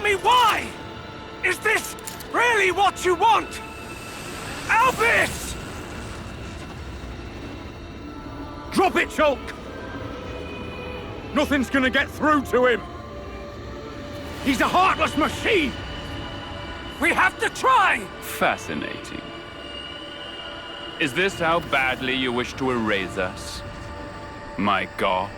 me why! Is this really what you want? Albus! Drop it, Shulk! Nothing's gonna get through to him! He's a heartless machine! We have to try! Fascinating. Is this how badly you wish to erase us? My god.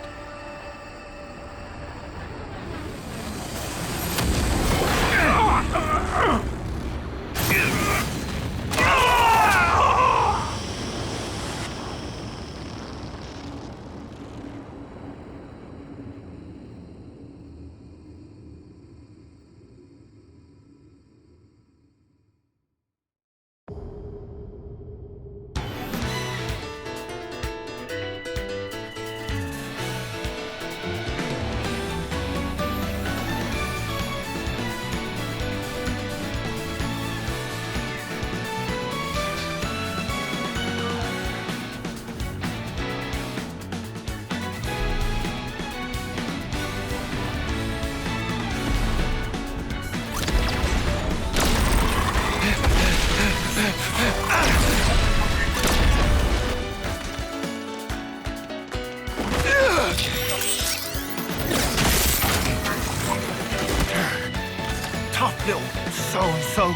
Tough little so-and-so.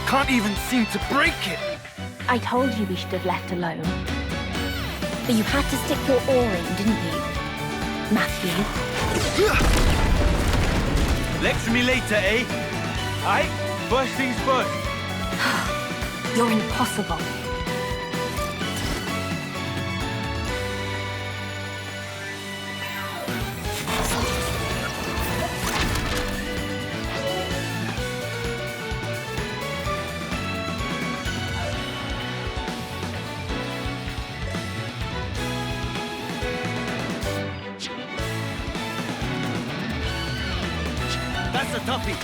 Can't even seem to break it. I told you we should have left alone. But you had to stick your oar in, didn't you? Matthew. Lecture me later, eh? Aight? First things first. You're impossible. That's a toughie.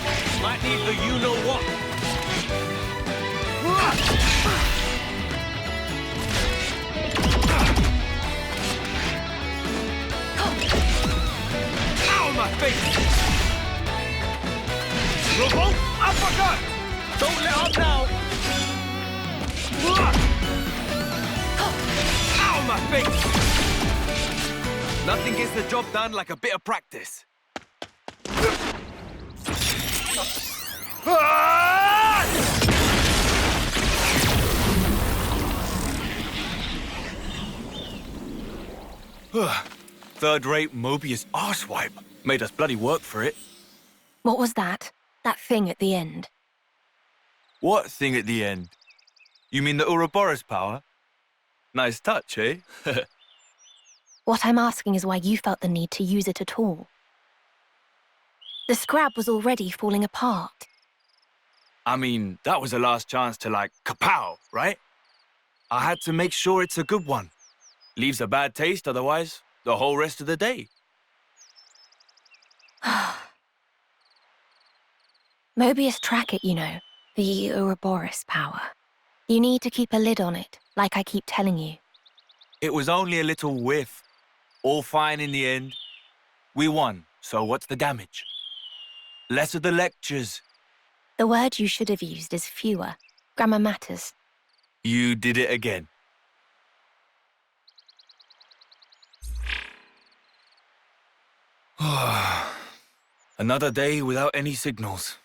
Might need the you-know-what. Ow, my face! Revolt uppercut! Don't let up now! Ow, my face! Nothing gets the job done like a bit of practice. Third-rate Mobius arsewipe. Made us bloody work for it. What was that? That thing at the end? What thing at the end? You mean the Ouroboros power? Nice touch, eh? What I'm asking is why you felt the need to use it at all. The scrab was already falling apart. I mean, that was the last chance to, like, kapow, right? I had to make sure it's a good one. Leaves a bad taste otherwise, the whole rest of the day. Mobius track it, you know. The Ouroboros power. You need to keep a lid on it, like I keep telling you. It was only a little whiff. All fine in the end. We won, so what's the damage? Less of the lectures. The word you should have used is fewer. Grammar matters. You did it again. Another day without any signals.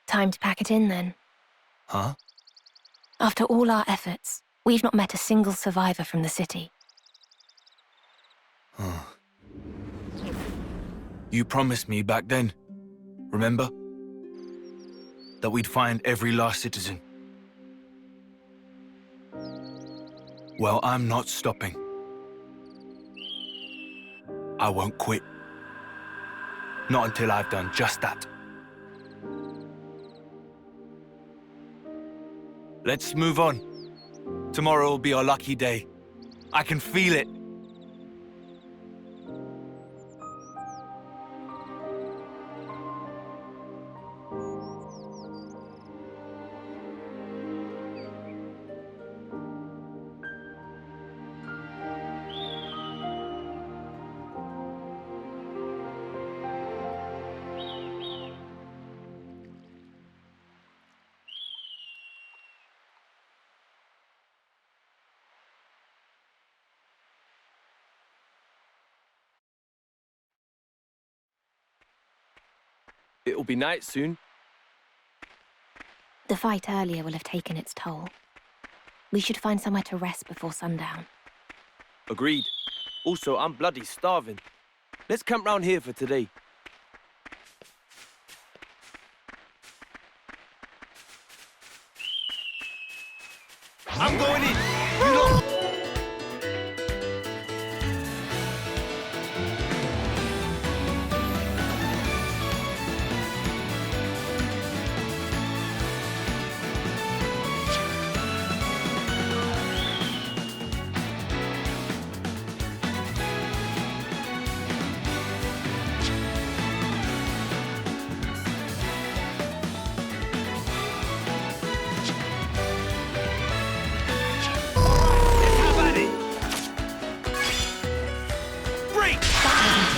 Time to pack it in, then. Huh? After all our efforts, we've not met a single survivor from the city. You promised me back then, remember? That we'd find every last citizen. Well, I'm not stopping. I won't quit. Not until I've done just that. Let's move on. Tomorrow will be our lucky day. I can feel it. It'll be night soon. The fight earlier will have taken its toll. We should find somewhere to rest before sundown. Agreed. Also, I'm bloody starving. Let's camp round here for today. I'm going in. You lot.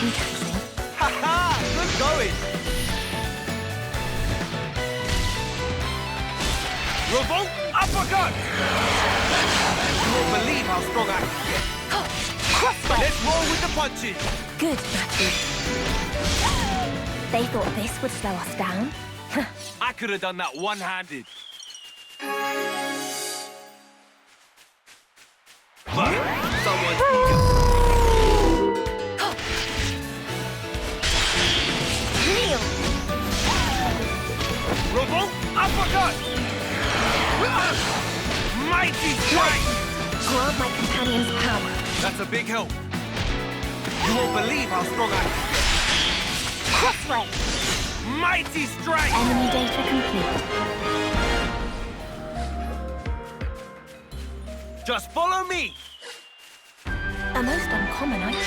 Too taxing. Ha! Good going. Revolt uppercut! You won't believe how strong I can get. Crossbow! Let's roll with the punches. Good, Matthew. They thought this would slow us down? I could have done that one-handed. But someone's eager. Kneel! Revolt uppercut! Mighty strike! Grant my companion's power. That's a big help. You won't believe how strong I can Crossray! get. Mighty strike! Enemy data complete. Just follow me! A most uncommon item.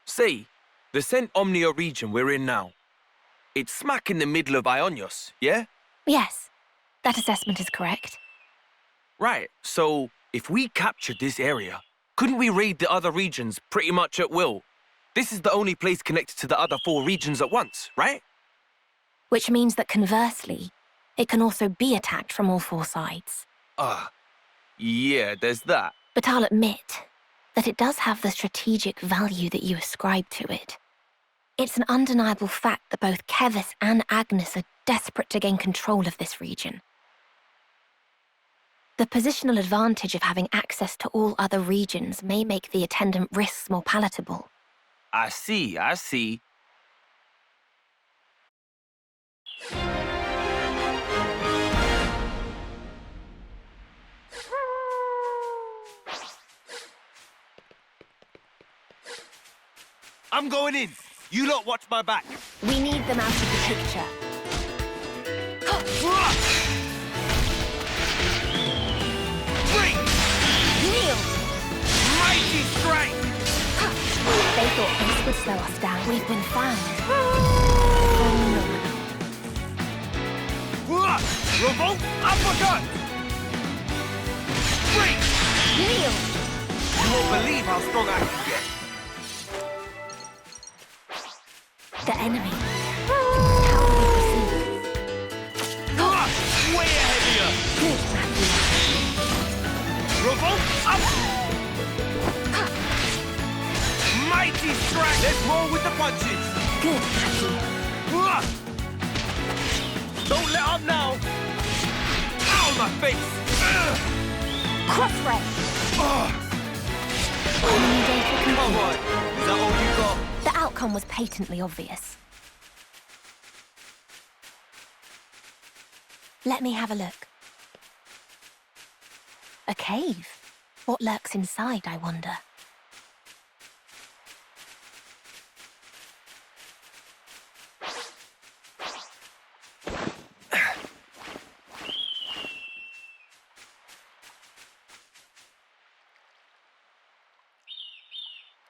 Say, the Cent Omnia region we're in now. It's smack in the middle of Ionios, yeah? Yes, that assessment is correct. Right, so if we captured this area, couldn't we raid the other regions pretty much at will? This is the only place connected to the other 4 regions at once, right? Which means that conversely, it can also be attacked from all 4 sides. Yeah, there's that. But I'll admit that it does have the strategic value that you ascribe to it. It's an undeniable fact that both Kevis and Agnes are desperate to gain control of this region. The positional advantage of having access to all other regions may make the attendant risks more palatable. I see. I'm going in. You lot watch my back. We need them out of the picture. Bring! Kneel! Mighty strike! They thought this would slow us down. We've been found. Revolt uppercut! Bring! Kneel! You won't believe how strong I can get. The enemy. How do we proceed? Way ahead of you! Good, Matthew. Revolt up! Mighty strike! Let's roll with the punches! Good, Matthew. Don't let up now! Ow, my face! Crossray! Enemy data Come complete. on! Is that all you got? The outcome was patently obvious. Let me have a look. A cave. What lurks inside, I wonder?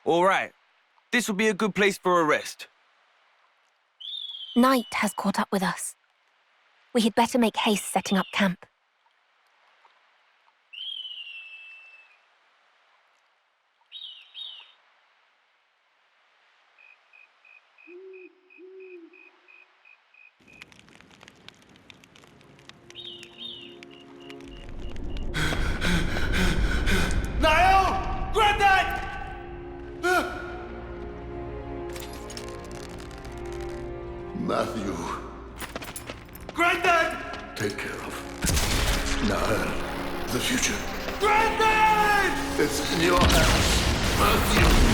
All right. This will be a good place for a rest. Night has caught up with us. We had better make haste setting up camp. Granddad! Take care of. Now, the future. Granddad! It's in your hands, Matthew.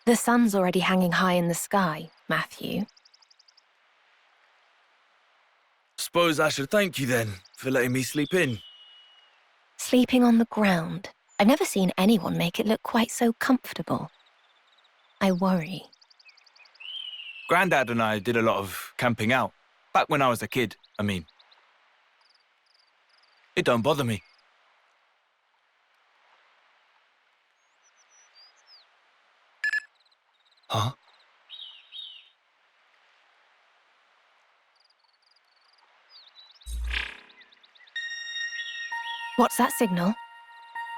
The sun's already hanging high in the sky, Matthew. Suppose I should thank you then for letting me sleep in. Sleeping on the ground. I've never seen anyone make it look quite so comfortable. I worry. Grandad and I did a lot of camping out. Back when I was a kid, I mean. It don't bother me. Huh? What's that signal?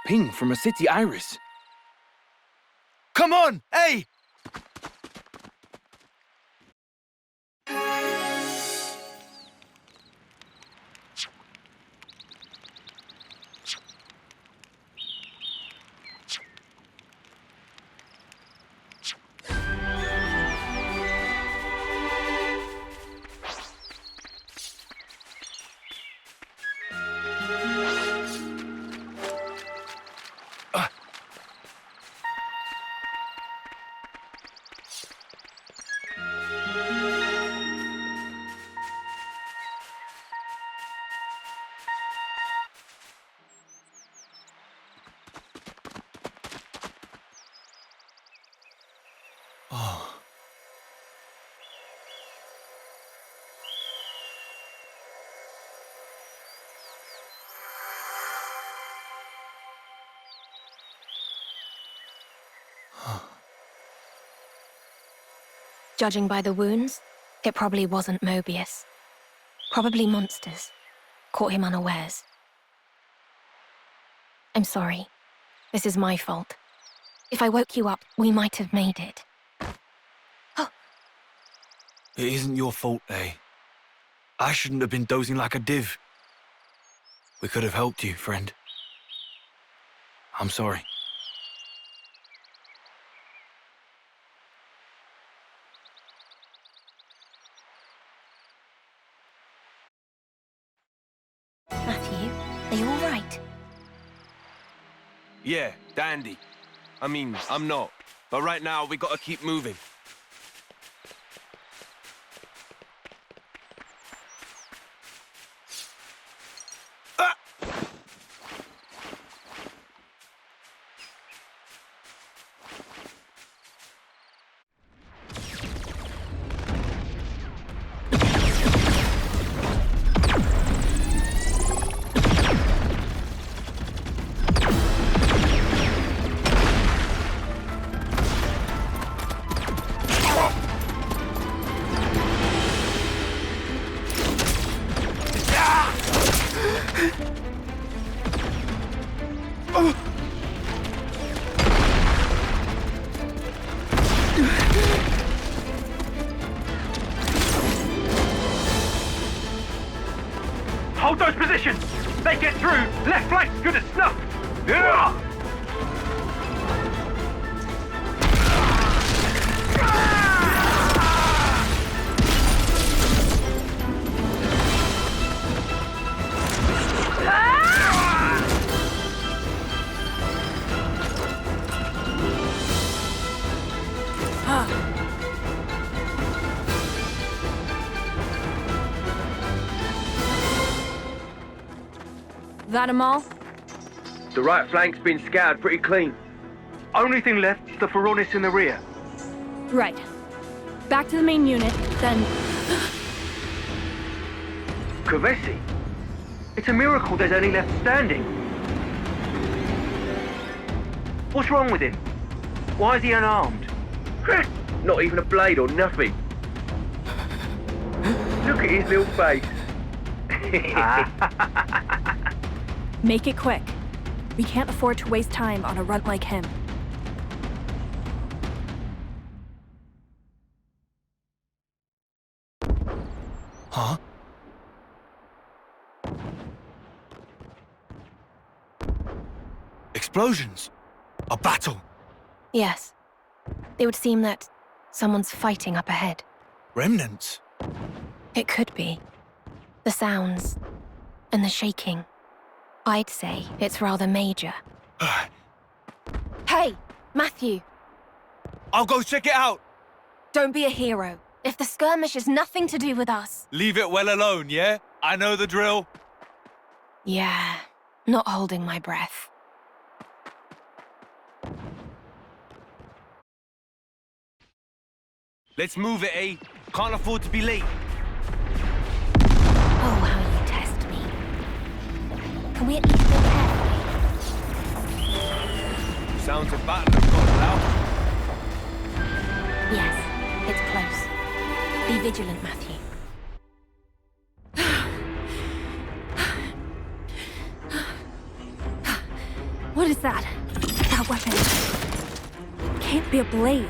Ping from a city iris. Come on, hey! Judging by the wounds, it probably wasn't Mobius. Probably monsters. Caught him unawares. I'm sorry. This is my fault. If I woke you up, we might have made it. Oh. It isn't your fault, eh? I shouldn't have been dozing like a div. We could have helped you, friend. I'm sorry. Matthew, are you all right? Yeah, dandy. I mean, I'm not. But right now, we gotta keep moving. Hold those positions! They get through! Left flank's good as snuff! Yeah! That 'em all? The right flank's been scoured pretty clean. Only thing left is the Feronis in the rear. Right. Back to the main unit, then... Kavesi? It's a miracle there's any left standing. What's wrong with him? Why is he unarmed? Not even a blade or nothing. Look at his little face. Make it quick. We can't afford to waste time on a runt like him. Huh? Explosions! A battle! Yes. It would seem that someone's fighting up ahead. Remnants? It could be. The sounds and the shaking. I'd say it's rather major. Hey, Matthew, I'll go check it out! don't be a hero. If the skirmish is nothing to do with us... Leave it well alone, yeah? I know the drill. Yeah, not holding my breath. Let's move it, eh? Can't afford to be late. Oh, how you test me. Can we at least go carefully? Sounds of battle have gone loud. Yes, it's close. Be vigilant, Matthew. What is that? That weapon. Can't be a blade.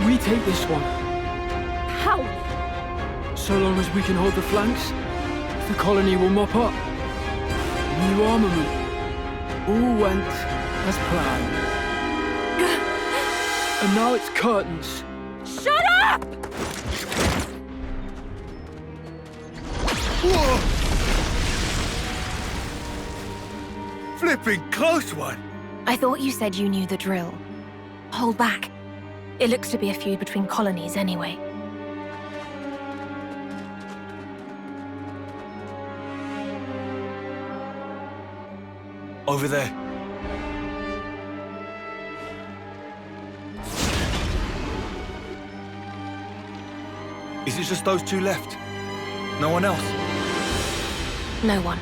We take this one. How? So long as we can hold the flanks, the colony will mop up. New armament. All went as planned. And now it's curtains. Shut up! Whoa! Flipping close one! I thought you said you knew the drill. Hold back. It looks to be a feud between colonies anyway. Over there. Is it just those two left? No one else? No one.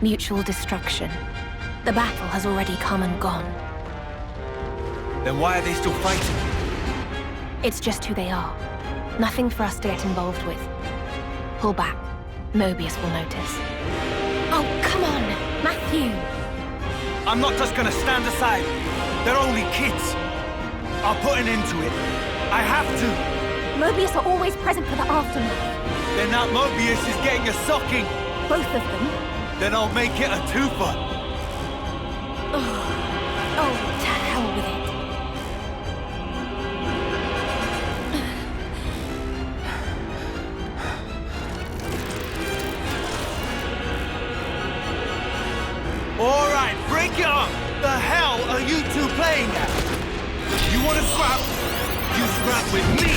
Mutual destruction. The battle has already come and gone. Then why are they still fighting? It's just who they are. Nothing for us to get involved with. Pull back. Mobius will notice. Oh, come on, Matthew! I'm not just gonna stand aside. They're only kids. I'll put an end to it. I have to! Mobius are always present for the aftermath. Then that Mobius is getting a socking! Both of them. Then I'll make it a twofer! Oh, to hell with it. All right, break it up! The hell are you two playing at? You wanna scrap? You scrap with me!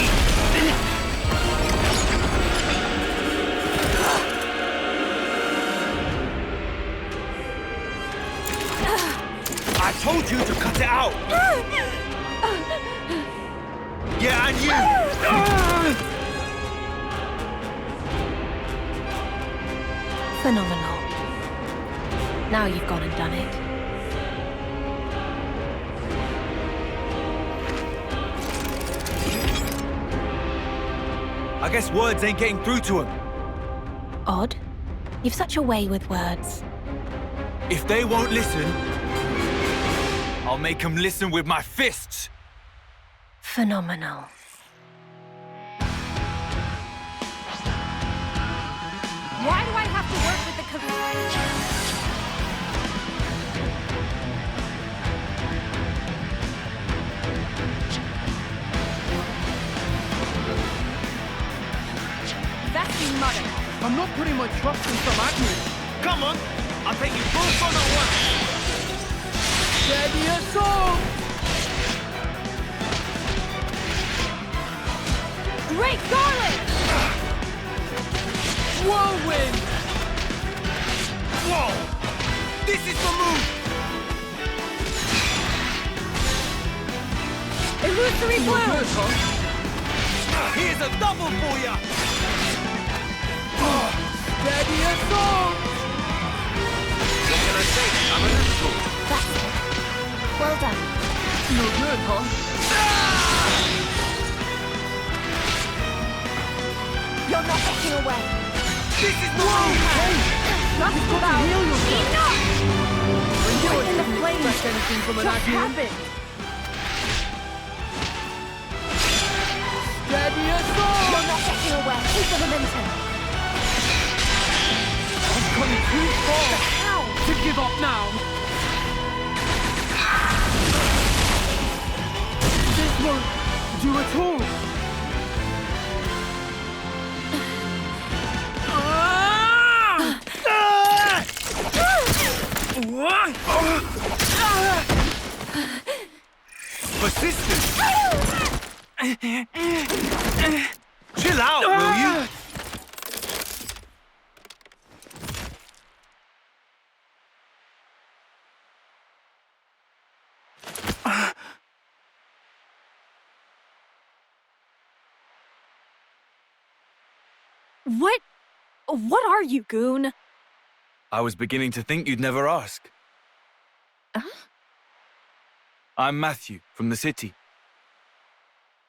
I told you to cut it out! Yeah, and you! Phenomenal. Now you've gone and done it. I guess words ain't getting through to him. Odd. You've such a way with words. If they won't listen, I'll make them listen with my fists. Phenomenal. Why do I have to work with the That's being muttered. I'm not putting my trust in some Agnes. Come on, I'll take you both on at once. Steady assault! Great Garland! Whirlwind! Whoa! This is the move! Illusory blow! Here's a double for ya! Steady assault! What can I say? I'm a natural. That's it. Well done. No good, huh? You're not getting away. This is the move! Not about heal yourself. enough! You're in the flames. expect anything from an Just Agnes. happened. Steady assault! You're not getting away. Keep the momentum. I've come too far How? to give up now. This won't do at all. Persistent! Chill out, will you? What are you, goon? I was beginning to think you'd never ask. I'm Matthew, from the city.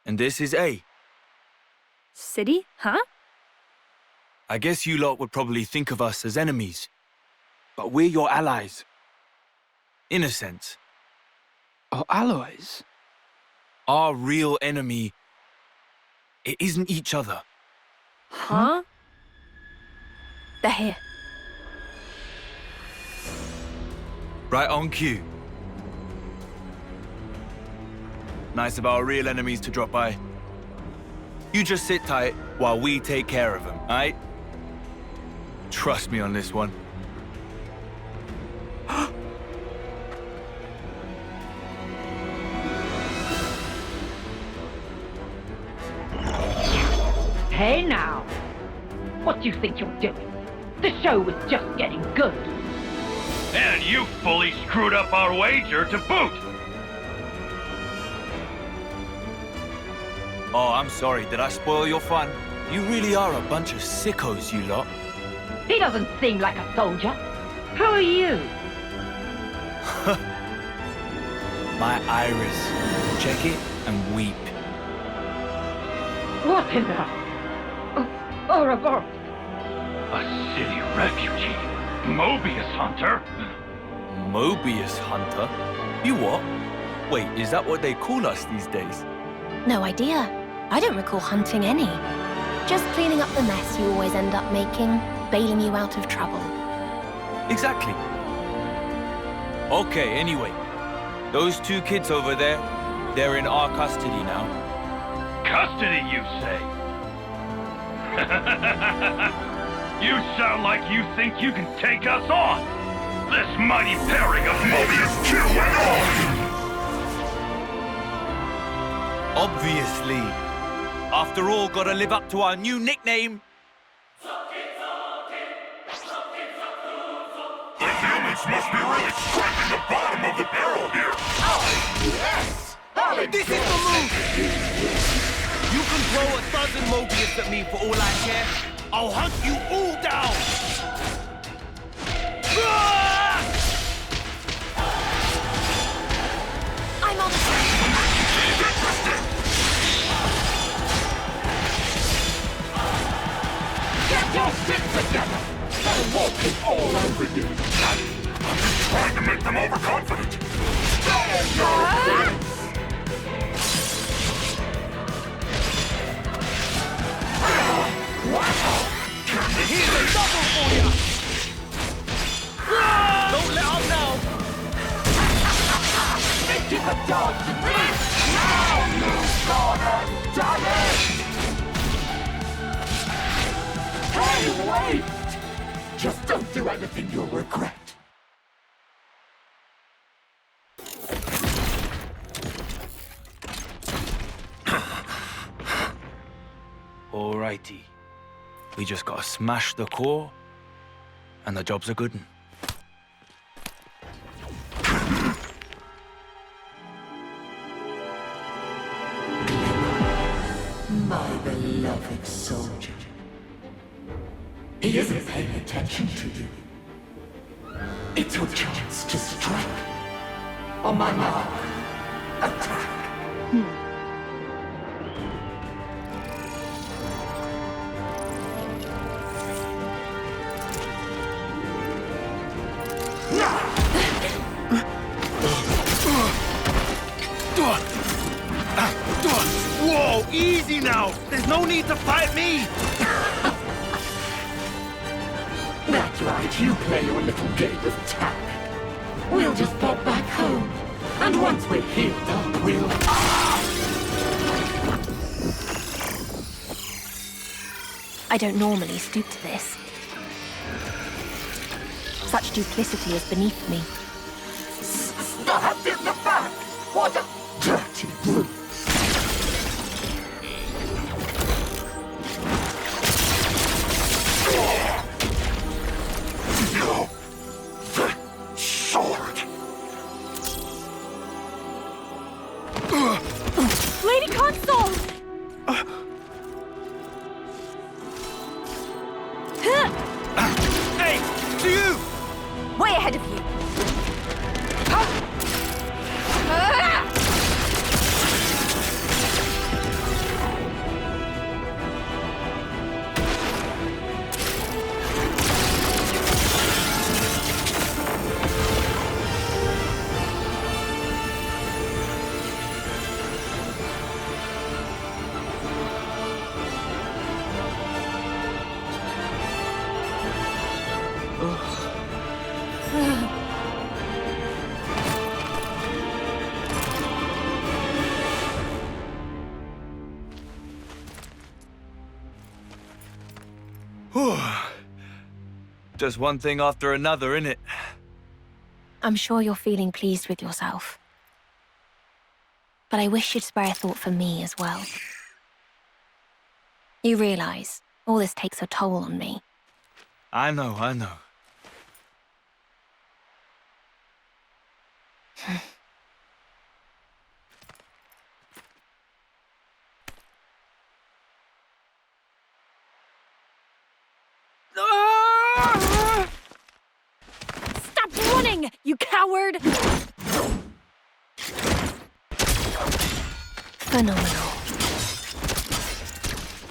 And this is A. City? Huh? I guess you lot would probably think of us as enemies. But we're your allies. In a sense. Our allies? Our real enemy, it isn't each other. Huh? They're here. Right on cue. Nice of our real enemies to drop by. You just sit tight while we take care of them, aight? Trust me on this one. Hey now! What do you think you're doing? The show was just getting good. And you fully screwed up our wager to boot! Oh, I'm sorry. Did I spoil your fun? You really are a bunch of sickos, you lot. He doesn't seem like a soldier. Who are you? My iris. Check it and weep. What in the... Oh, reverse. A city refugee. Mobius Hunter? Mobius Hunter? You what? Wait, is that what they call us these days? No idea. I don't recall hunting any. Just cleaning up the mess you always end up making, bailing you out of trouble. Exactly. Okay, anyway. Those two kids over there, they're in our custody now. Custody, you say? You sound like you think you can take us on! This mighty pairing of Mobius 2 and on! Obviously. After all, gotta live up to our new nickname. The humans must be really scraping the bottom of the barrel here. Yes! This is the move! You can throw 1,000 Mobius at me for all I care. I'll hunt you all down! I'm on Get your shit together! I'm walking all over you! I'm just trying to make them overconfident! Here's a double for you! Don't let up now! Making the dog to me! Now you've gonna done it! Hey, wait! Just don't do anything you'll regret. Alrighty. We just gotta smash the core, and the job's a good one. My beloved soldier. He isn't paying attention to you. It's your chance to strike. On my mark, attack. Whoa, easy now! There's no need to fight me! That's right, you play your little game of tag. We'll just pop back home. And once we're healed up, we'll... I don't normally stoop to this. Such duplicity is beneath me. Stabbed in the back! What a dirty brute! No! The sword! Lady Console! Hey, to you! Way ahead of you. Just one thing after another, innit? I'm sure you're feeling pleased with yourself. But I wish you'd spare a thought for me as well. You realize all this takes a toll on me. I know. Stop running, you coward! Phenomenal.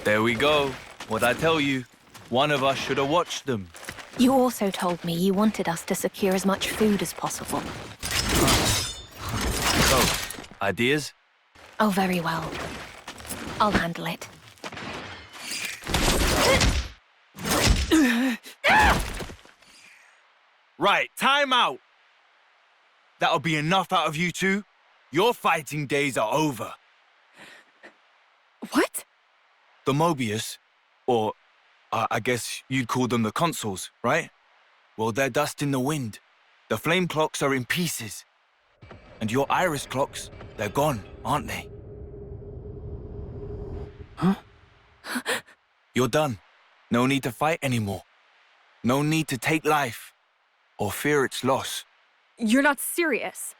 There we go. What'd I tell you? One of us should have watched them. You also told me you wanted us to secure as much food as possible. So, ideas? Oh, very well. I'll handle it. Right, time out. That'll be enough out of you two. Your fighting days are over. What? The Mobius, or I guess you'd call them the consoles, right? Well, they're dust in the wind. The flame clocks are in pieces. And your iris clocks, they're gone, aren't they? Huh? You're done. No need to fight anymore. No need to take life or fear its loss. You're not serious.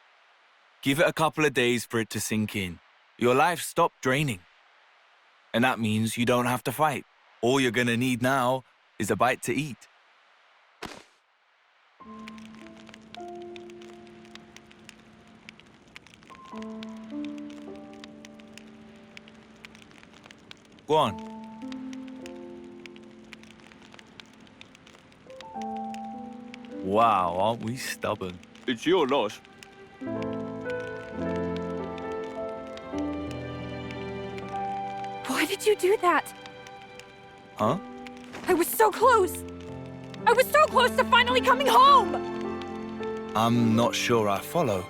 Give it a couple of days for it to sink in. Your life stopped draining. And that means you don't have to fight. All you're gonna need now is a bite to eat. Go on. Wow, aren't we stubborn? It's your loss. Why did you do that? Huh? I was so close! I was so close to finally coming home! I'm not sure I follow.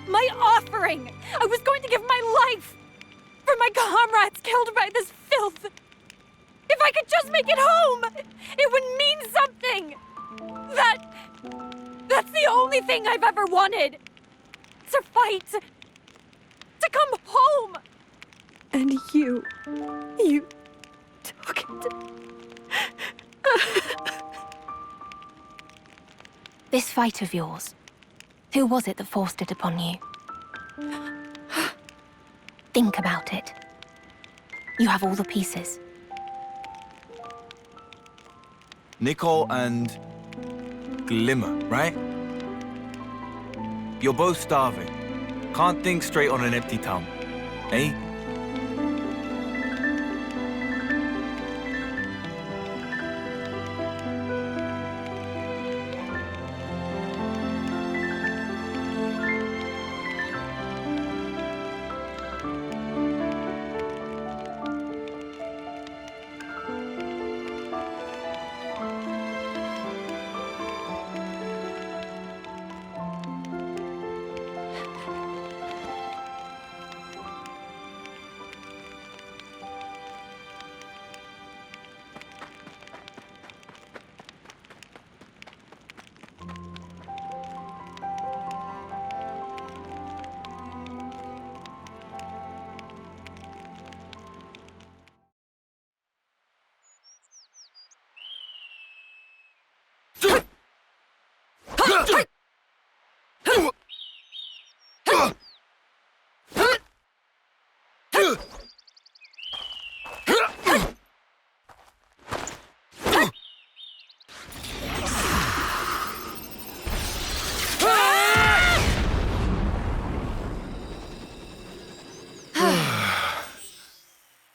My offering! I was going to give my life! For my comrades killed by this filth! If I could just make it home! It would mean something! That's the only thing I've ever wanted! To fight! To come home! And you took it. This fight of yours, who was it that forced it upon you? Think about it. You have all the pieces. Nicole and Glimmer, right? You're both starving. Can't think straight on an empty tongue, eh?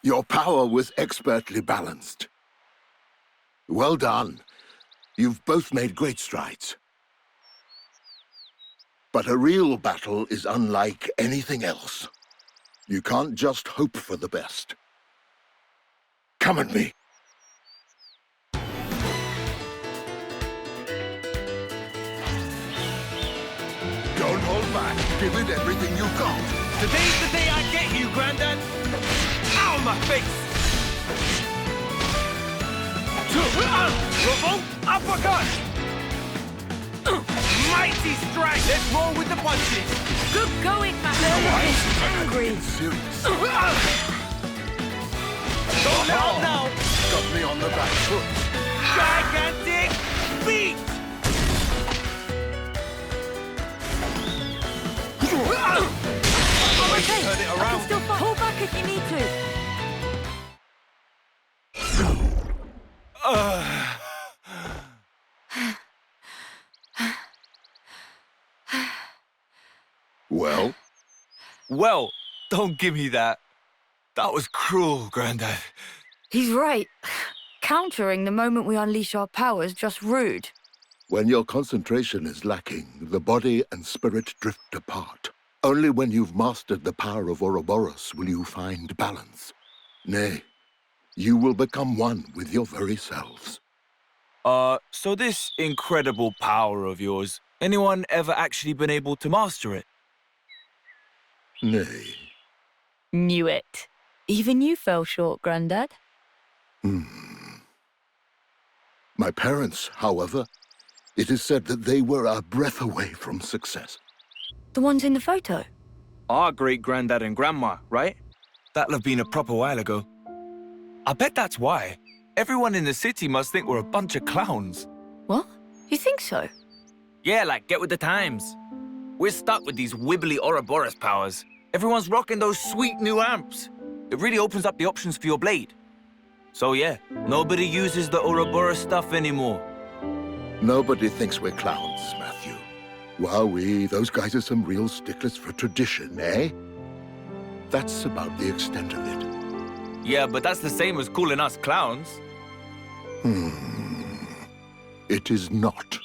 Your power was expertly balanced. Well done. You've both made great strides. But a real battle is unlike anything else. You can't just hope for the best. Come at me. Don't hold back. Give it everything you've got. Today's the day I get you, Grandad. Ow, my face! Revolt uppercut! Mighty strike! Let's roll with the punches! Good going, man! Angry. Serious. Don't let up now! Got me on the back foot. Gigantic beat! I'm okay. Turn it I around. can still pull back if you need to. Well? Well, don't give me that. That was cruel, Grandad. He's right. Countering the moment we unleash our powers just rude. When your concentration is lacking, the body and spirit drift apart. Only when you've mastered the power of Ouroboros will you find balance. Nay, you will become one with your very selves. So this incredible power of yours, anyone ever actually been able to master it? Nay. Knew it. Even you fell short, Grandad. My parents, however, it is said that they were a breath away from success. The ones in the photo? Our great-granddad and grandma, right? That'll have been a proper while ago. I bet that's why. Everyone in the city must think we're a bunch of clowns. What? You think so? Yeah, like, get with the times. We're stuck with these wibbly Ouroboros powers. Everyone's rocking those sweet new amps. It really opens up the options for your blade. So yeah, nobody uses the Ouroboros stuff anymore. Nobody thinks we're clowns, Matthew. Wowee, those guys are some real sticklers for tradition, eh? That's about the extent of it. Yeah, but that's the same as calling us clowns. It is not.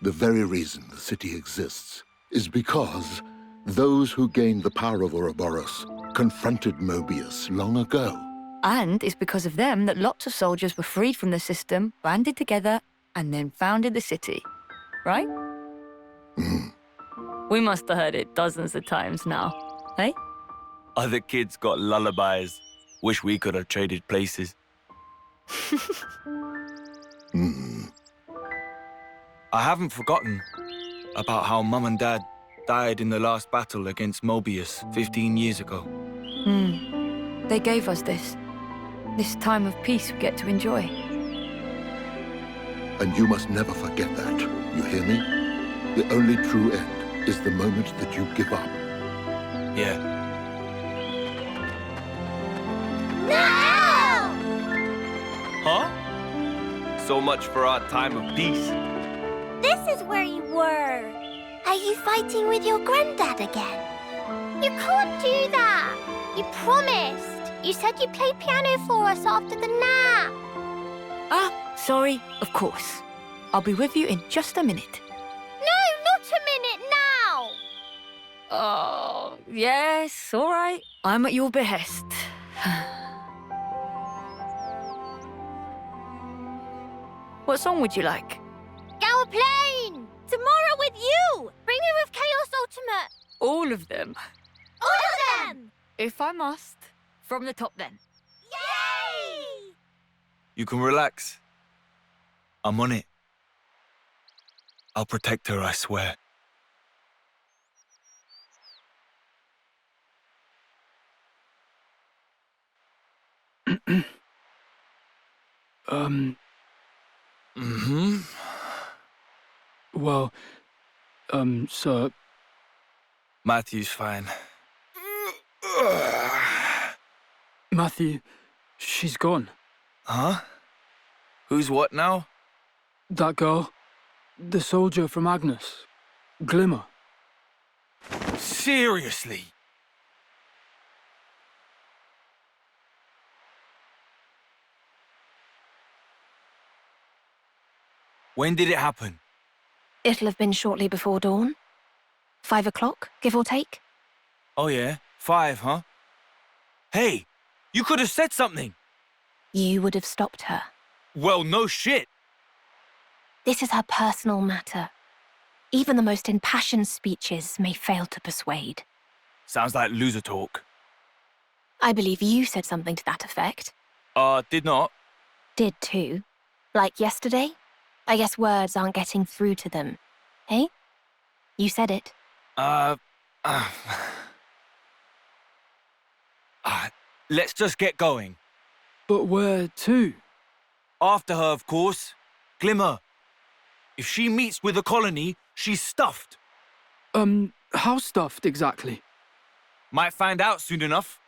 The very reason the city exists is because those who gained the power of Ouroboros confronted Mobius long ago. And it's because of them that lots of soldiers were freed from the system, banded together, and then founded the city. Right? We must have heard it dozens of times now, eh? Other kids got lullabies. Wish we could have traded places. I haven't forgotten about how Mum and Dad died in the last battle against Mobius 15 years ago. They gave us this time of peace we get to enjoy. And you must never forget that, you hear me? The only true end is the moment that you give up. Yeah. No! Huh? So much for our time of peace. This is where you were. Are you fighting with your granddad again? You can't do that. You promised. You said you'd play piano for us after the nap. Ah, sorry, of course. I'll be with you in just a minute. No, not a minute now. Oh, yes, all right. I'm at your behest. What song would you like? Our plane. Tomorrow with you. Bring me with Chaos Ultimate. All of them. All of them. If I must. From the top, then. Yay! You can relax. I'm on it. I'll protect her, I swear. Well, sir... Matthew's fine. Matthew, she's gone. Huh? Who's what now? That girl. The soldier from Agnes. Glimmer. Seriously? When did it happen? It'll have been shortly before dawn. 5 o'clock, give or take. Oh yeah, 5, huh? Hey, you could have said something. You would have stopped her. Well, no shit. This is her personal matter. Even the most impassioned speeches may fail to persuade. Sounds like loser talk. I believe you said something to that effect. Did not. Did too. Like yesterday? I guess words aren't getting through to them. Eh? You said it. Let's just get going. But where to? After her, of course. Glimmer. If she meets with the colony, she's stuffed. How stuffed exactly? Might find out soon enough.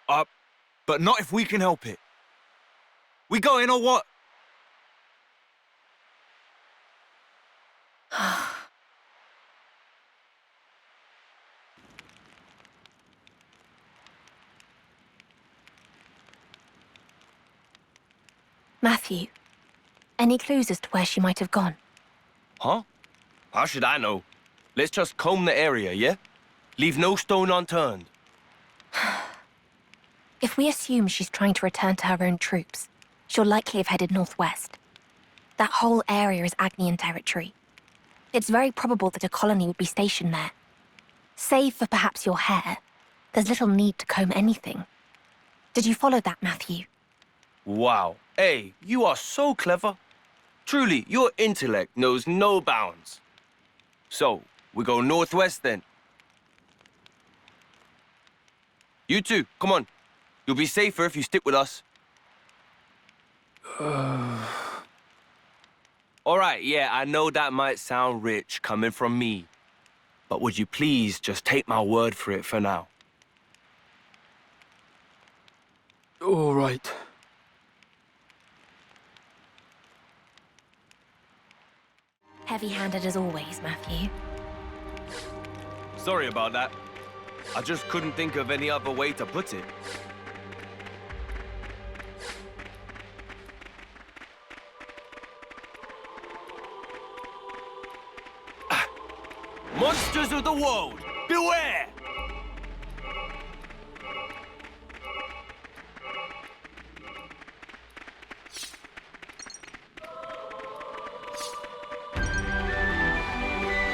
But not if we can help it. We going or what? Matthew, any clues as to where she might have gone? Huh? How should I know? Let's just comb the area, yeah? Leave no stone unturned. If we assume she's trying to return to her own troops, she'll likely have headed northwest. That whole area is Agnian territory. It's very probable that a colony would be stationed there. Save for perhaps your hair, there's little need to comb anything. Did you follow that, Matthew? Wow. Hey, you are so clever. Truly, your intellect knows no bounds. So, we go northwest then. You two, come on. You'll be safer if you stick with us. All right, yeah, I know that might sound rich coming from me. But would you please just take my word for it for now? All right. Heavy-handed as always, Matthew. Sorry about that. I just couldn't think of any other way to put it. Monsters of the world, beware!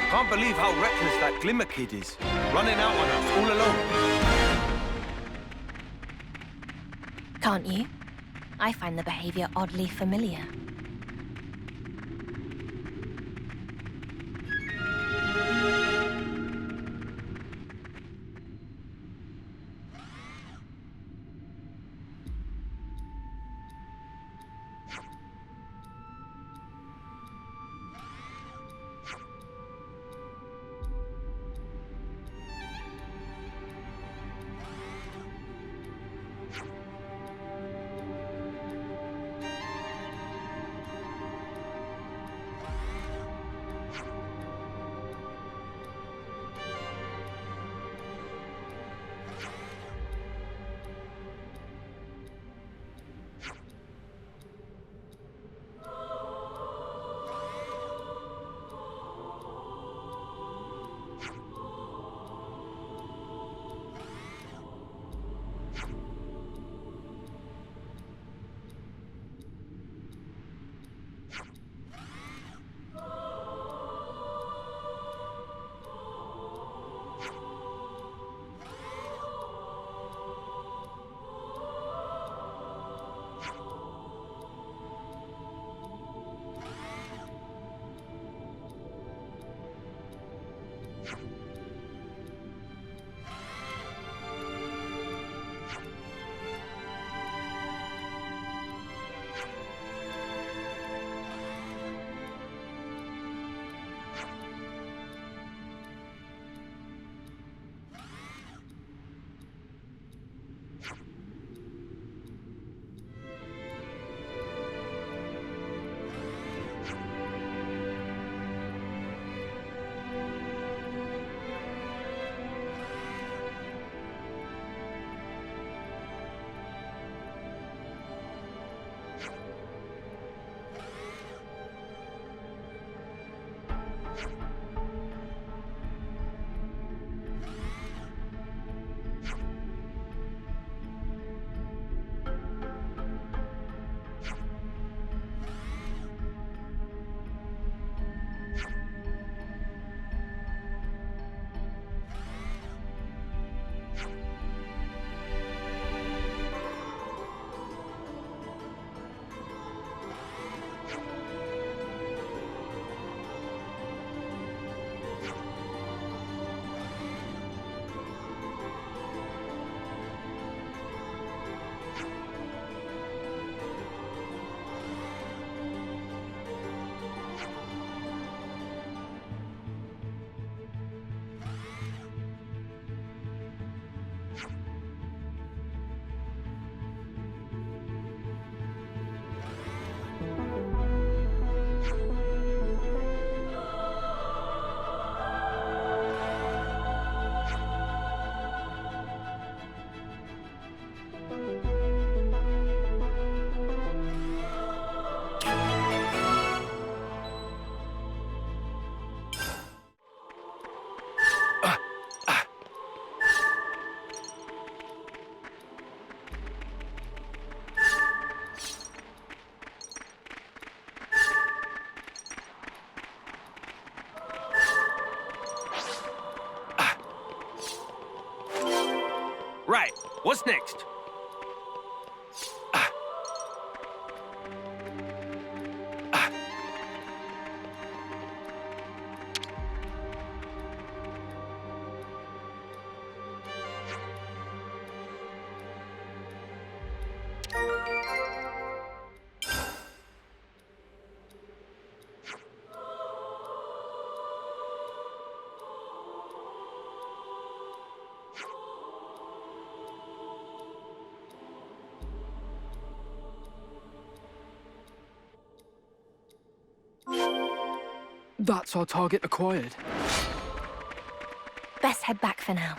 Can't believe how reckless that Glimmer kid is. Running out on us all alone. Can't you? I find the behavior oddly familiar. What's next? That's our target acquired. Best head back for now.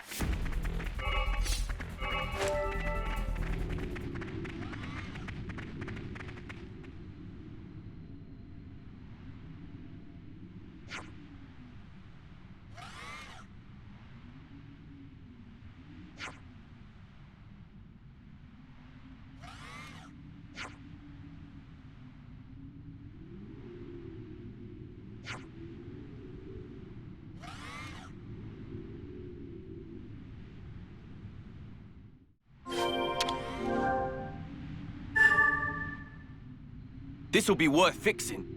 This'll be worth fixing.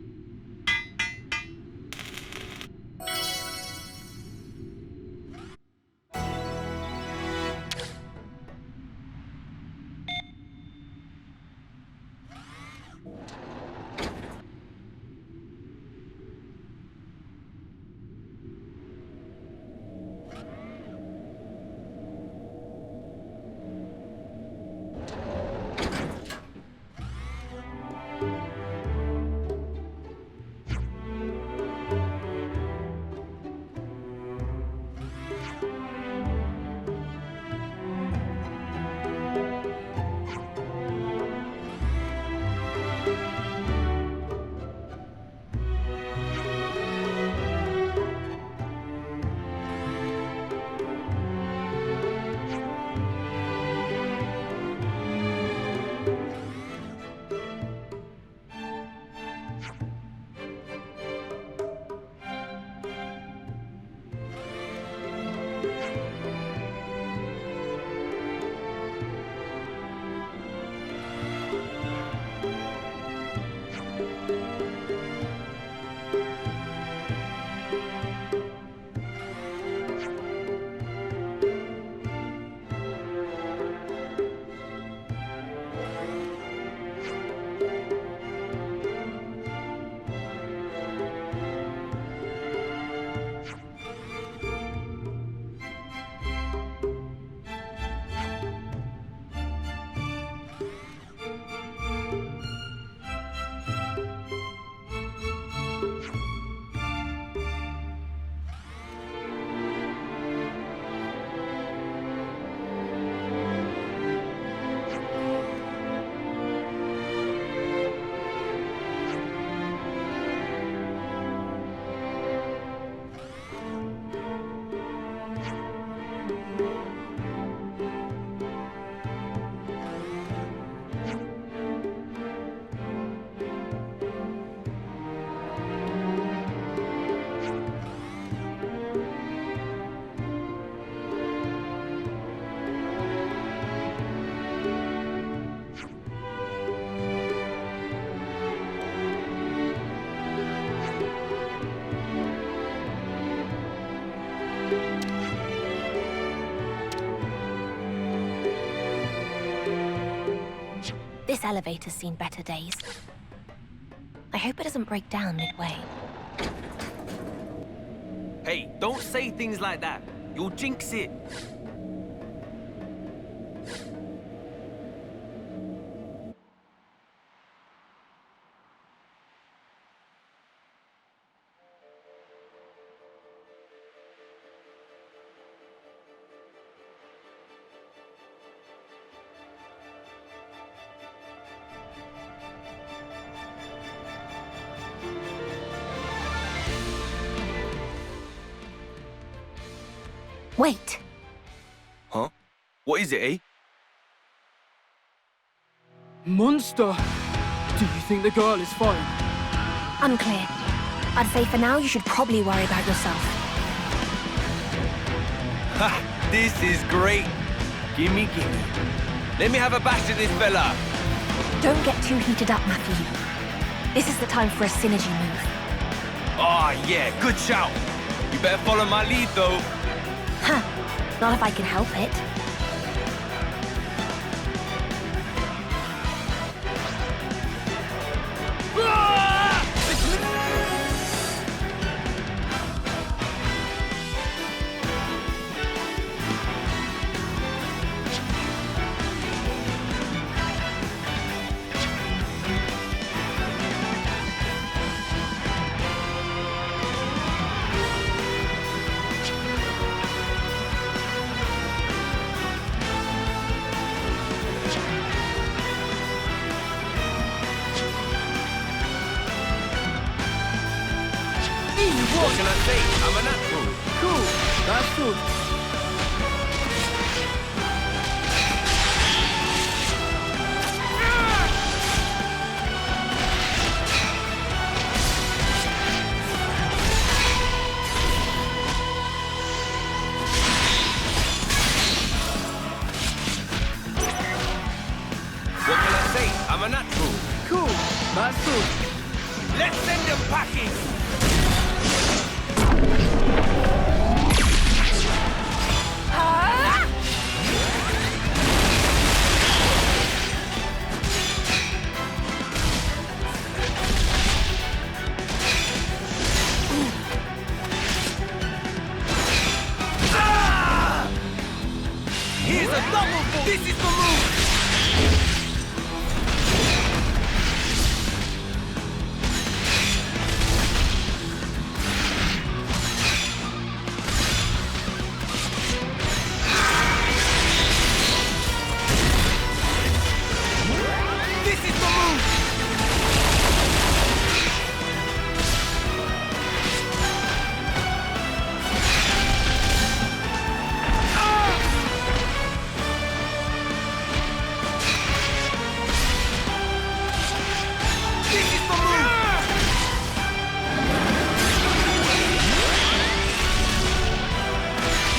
This elevator's seen better days. I hope it doesn't break down midway. Hey, don't say things like that. You'll jinx it. Wait. Huh? What is it, eh? Monster! Do you think the girl is fine? Unclear. I'd say for now you should probably worry about yourself. Ha! This is great! Gimme, gimme. Let me have a bash at this fella. Don't get too heated up, Matthew. This is the time for a synergy move. Oh, yeah, good shout. You better follow my lead, though. Huh. Not if I can help it. What can I say? I'm a natural. Cool. That's good. What can I say? I'm a natural. Cool. That's good. Let's send them packing. Here's a double for this is the move! This is the move!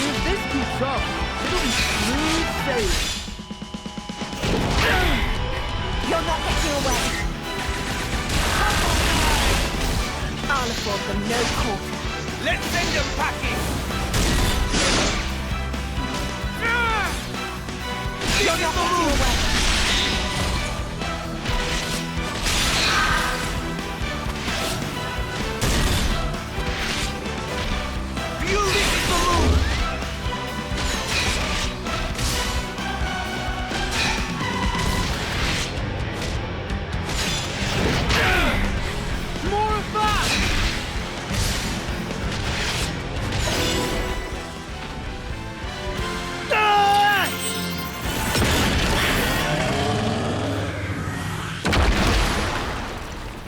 If this keeps up, it'll be smooth sailing. You're not getting away. I'll afford them no quarter. Let's send them packing! You're not getting away. You this is the move! More of that!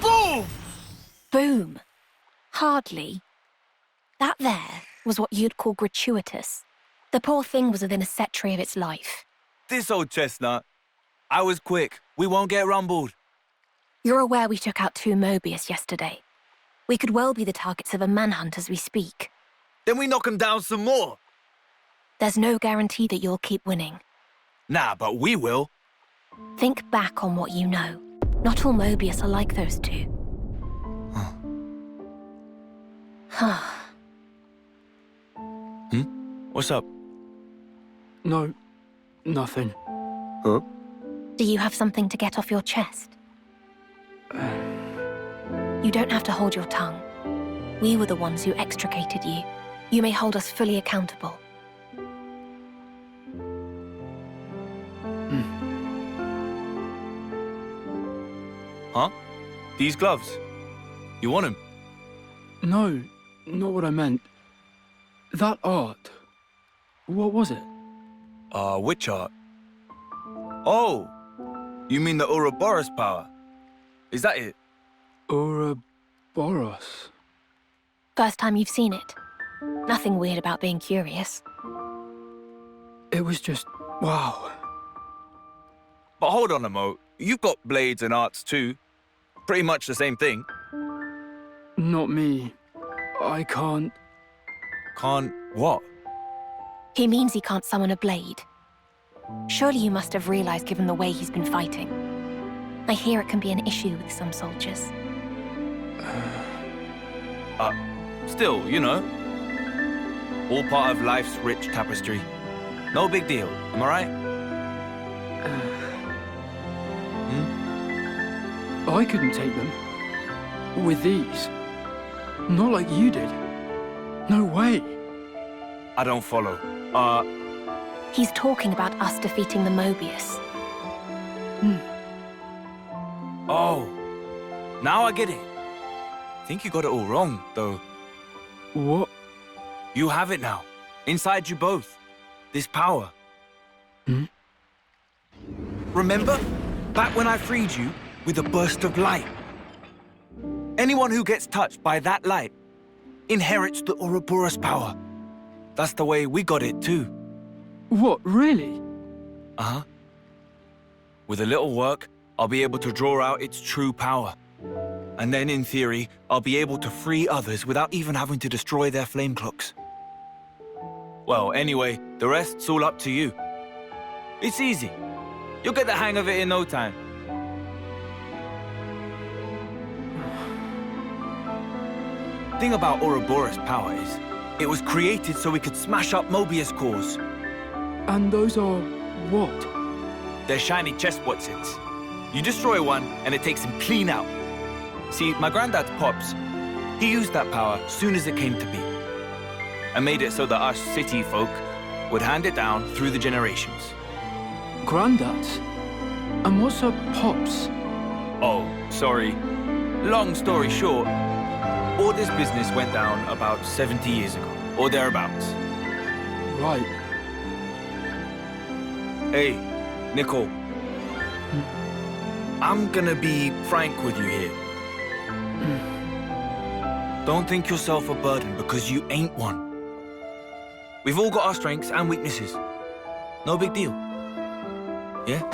Boom! Boom. Hardly. That there was what you'd call gratuitous. The poor thing was within a century of its life. This old chestnut. I was quick. We won't get rumbled. You're aware we took out 2 Mobius yesterday. We could well be the targets of a manhunt as we speak. Then we knock 'em down some more. There's no guarantee that you'll keep winning. Nah, but we will. Think back on what you know. Not all Mobius are like those two. What's up? No, nothing. Huh? Do you have something to get off your chest? You don't have to hold your tongue. We were the ones who extricated you. You may hold us fully accountable. Huh? These gloves? You want them? No, not what I meant. That art. What was it? Which art? Oh! You mean the Ouroboros power? Is that it? Ouroboros. First time you've seen it. Nothing weird about being curious. It was just, wow. But hold on a mo. You've got blades and arts too. Pretty much the same thing. Not me. I can't... Can't what? He means he can't summon a blade. Surely you must have realized given the way he's been fighting. I hear it can be an issue with some soldiers. Still, you know. All part of life's rich tapestry. No big deal, am I right? I couldn't take them. With these. Not like you did. No way. I don't follow. He's talking about us defeating the Mobius. Oh. Now I get it. Think you got it all wrong, though. What? You have it now. Inside you both. This power. Remember? Back when I freed you with a burst of light. Anyone who gets touched by that light inherits the Ouroboros power. That's the way we got it too. What, really? Uh-huh. With a little work, I'll be able to draw out its true power. And then, in theory, I'll be able to free others without even having to destroy their flame clocks. Well, anyway, the rest's all up to you. It's easy. You'll get the hang of it in no time. Thing about Ouroboros power is, it was created so we could smash up Mobius cores. And those are what? They're shiny chest Watsons. You destroy one, and it takes him clean out. See, my granddad's Pops, he used that power soon as it came to be. And made it so that us city folk would hand it down through the generations. Granddads? And what's a Pops? Oh, sorry. Long story short, all this business went down about 70 years ago, or thereabouts. Right. Hey, Nicole. I'm gonna be frank with you here. Don't think yourself a burden because you ain't one. We've all got our strengths and weaknesses. No big deal. Yeah?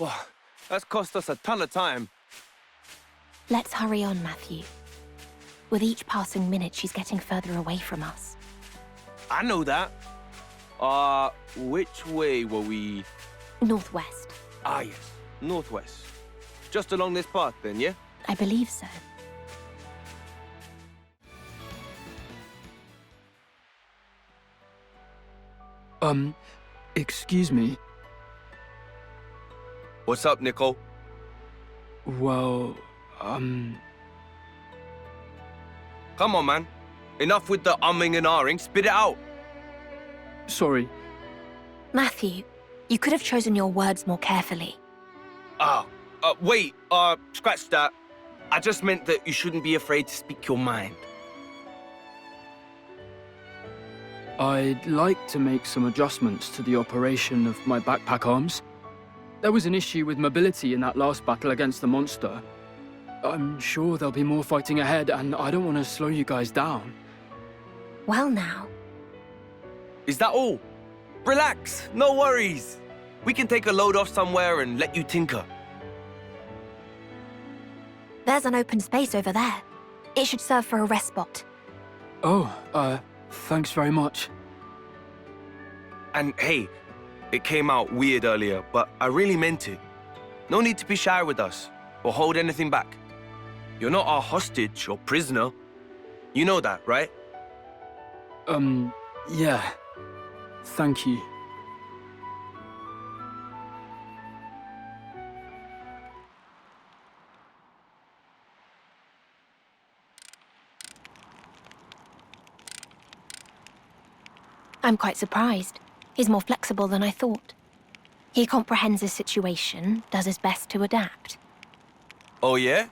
Wow, that's cost us a ton of time. Let's hurry on, Matthew. With each passing minute, she's getting further away from us. I know that. Which way were we? Northwest. Ah, yes. Northwest. Just along this path, then, yeah? I believe so. Excuse me. What's up, Nicole? Well, Come on, man. Enough with the umming and ahhing. Spit it out. Sorry. Matthew, you could have chosen your words more carefully. Wait, scratch that. I just meant that you shouldn't be afraid to speak your mind. I'd like to make some adjustments to the operation of my backpack arms. There was an issue with mobility in that last battle against the monster. I'm sure there'll be more fighting ahead, and I don't want to slow you guys down. Well now. Is that all? Relax, no worries. We can take a load off somewhere and let you tinker. There's an open space over there. It should serve for a rest spot. Oh, thanks very much. And hey, it came out weird earlier, but I really meant it. No need to be shy with us, or hold anything back. You're not our hostage or prisoner. You know that, right? Yeah. Thank you. I'm quite surprised. He's more flexible than I thought. He comprehends his situation, does his best to adapt. Oh, yeah?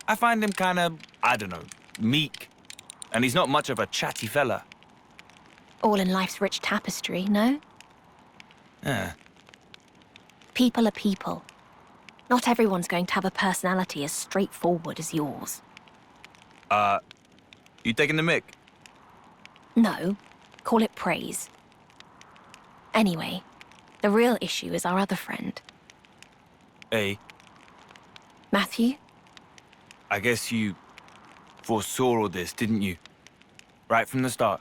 I find him kind of, I don't know, meek. And he's not much of a chatty fella. All in life's rich tapestry, no? Yeah. People are people. Not everyone's going to have a personality as straightforward as yours. You taking the mick? No, call it praise. Anyway, the real issue is our other friend. Hey, Matthew? I guess you foresaw all this, didn't you? Right from the start.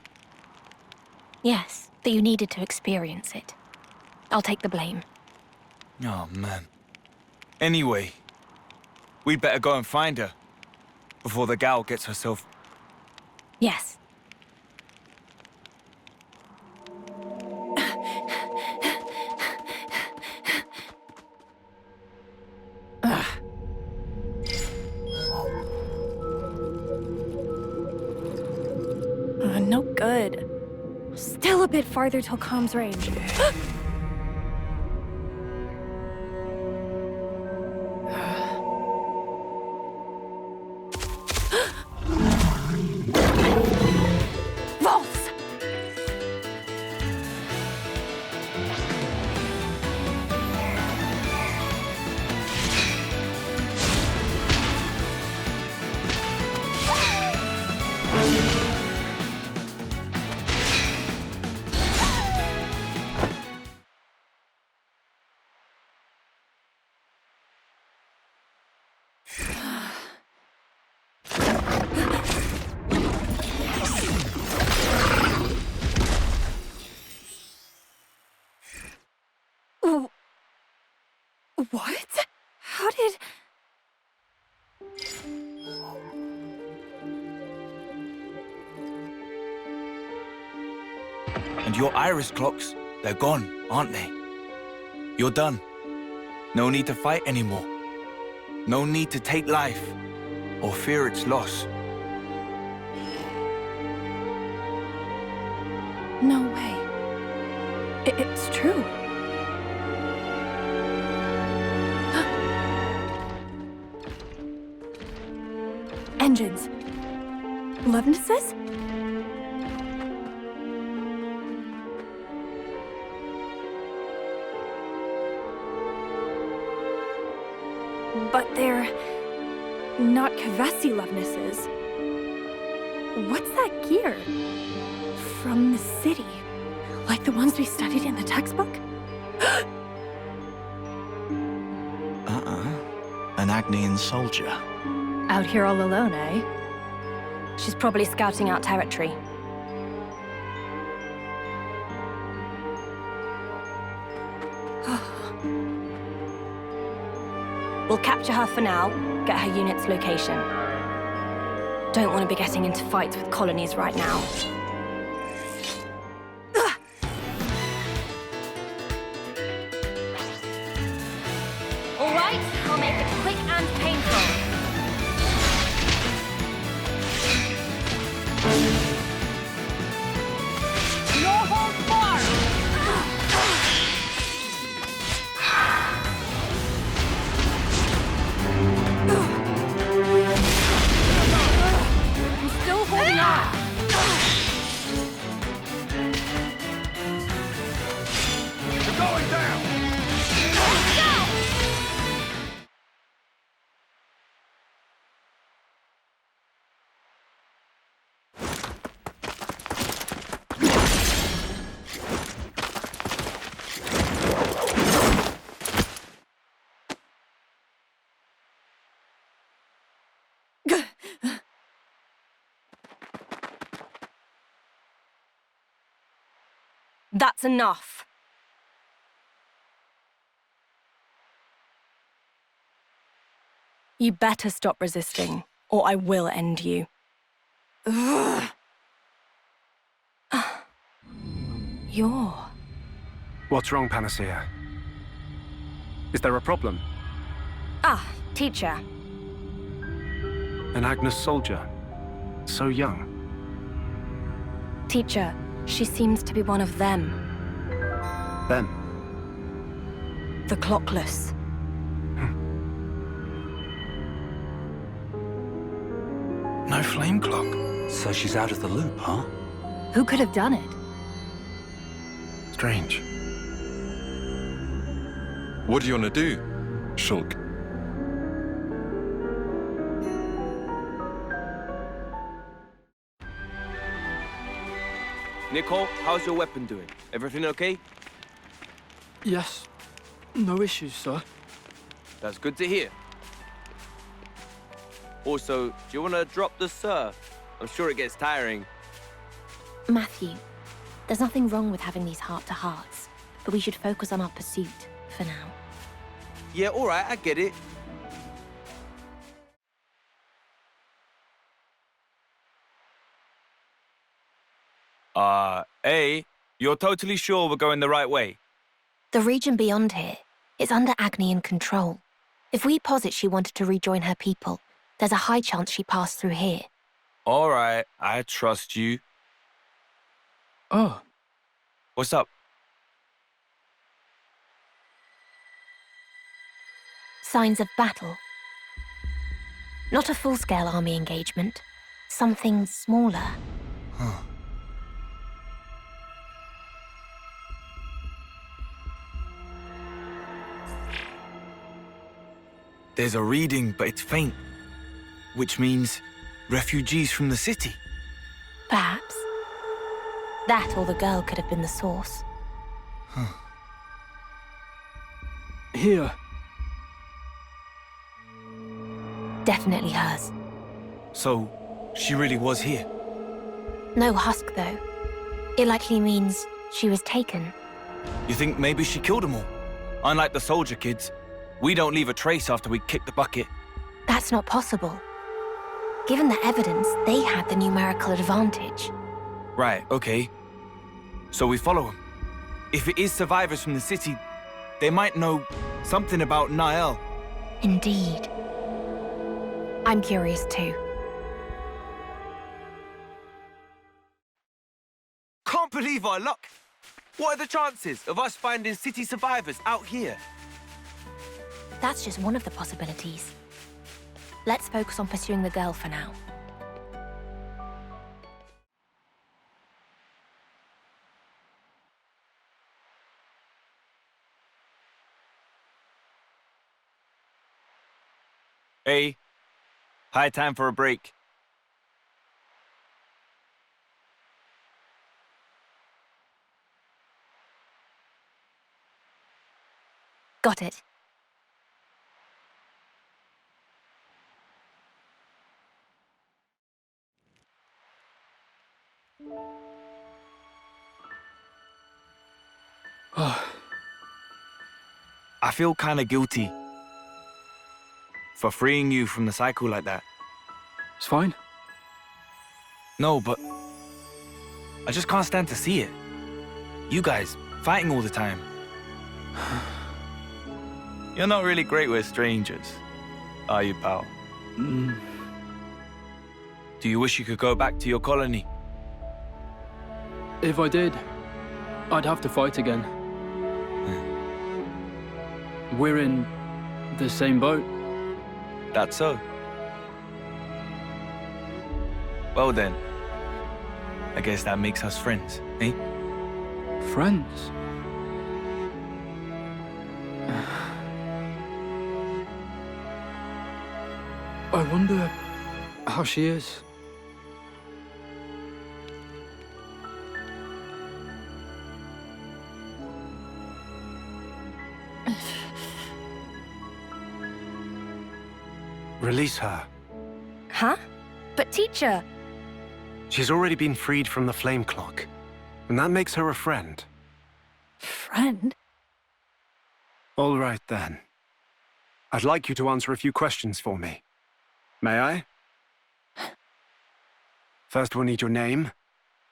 Yes, but you needed to experience it. I'll take the blame. Oh, man. Anyway, we'd better go and find her before the gal gets herself... Yes. No good. Still a bit farther till comms range. Vaults! What? How did... And your iris clocks, they're gone, aren't they? You're done. No need to fight anymore. No need to take life or fear its loss. No way. It's true. Engines. Lovenesses? But they're not Kavesi Lovenesses. What's that gear? From the city. Like the ones we studied in the textbook? An Agnian soldier. Out here all alone, eh? She's probably scouting out territory. We'll capture her for now, get her unit's location. Don't want to be getting into fights with colonies right now. All right, I'll make it quick and painful. No holds barred! I'm still holding on. You're going down! That's enough. You better stop resisting, or I will end you. You're... What's wrong, Panacea? Is there a problem? Ah, teacher. An Agnes soldier. So young. Teacher, she seems to be one of them. Them? The clockless. No flame clock. So she's out of the loop, huh? Who could have done it? Strange. What do you want to do, Shulk? Nicole, how's your weapon doing? Everything okay? Yes. No issues, sir. That's good to hear. Also, do you want to drop the sir? I'm sure it gets tiring. Matthew, there's nothing wrong with having these heart-to-hearts, but we should focus on our pursuit for now. Yeah, all right, I get it. A, you're totally sure we're going the right way? The region beyond here is under Agnian control. If we posit she wanted to rejoin her people, there's a high chance she passed through here. All right, I trust you. Oh. What's up? Signs of battle. Not a full-scale army engagement. Something smaller. Huh. There's a reading, but it's faint. Which means refugees from the city. Perhaps. That or the girl could have been the source. Huh. Here. Definitely hers. So, she really was here? No husk, though. It likely means she was taken. You think maybe she killed them all? Unlike the soldier kids, we don't leave a trace after we kick the bucket. That's not possible. Given the evidence, they had the numerical advantage. Right, okay. So we follow them. If it is survivors from the city, they might know something about Nael. Indeed. I'm curious too. Can't believe our luck. What are the chances of us finding city survivors out here? That's just one of the possibilities. Let's focus on pursuing the girl for now. Hey, high time for a break. Got it. I feel kinda guilty for freeing you from the cycle like that. It's fine. No, but I just can't stand to see it. You guys fighting all the time. You're not really great with strangers, are you, pal? Do you wish you could go back to your colony? If I did, I'd have to fight again. We're in the same boat. That's so. Well then, I guess that makes us friends, eh? Friends? I wonder how she is. Release her. Huh? But teacher... She's already been freed from the flame clock, and that makes her a friend. Friend? All right, then. I'd like you to answer a few questions for me. May I? First, we'll need your name,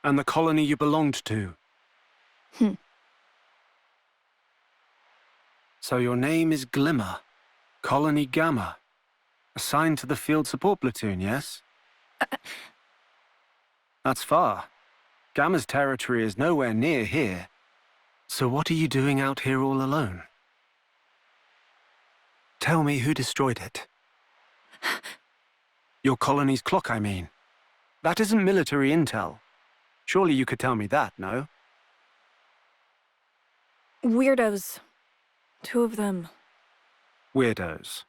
and the colony you belonged to. So your name is Glimmer, Colony Gamma. Assigned to the field support platoon, yes? That's far. Gamma's territory is nowhere near here. So what are you doing out here all alone? Tell me who destroyed it. Your colony's clock, I mean. That isn't military intel. Surely you could tell me that, no? Weirdos 2 of them. Weirdos.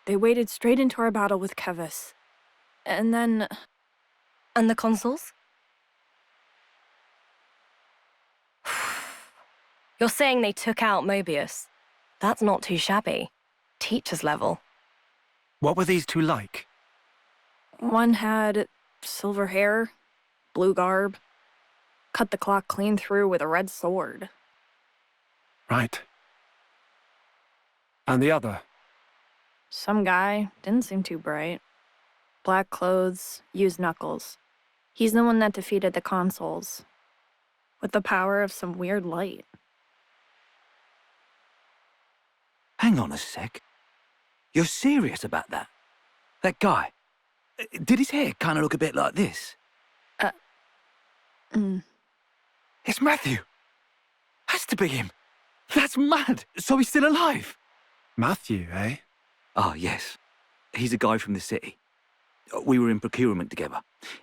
They waded straight into our battle with Kevis. And then... And the consuls? You're saying they took out Mobius? That's not too shabby. Teacher's level. What were these two like? One had silver hair, blue garb, cut the clock clean through with a red sword. Right. And the other? Some guy, didn't seem too bright. Black clothes, used knuckles. He's the one that defeated the consuls. With the power of some weird light. Hang on a sec. You're serious about that? That guy? Did his hair kind of look a bit like this? It's Matthew. Has to be him. That's mad. So he's still alive. Matthew, eh? Ah, yes. He's a guy from the city. We were in procurement together.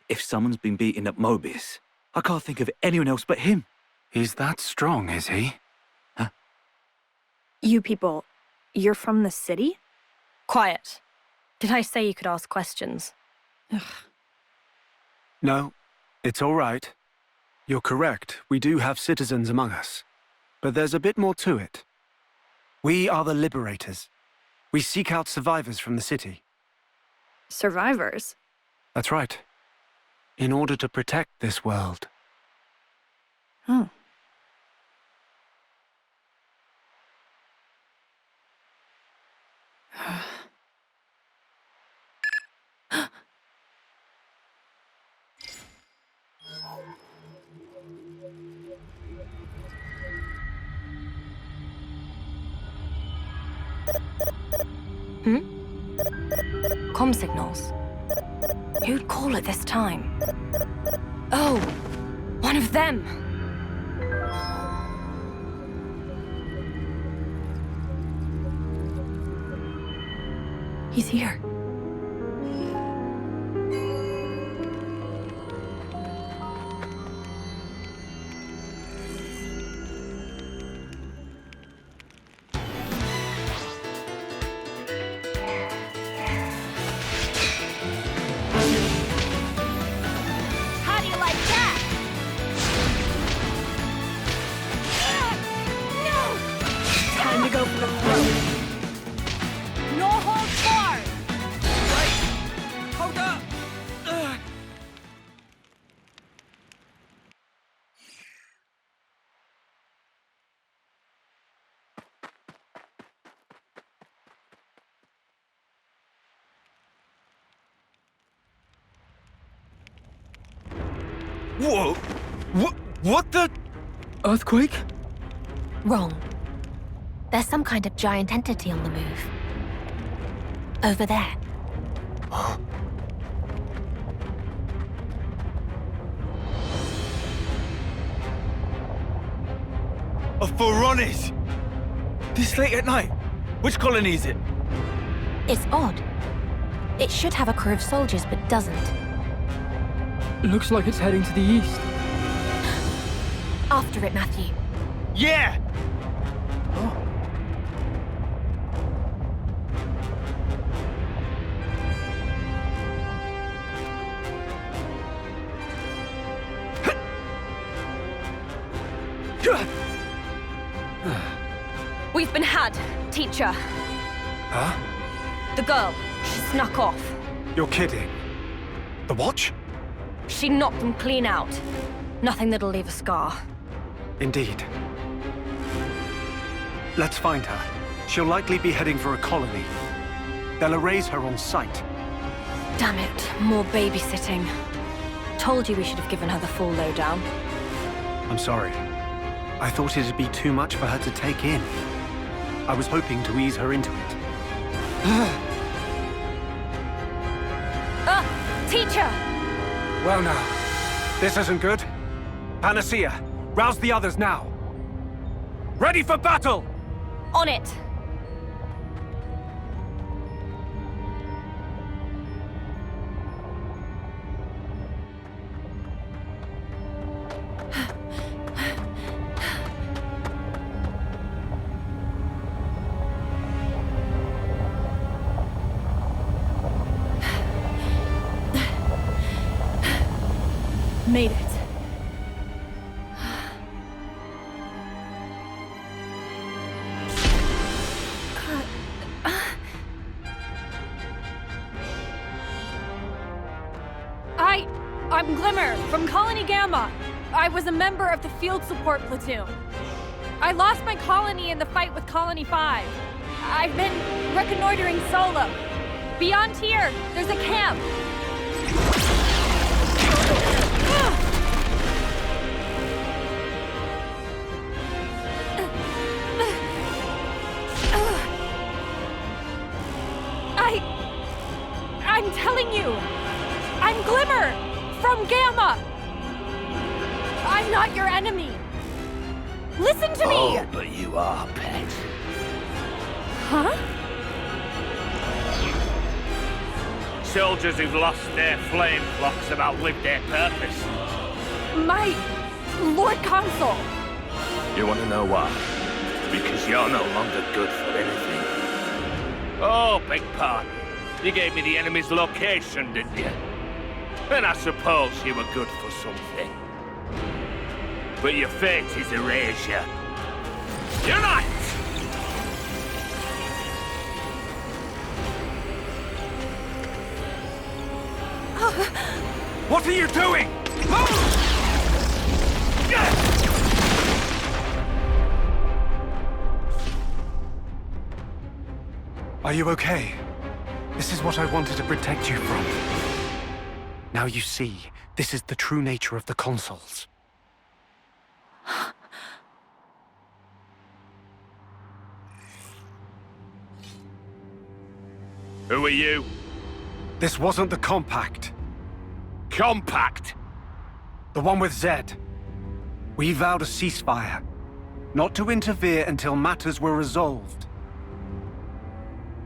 If someone's been beating up Mobius, I can't think of anyone else but him. He's that strong, is he? Huh? You people, you're from the city? Quiet. Did I say you could ask questions? Ugh. No, it's all right. You're correct. We do have citizens among us. But there's a bit more to it. We are the Liberators. We seek out survivors from the city. Survivors? That's right. In order to protect this world. Oh. Comm signals. Who'd call at this time? Oh, one of them! He's here. How do you like that? No! Time to go for the throat. No holds barred! Hold up! Whoa! What the? Earthquake? Wrong. There's some kind of giant entity on the move. Over there. A Pharaonis! This late at night? Which colony is it? It's odd. It should have a crew of soldiers, but doesn't. Looks like it's heading to the east. After it, Matthew. Yeah! We've been had, teacher. Huh? The girl, she snuck off. You're kidding. The watch? She knocked them clean out. Nothing that'll leave a scar. Indeed. Let's find her. She'll likely be heading for a colony. They'll erase her on sight. Damn it, more babysitting. Told you we should have given her the full lowdown. I'm sorry. I thought it'd be too much for her to take in. I was hoping to ease her into it. Teacher! Well now, this isn't good. Panacea, rouse the others now. Ready for battle! On it! made it. I'm Glimmer, from Colony Gamma. I was a member of the field support platoon. I lost my colony in the fight with Colony 5. I've been reconnoitering solo. Beyond here, there's a camp. I'm telling you, I'm Glimmer, from Gamma. I'm not your enemy. Listen to me! Oh, but you are, pet. Huh? Soldiers who've lost their flame clocks have outlived their purpose. My Lord Consul. You want to know why? Because you're no longer good for anything. Oh, beg pardon. You gave me the enemy's location, didn't you? And I suppose you were good for something. But your fate is erasure. Unite! What are you doing? Are you okay? This is what I wanted to protect you from. Now you see, this is the true nature of the consoles. Who are you? This wasn't the compact. Compact? The one with Zed. We vowed a ceasefire, not to interfere until matters were resolved.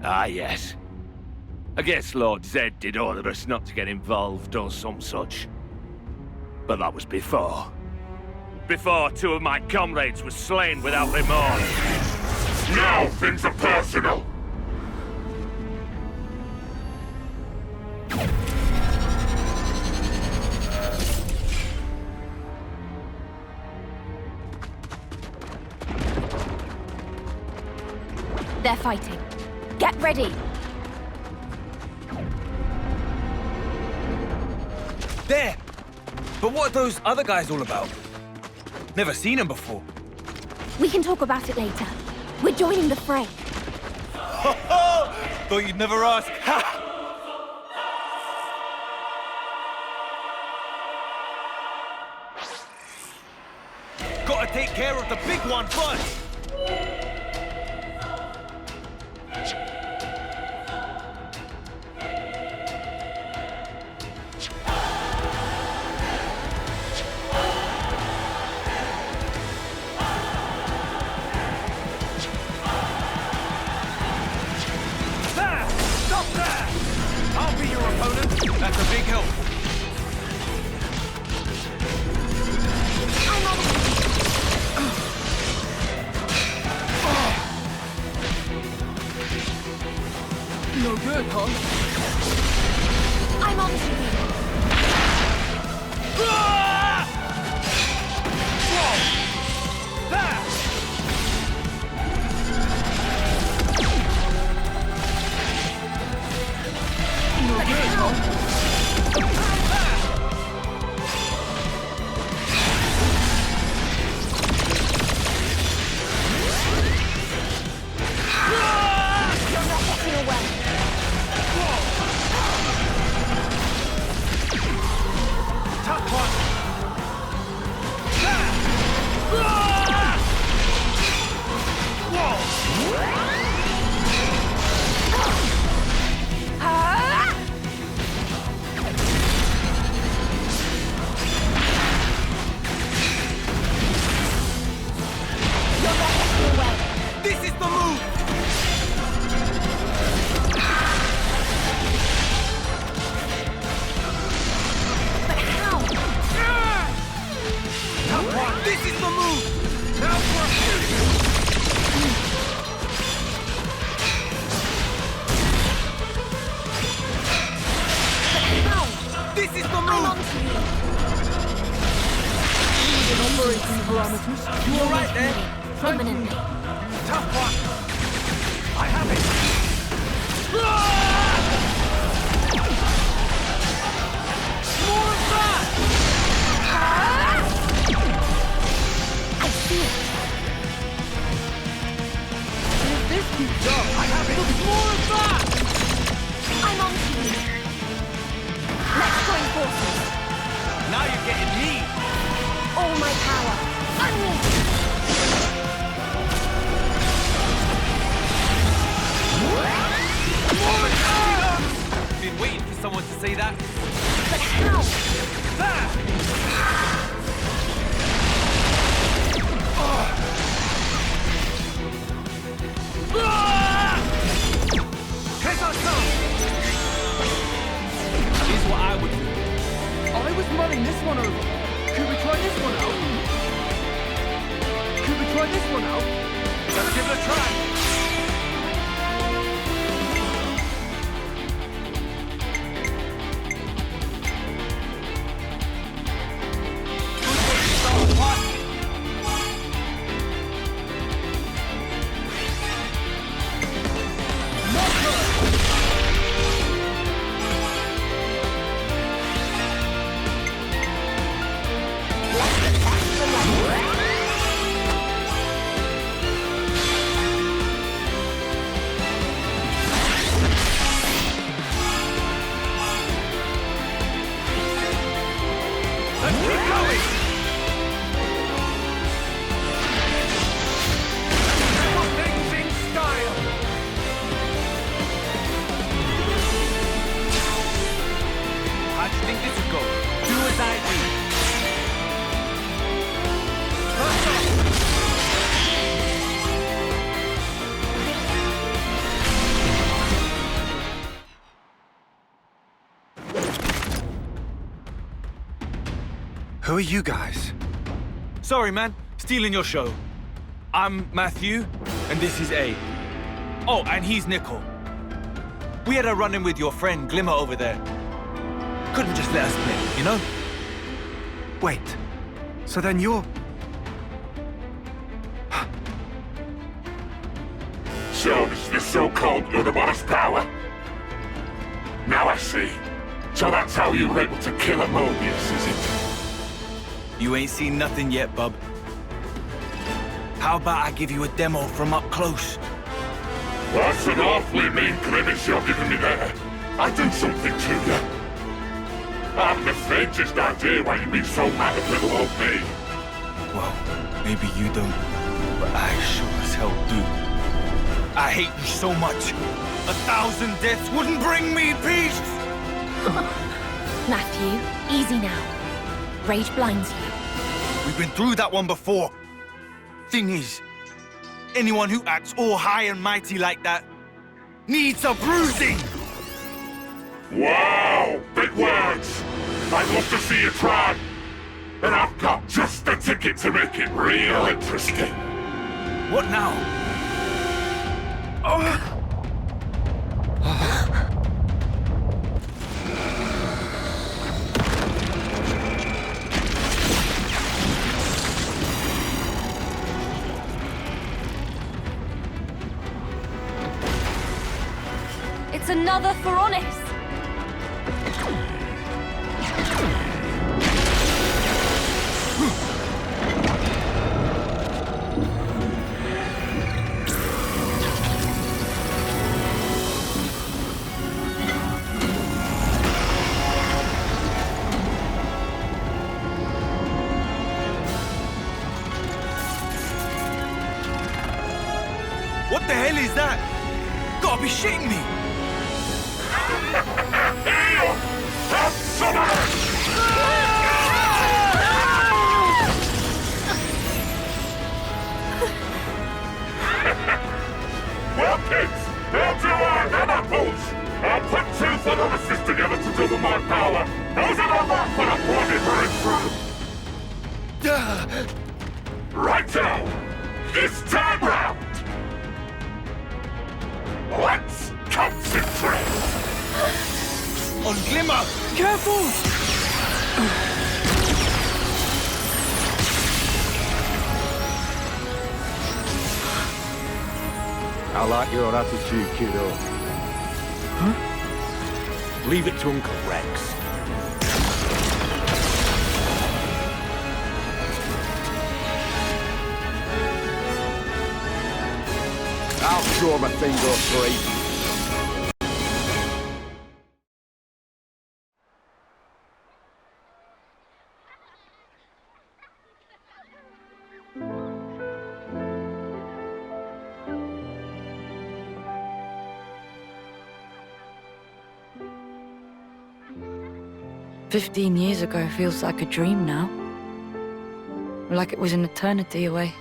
Ah, yes. I guess Lord Zed did order us not to get involved or some such. But that was before. Before 2 of my comrades were slain without remorse. Now things are personal. They're fighting. Get ready! There! But what are those other guys all about? Never seen them before. We can talk about it later. We're joining the fray. Thought you'd never ask. Ha! Gotta take care of the big one first! That's a big help. No good, huh? I'm on to you. No good, huh? This is the move! But how? This is the move! Now for a But how? This is the I'm move! on to you. an operating parameters. You all right there? Imminently. Tough one. I have it. More of that! I see it. If this keeps up, I have it. more of that! I'm on to you. Let's join forces. Now you're getting me. All my power. Unleash. Been waiting for someone to say that. But how? Here's what I would do. I was mulling this one over. Could we try this one out? Could we try this one out? Let's give it a try. Who are you guys? Sorry, man. Stealing your show. I'm Matthew, and this is A. Oh, and he's Nickel. We had a run-in with your friend Glimmer over there. Couldn't just let us play, you know? Wait. So then you're... So this is the so-called Ouroboros power? Now I see. So that's how you were able to kill a Mobius, is it? You ain't seen nothing yet, bub. How about I give you a demo from up close? That's an awfully mean grimace you're giving me there. I did something to you. I haven't the faintest idea why you've been so mad at little old me. Well, maybe you don't, but I sure as hell do. I hate you so much. 1,000 deaths wouldn't bring me peace! Matthew, easy now. Rage blinds you. We've been through that one before. Thing is, anyone who acts all high and mighty like that needs a bruising! Wow! Big words! I'd love to see you try. And I've got just the ticket to make it real interesting. What now? Oh. It's another Phoronis! What the hell is that? Gotta be shitting me! Have some of Well, kids, they'll do them apples. I'll put two Phoronis together to double my power. How's it all that for a bloody breakthrough? Righto! This time round! Let's concentrate! On Glimmer! Careful! I like your attitude, kiddo. Huh? Leave it to Uncle Rex. I'll show him a thing or three. 15 years ago feels like a dream now. Like it was an eternity away.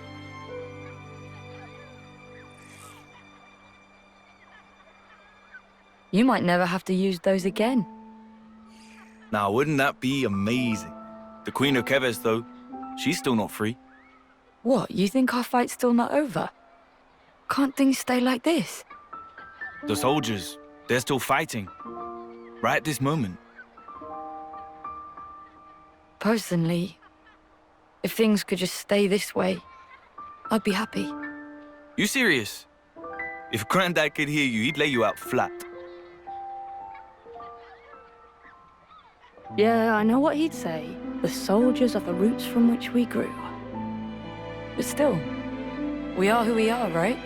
You might never have to use those again. Now, wouldn't that be amazing? The Queen of Keves, though, she's still not free. What, you think our fight's still not over? Can't things stay like this? The soldiers, they're still fighting. Right at this moment. Personally, if things could just stay this way, I'd be happy. You serious? If Granddad could hear you, he'd lay you out flat. Yeah, I know what he'd say. The soldiers are the roots from which we grew. But still, we are who we are, right?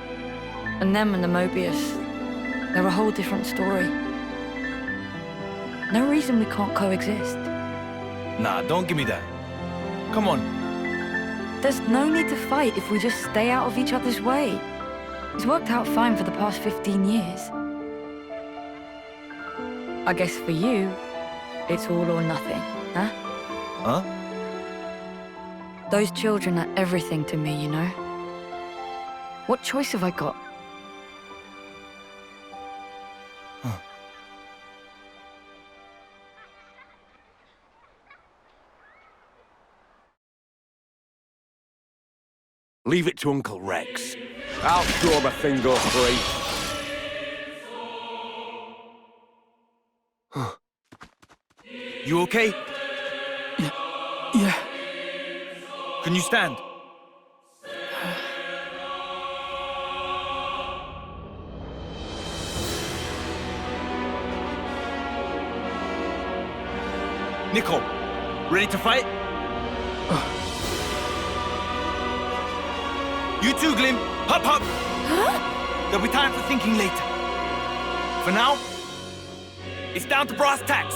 And them and the Mobius, they're a whole different story. No reason we can't coexist. Nah, don't give me that. Come on. There's no need to fight if we just stay out of each other's way. It's worked out fine for the past 15 years. I guess for you, it's all or nothing, huh? Huh? Those children are everything to me, you know? What choice have I got? Leave it to Uncle Rex. I'll show him a thing or three. You okay? Yeah. Can you stand? Nico, ready to fight? You too, Glim. Hop, hop. Huh? There'll be time for thinking later. For now, it's down to brass tacks.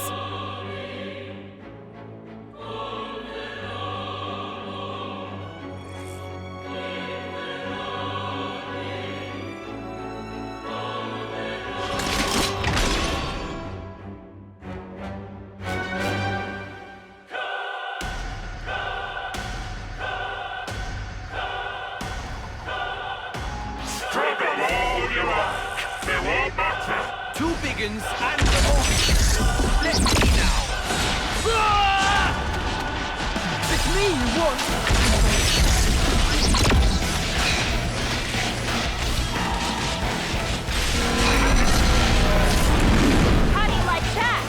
Two biggins and the Mobius. Let me now. It's me you want. How do you like that?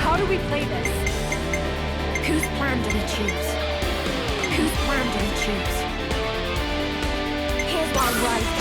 How do we play this? Whose plan do we choose? Whose plan do we choose? Here's what I'm right to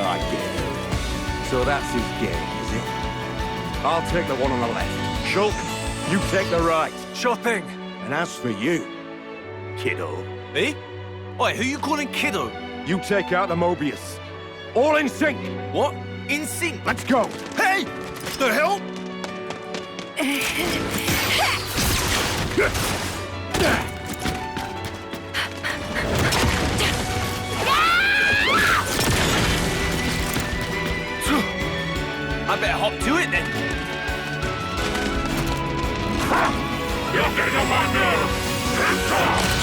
I get it. So that's his game, is it? I'll take the one on the left. Shulk, you take the right. Sure thing. And as for you, kiddo... Me? Oi, who you calling kiddo? You take out the Mobius. All in sync! What? In sync? Let's go! Hey! The hell? I better hop to it then. You're getting on my nerves! Hands off!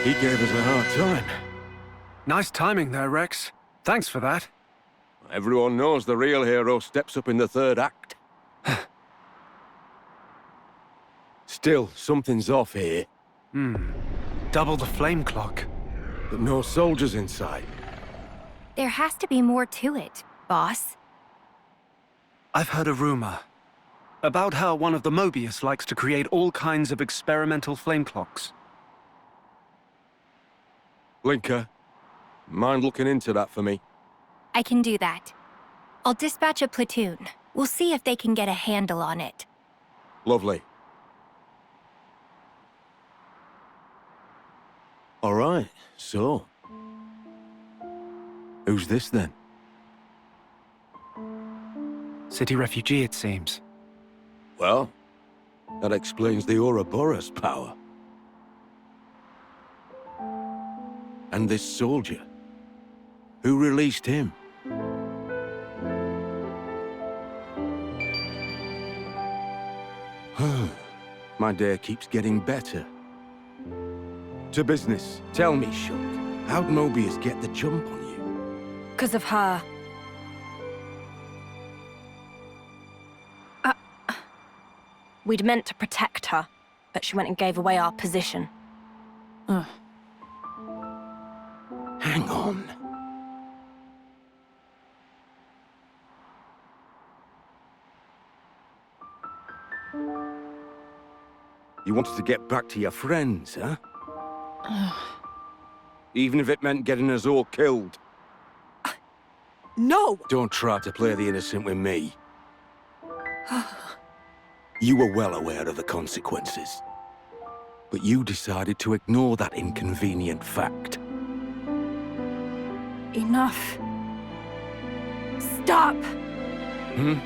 He gave us a hard time. Nice timing there, Rex. Thanks for that. Everyone knows the real hero steps up in the third act. Still, something's off here. Double the flame clock. But no soldiers inside. There has to be more to it, boss. I've heard a rumor about how one of the Mobius likes to create all kinds of experimental flame clocks. Linker, mind looking into that for me? I can do that. I'll dispatch a platoon. We'll see if they can get a handle on it. Lovely. All right, so... who's this then? City refugee, it seems. Well, that explains the Ouroboros power. And this soldier. Who released him? My day keeps getting better. To business. Tell me, Shulk, how'd Mobius get the jump on you? 'Cause of her. We'd meant to protect her, but she went and gave away our position. Hang on. You wanted to get back to your friends, huh? Even if it meant getting us all killed. No! Don't try to play the innocent with me. You were well aware of the consequences. But you decided to ignore that inconvenient fact. Enough. Stop! Hmm?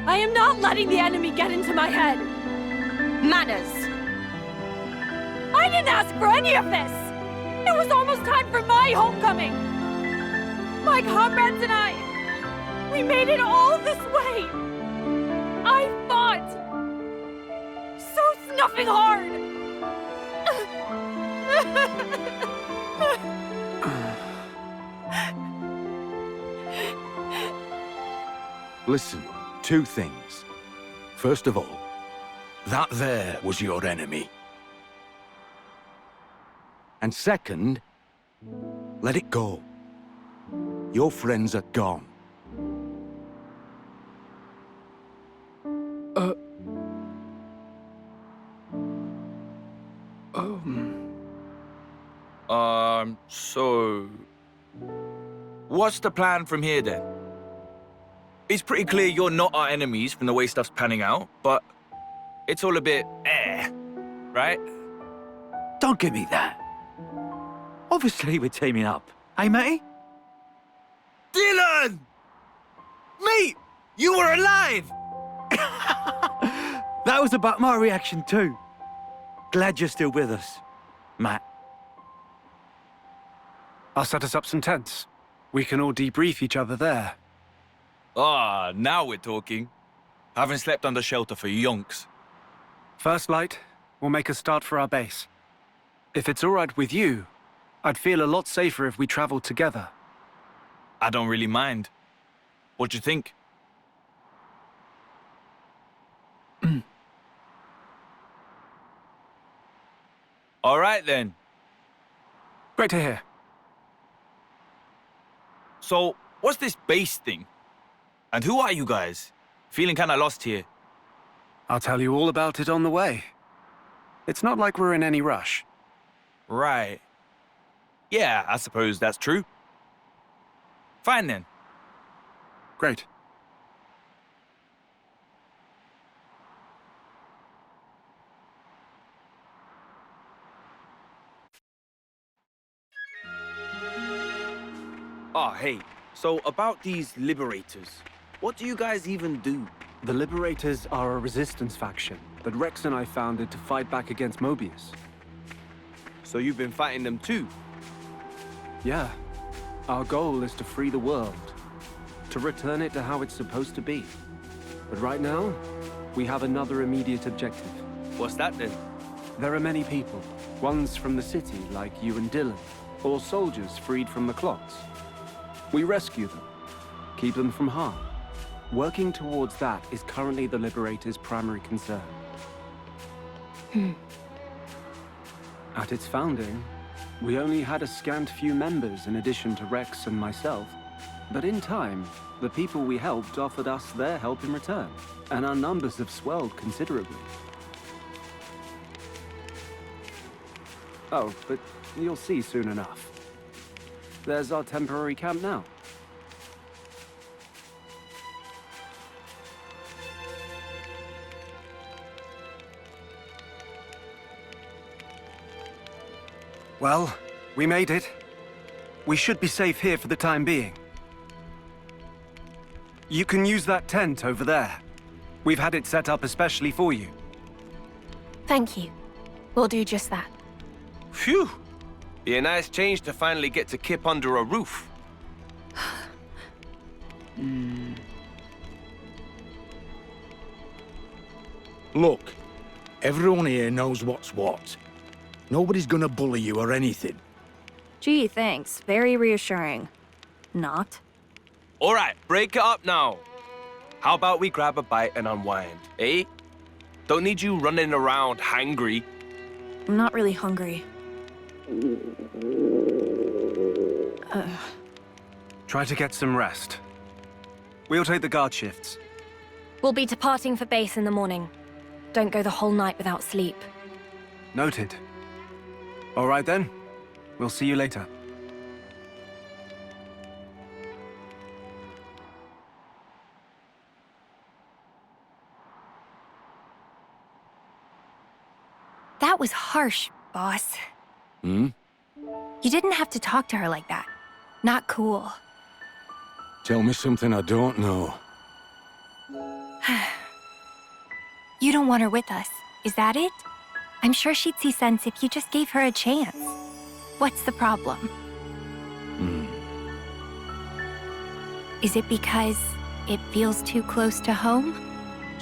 I am not letting the enemy get into my head! Manners! I didn't ask for any of this! It was almost time for my homecoming! My comrades and I, we made it all this way! I fought! So snuffing hard! Listen, two things. First of all, that there was your enemy. And second, let it go. Your friends are gone. So... what's the plan from here, then? It's pretty clear you're not our enemies from the way stuff's panning out, but it's all a bit right? Don't give me that. Obviously, we're teaming up. Hey, matey? Dylan! Mate, you were alive! That was about my reaction too. Glad you're still with us, Matt. I'll set us up some tents. We can all debrief each other there. Ah, now we're talking. Haven't slept under shelter for yonks. First light, we'll make a start for our base. If it's all right with you, I'd feel a lot safer if we traveled together. I don't really mind. What do you think? All right, then. Great to hear. So, what's this base thing? And who are you guys? Feeling kinda lost here. I'll tell you all about it on the way. It's not like we're in any rush. Right. Yeah, I suppose that's true. Fine, then. Great. Ah, hey. So, about these liberators, what do you guys even do? The Liberators are a resistance faction that Rex and I founded to fight back against Mobius. So you've been fighting them too? Yeah. Our goal is to free the world, to return it to how it's supposed to be. But right now, we have another immediate objective. What's that then? There are many people, ones from the city like you and Dylan, or soldiers freed from the clots. We rescue them, keep them from harm. Working towards that is currently the Liberators' primary concern. At its founding, we only had a scant few members in addition to Rex and myself. But in time, the people we helped offered us their help in return, and our numbers have swelled considerably. Oh, but you'll see soon enough. There's our temporary camp now. Well, we made it. We should be safe here for the time being. You can use that tent over there. We've had it set up especially for you. Thank you. We'll do just that. Phew! Be a nice change to finally get to kip under a roof. Look, everyone here knows what's what. Nobody's gonna bully you or anything. Gee, thanks. Very reassuring. Not. All right, break it up now. How about we grab a bite and unwind, eh? Don't need you running around hangry. I'm not really hungry. Try to get some rest. We'll take the guard shifts. We'll be departing for base in the morning. Don't go the whole night without sleep. Noted. All right then. We'll see you later. That was harsh, boss. Hmm? You didn't have to talk to her like that. Not cool. Tell me something I don't know. You don't want her with us, is that it? I'm sure she'd see sense if you just gave her a chance. What's the problem? Is it because it feels too close to home?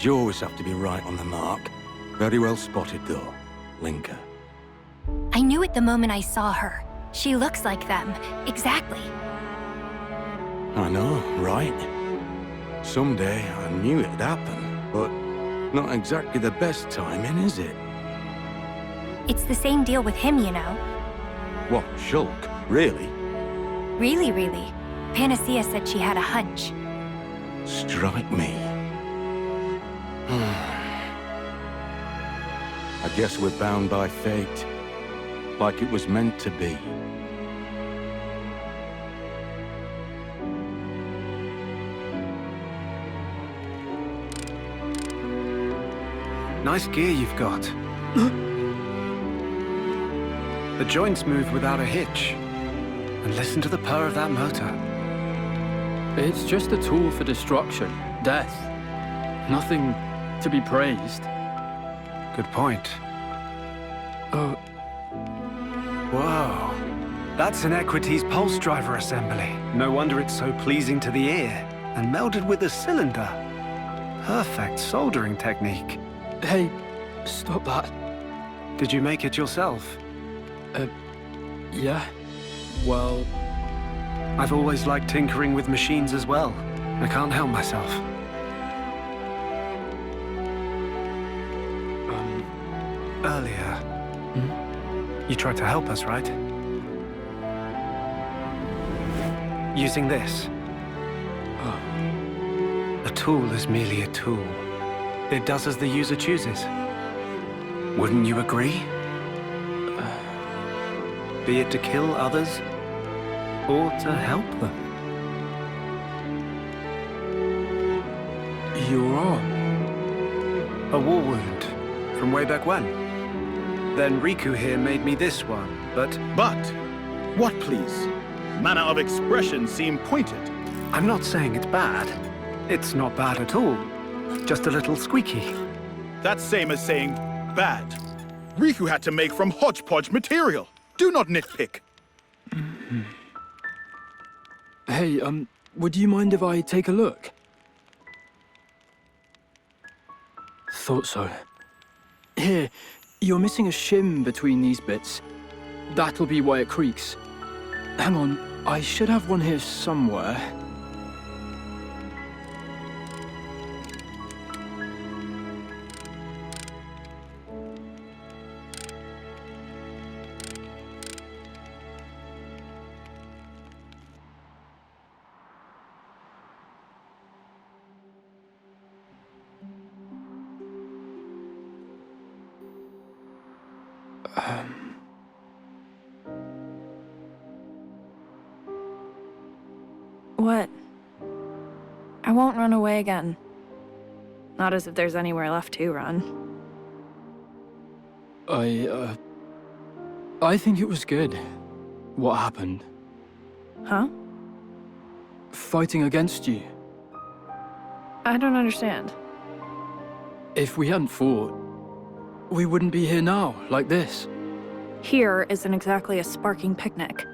You always have to be right on the mark. Very well spotted, though, Linka. I knew it the moment I saw her. She looks like them. Exactly. I know, right? Someday I knew it'd happen, but not exactly the best timing, is it? It's the same deal with him, you know. What, Shulk? Really? Really, really. Panacea said she had a hunch. Strike me. I guess we're bound by fate. Like it was meant to be. Nice gear you've got. The joints move without a hitch. And listen to the purr of that motor. It's just a tool for destruction, death. Nothing to be praised. Good point. Whoa. That's an Equities pulse driver assembly. No wonder it's so pleasing to the ear. And melded with a cylinder. Perfect soldering technique. Hey, stop that. Did you make it yourself? Yeah. Well... I've always liked tinkering with machines as well. I can't help myself. Earlier... You tried to help us, right? Using this. A tool is merely a tool. It does as the user chooses. Wouldn't you agree? Be it to kill others, or to help them. Your arm? A war wound, from way back when. Then Riku here made me this one, but... But? What, please? Manner of expression seem pointed. I'm not saying it's bad. It's not bad at all. Just a little squeaky. That's same as saying bad. Riku had to make from hodgepodge material. Do not nitpick. Hey, would you mind if I take a look? Thought so. Here, you're missing a shim between these bits. That'll be why it creaks. Hang on, I should have one here somewhere. What? I won't run away again. Not as if there's anywhere left to run. I think it was good. What happened? Huh? Fighting against you. I don't understand. If we hadn't fought, we wouldn't be here now, like this. Here isn't exactly a sparking picnic.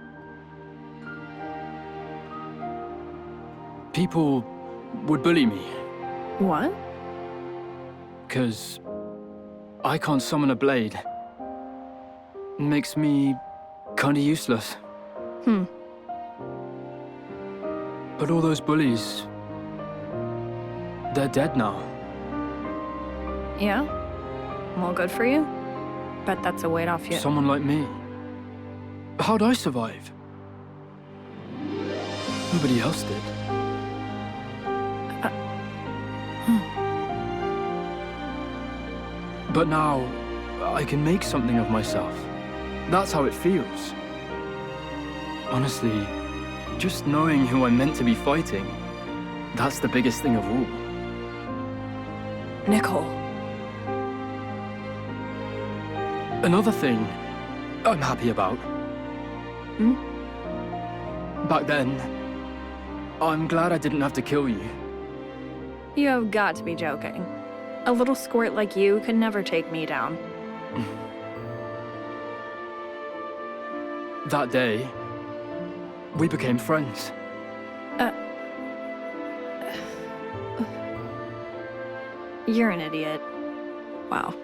People would bully me. What? 'Cause I can't summon a blade. Makes me kinda useless. But all those bullies, they're dead now. Yeah? Well, good for you. Bet that's a weight off you. Someone like me. How'd I survive? Nobody else did. But now, I can make something of myself. That's how it feels. Honestly, just knowing who I'm meant to be fighting, that's the biggest thing of all. Nicole. Another thing I'm happy about. Back then, I'm glad I didn't have to kill you. You have got to be joking. A little squirt like you could never take me down. That day, we became friends. You're an idiot. Wow.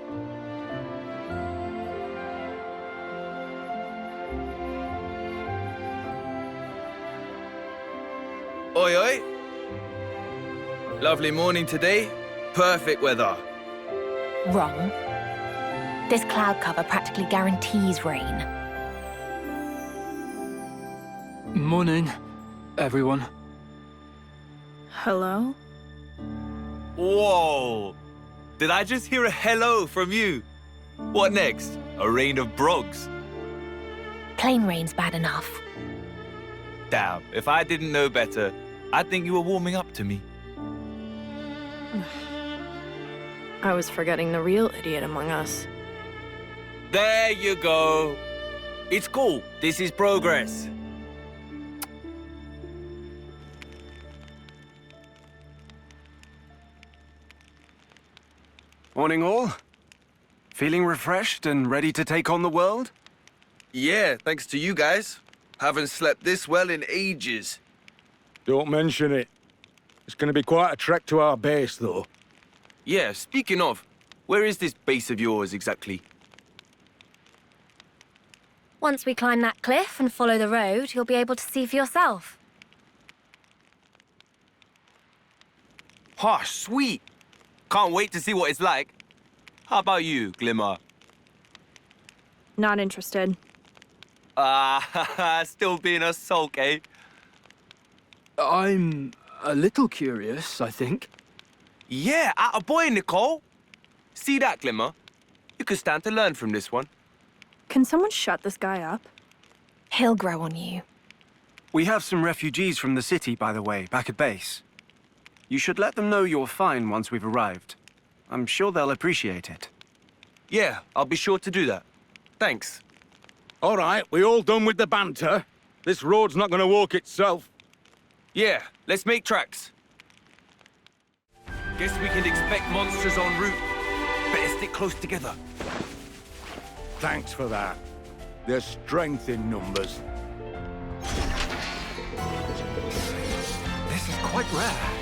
Oi, oi. Lovely morning today. Perfect weather. Wrong. This cloud cover practically guarantees rain. Morning, everyone. Hello? Whoa! Did I just hear a hello from you? What next? A rain of brogs? Plain rain's bad enough. Damn, if I didn't know better, I'd think you were warming up to me. I was forgetting the real idiot among us. There you go. It's cool. This is progress. Morning, all. Feeling refreshed and ready to take on the world? Yeah, thanks to you guys. Haven't slept this well in ages. Don't mention it. It's going to be quite a trek to our base, though. Yeah, speaking of, where is this base of yours exactly? Once we climb that cliff and follow the road, you'll be able to see for yourself. Oh, sweet. Can't wait to see what it's like. How about you, Glimmer? Not interested. Still being a sulk, eh? I'm a little curious, I think. Yeah, atta boy, Nicole. See that, Glimmer? You could stand to learn from this one. Can someone shut this guy up? He'll grow on you. We have some refugees from the city, by the way, back at base. You should let them know you're fine once we've arrived. I'm sure they'll appreciate it. Yeah, I'll be sure to do that. Thanks. All right, we all done with the banter? This road's not going to walk itself. Yeah, let's make tracks. Guess we can expect monsters en route. Better stick close together. Thanks for that. There's strength in numbers. This is quite rare.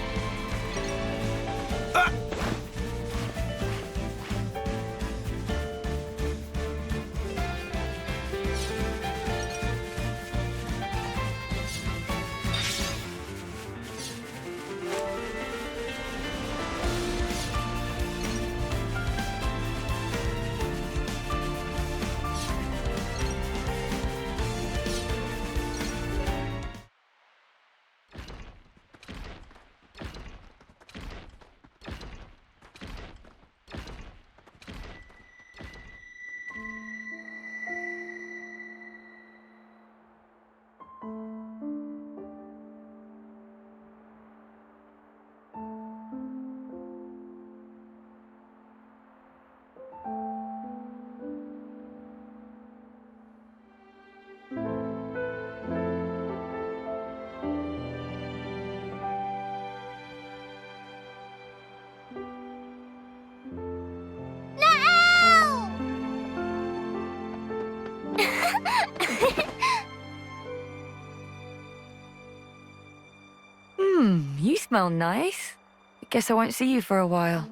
You smell nice. I guess I won't see you for a while.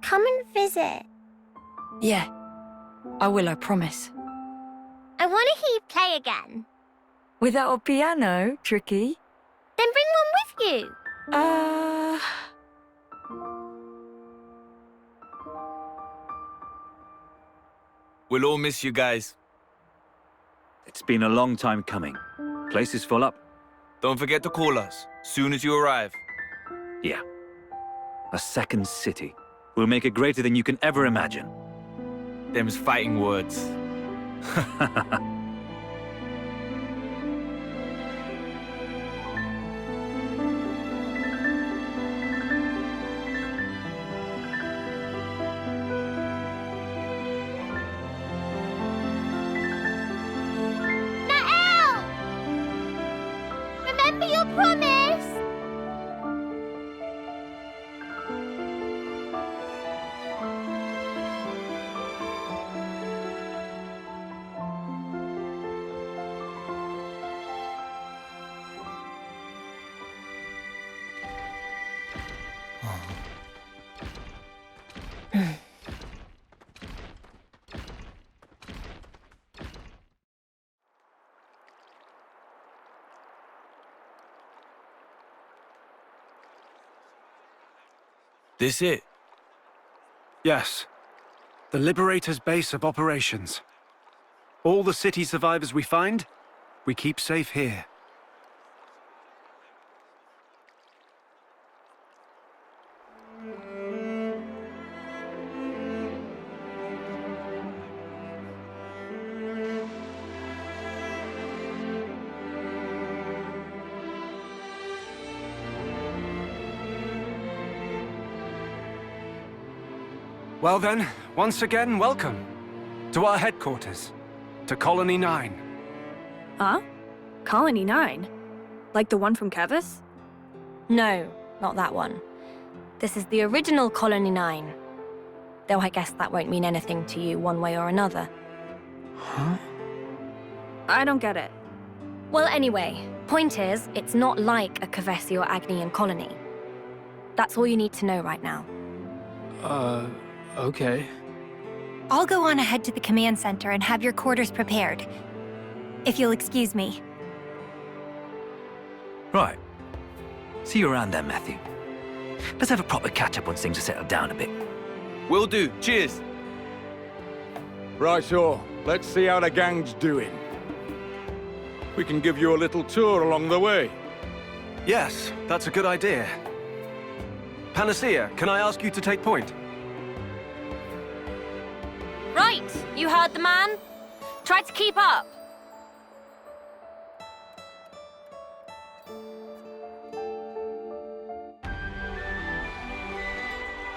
Come and visit. Yeah, I will, I promise. I want to hear you play again. Without a piano, Tricky? Then bring one with you. We'll all miss you guys. It's been a long time coming. Place is full up. Don't forget to call us, soon as you arrive. Yeah. A second city. We'll make it greater than you can ever imagine. Them's fighting words. Remember your promise! This it? Yes. The Liberator's base of operations. All the city survivors we find, we keep safe here. Well then, once again, welcome to our headquarters, to Colony 9. Huh? Colony 9? Like the one from Kevis? No, not that one. This is the original Colony 9. Though I guess that won't mean anything to you one way or another. Huh? I don't get it. Well, anyway, point is, it's not like a Kevesi or Agnian colony. That's all you need to know right now. Okay. I'll go on ahead to the command center and have your quarters prepared. If you'll excuse me. Right. See you around then, Matthew. Let's have a proper catch-up once things are settled down a bit. Will do. Cheers. Right, so let's see how the gang's doing. We can give you a little tour along the way. Yes, that's a good idea. Panacea, can I ask you to take point? Right, you heard the man. Try to keep up.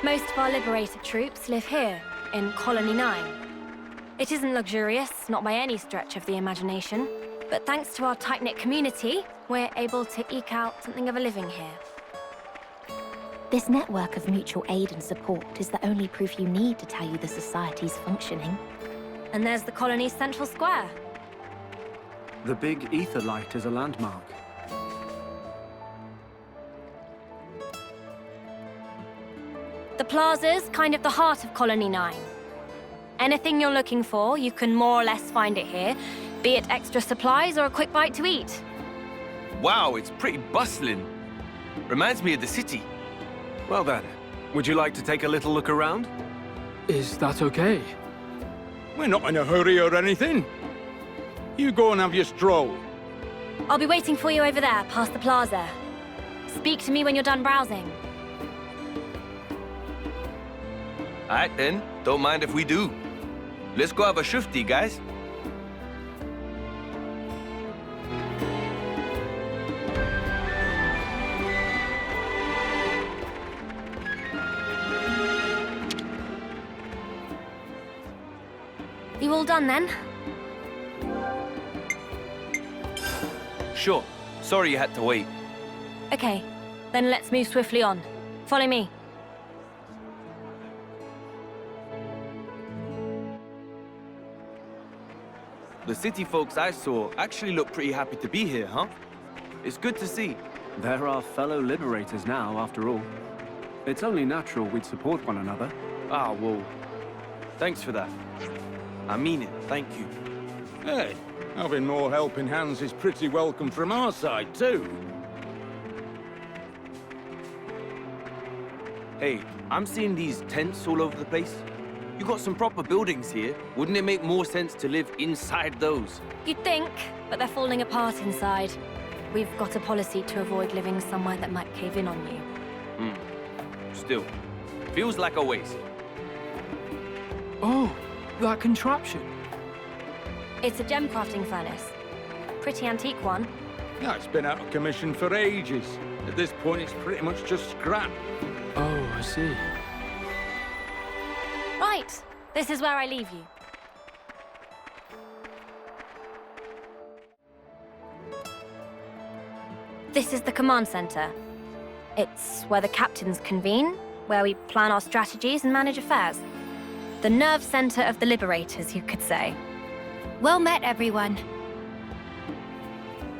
Most of our liberated troops live here, in Colony 9. It isn't luxurious, not by any stretch of the imagination, but thanks to our tight-knit community, we're able to eke out something of a living here. This network of mutual aid and support is the only proof you need to tell you the society's functioning. And there's the colony's central square. The big ether light is a landmark. The plaza's kind of the heart of Colony 9. Anything you're looking for, you can more or less find it here, be it extra supplies or a quick bite to eat. Wow, it's pretty bustling. Reminds me of the city. Well then, would you like to take a little look around? Is that okay? We're not in a hurry or anything. You go and have your stroll. I'll be waiting for you over there, past the plaza. Speak to me when you're done browsing. Alright then, don't mind if we do. Let's go have a shufti, guys. You all done then? Sure. Sorry you had to wait. Okay, then let's move swiftly on. Follow me. The city folks I saw actually look pretty happy to be here, huh? It's good to see. They're our fellow liberators now, after all. It's only natural we'd support one another. Ah, well, thanks for that. I mean it, thank you. Hey, having more helping hands is pretty welcome from our side, too. Hey, I'm seeing these tents all over the place. You got some proper buildings here. Wouldn't it make more sense to live inside those? You'd think, but they're falling apart inside. We've got a policy to avoid living somewhere that might cave in on you. Still, feels like a waste. Oh, that contraption. It's a gem crafting furnace. Pretty antique one. No, it's been out of commission for ages. At this point, it's pretty much just scrap. Oh, I see. Right, this is where I leave you. This is the command center. It's where the captains convene, where we plan our strategies and manage affairs. The nerve center of the Liberators, you could say. Well met, everyone.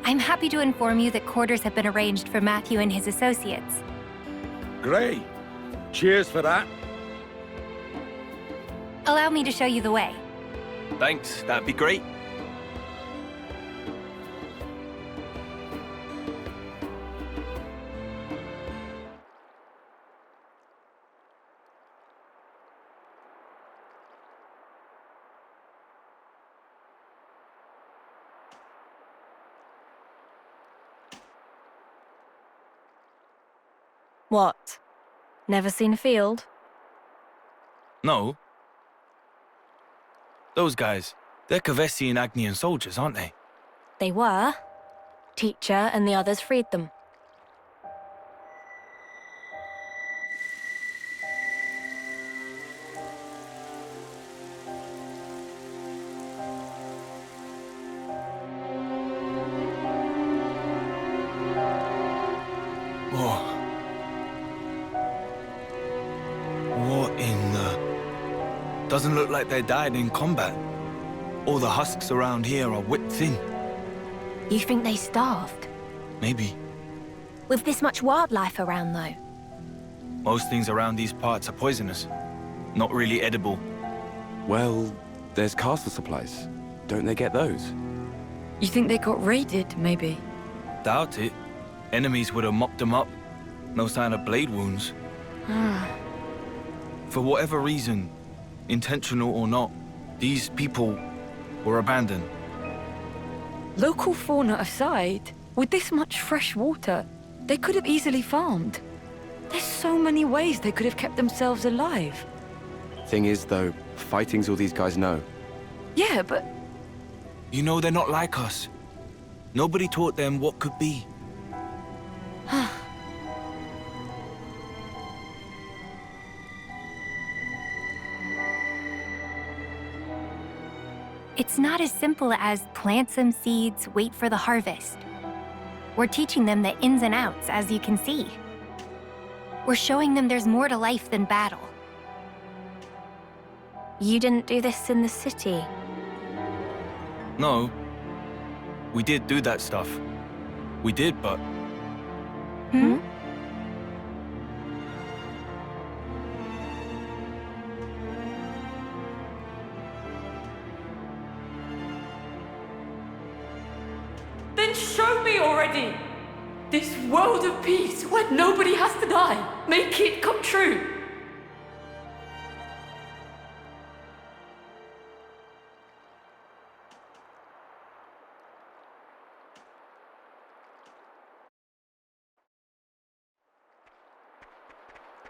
I'm happy to inform you that quarters have been arranged for Matthew and his associates. Great. Cheers for that. Allow me to show you the way. Thanks, that'd be great. What? Never seen a field? No. Those guys, they're Kavesi and Agnian soldiers, aren't they? They were. Teacher and the others freed them. Whoa. What in the... Doesn't look like they died in combat. All the husks around here are whipped thin. You think they starved? Maybe. With this much wildlife around, though? Most things around these parts are poisonous. Not really edible. Well, there's castle supplies. Don't they get those? You think they got raided, maybe? Doubt it. Enemies would have mopped them up. No sign of blade wounds. For whatever reason, intentional or not, these people were abandoned. Local fauna aside, with this much fresh water, they could have easily farmed. There's so many ways they could have kept themselves alive. Thing is, though, fighting's all these guys know. Yeah, but... You know, they're not like us. Nobody taught them what could be. It's not as simple as plant some seeds, wait for the harvest. We're teaching them the ins and outs, as you can see. We're showing them there's more to life than battle. You didn't do this in the city. No. We did do that stuff. We did, but... Then show me already! This world of peace where nobody has to die. Make it come true.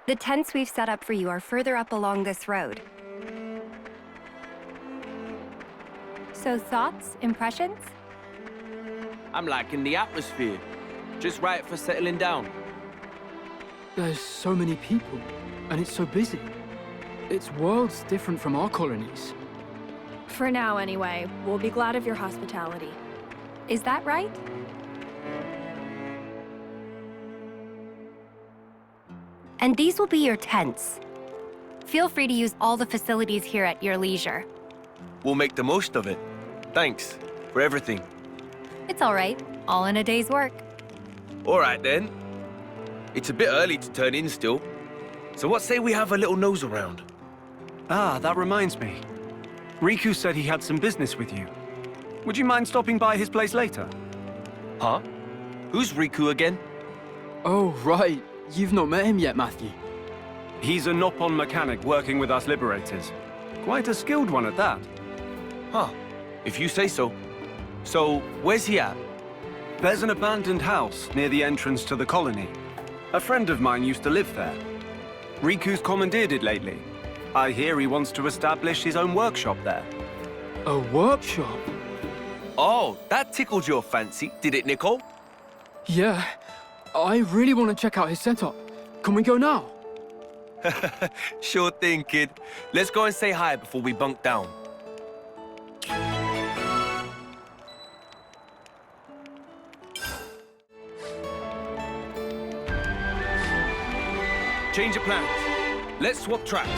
The tents we've set up for you are further up along this road. So thoughts, impressions? I'm liking the atmosphere. Just right for settling down. There's so many people, and it's so busy. It's worlds different from our colonies. For now, anyway. We'll be glad of your hospitality. Is that right? And these will be your tents. Feel free to use all the facilities here at your leisure. We'll make the most of it. Thanks for everything. It's all right. All in a day's work. All right, then. It's a bit early to turn in still. So what say we have a little nose around? Ah, that reminds me. Riku said he had some business with you. Would you mind stopping by his place later? Huh? Who's Riku again? Oh, right. You've not met him yet, Matthew. He's a Noppon mechanic working with us Liberators. Quite a skilled one at that. Huh. If you say so. So, where's he at? There's an abandoned house near the entrance to the colony. A friend of mine used to live there. Riku's commandeered it lately. I hear he wants to establish his own workshop there. A workshop? Oh, that tickled your fancy, did it, Nicole? Yeah. I really want to check out his setup. Can we go now? Sure thing, kid. Let's go and say hi before we bunk down. Change of plans. Let's swap tracks.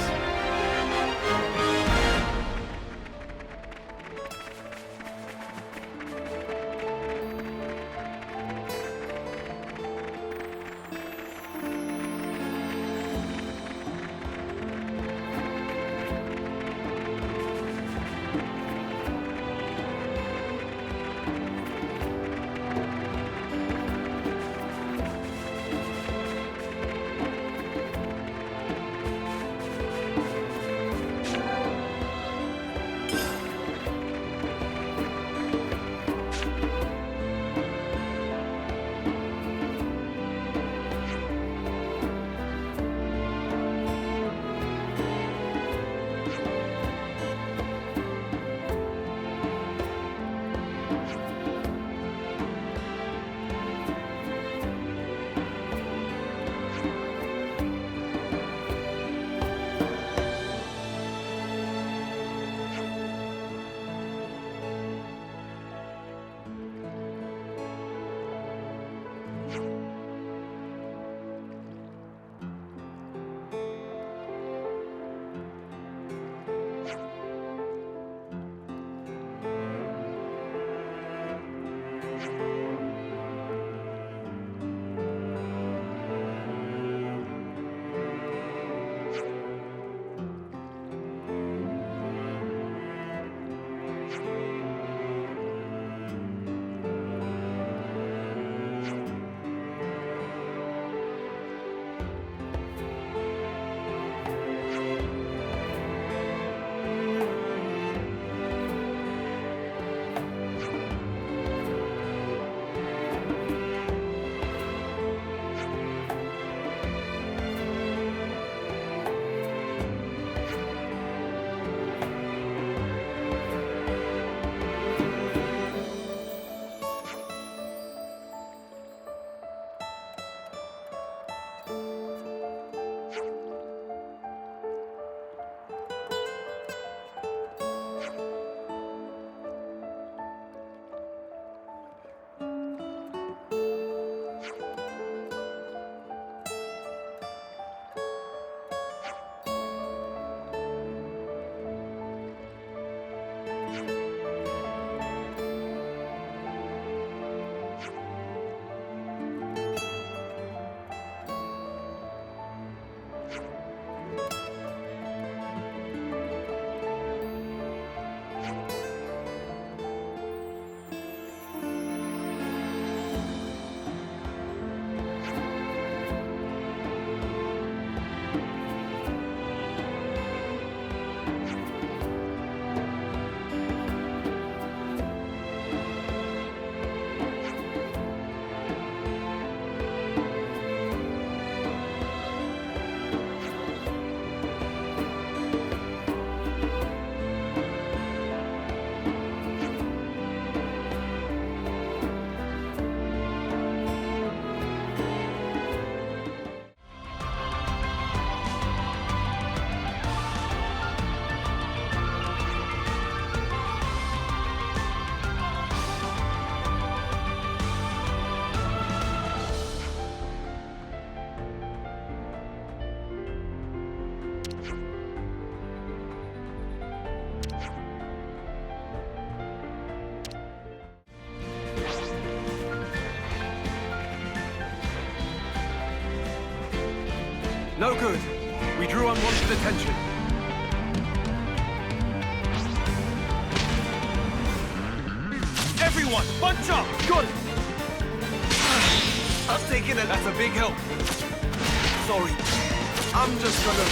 No good. We drew unwanted attention. Everyone, bunch up! Got it! I'm taking it. That's a big help. Sorry. I'm just gonna...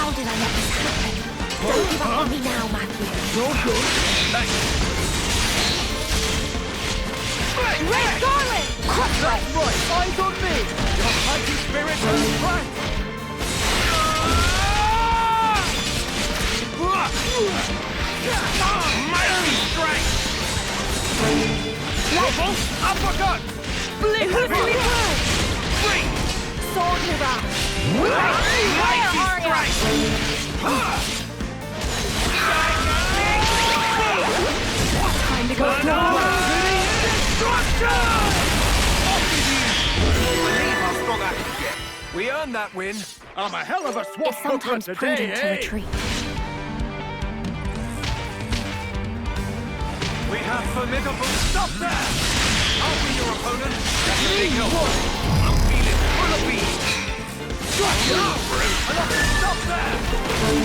How did I let this happen? Don't give up on me now, Matthew. You're good. Red Garland! That's right! Eyes on me! Your fighting spirit has strength! Mighty strength! Wobble! Uppercut! Blitz! Free! Soldier rock! Mighty strength! Time to go We earned that win. I'm a hell of a swap It's sometimes prudent to retreat. We have formidable. Stop there! I'll be your opponent. Definitely no. I'm feeling full of bees. Stop there!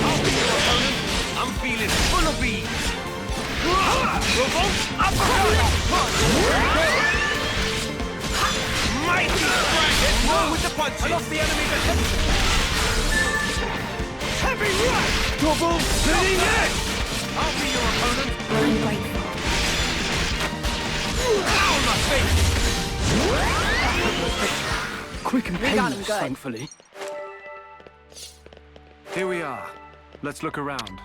I'll be your opponent. I'm feeling full of bees. Revolt uppercut! Mighty strike! Hit more with the punches! I lost the enemy's attention! Heavy right! Double sitting in! I'll be your opponent. I'm grateful. Ow, my face! Quick and We got him painless, good. thankfully. Here we are. Let's look around.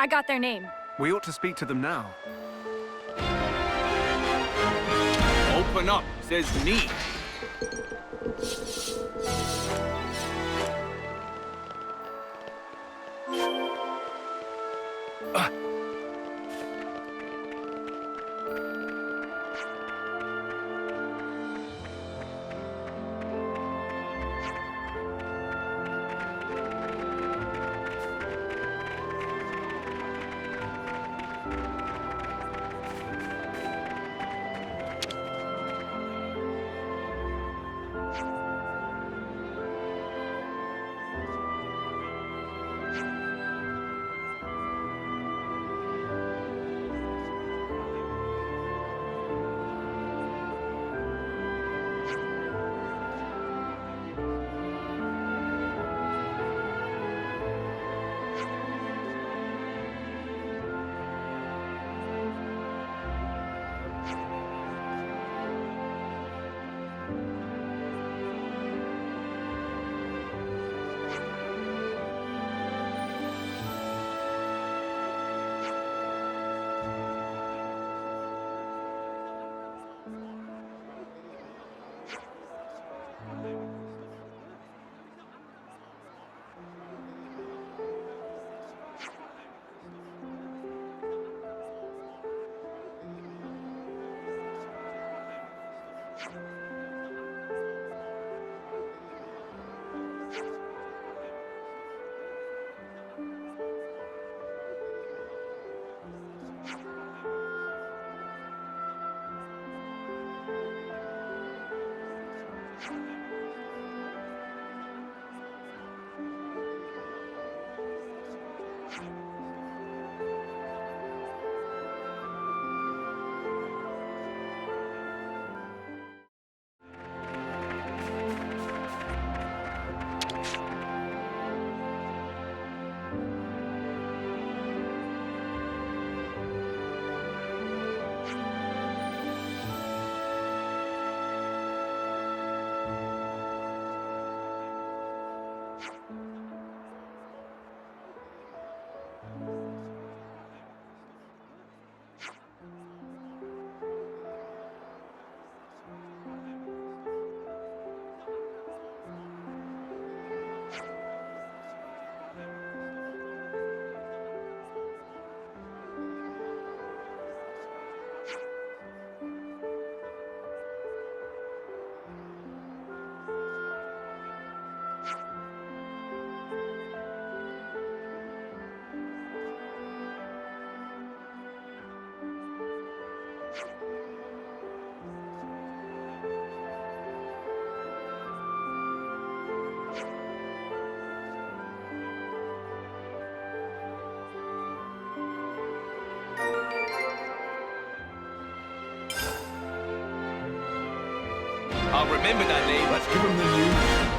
I got their name. We ought to speak to them now. Open up, says me. I'll remember that name. Let's give him the news.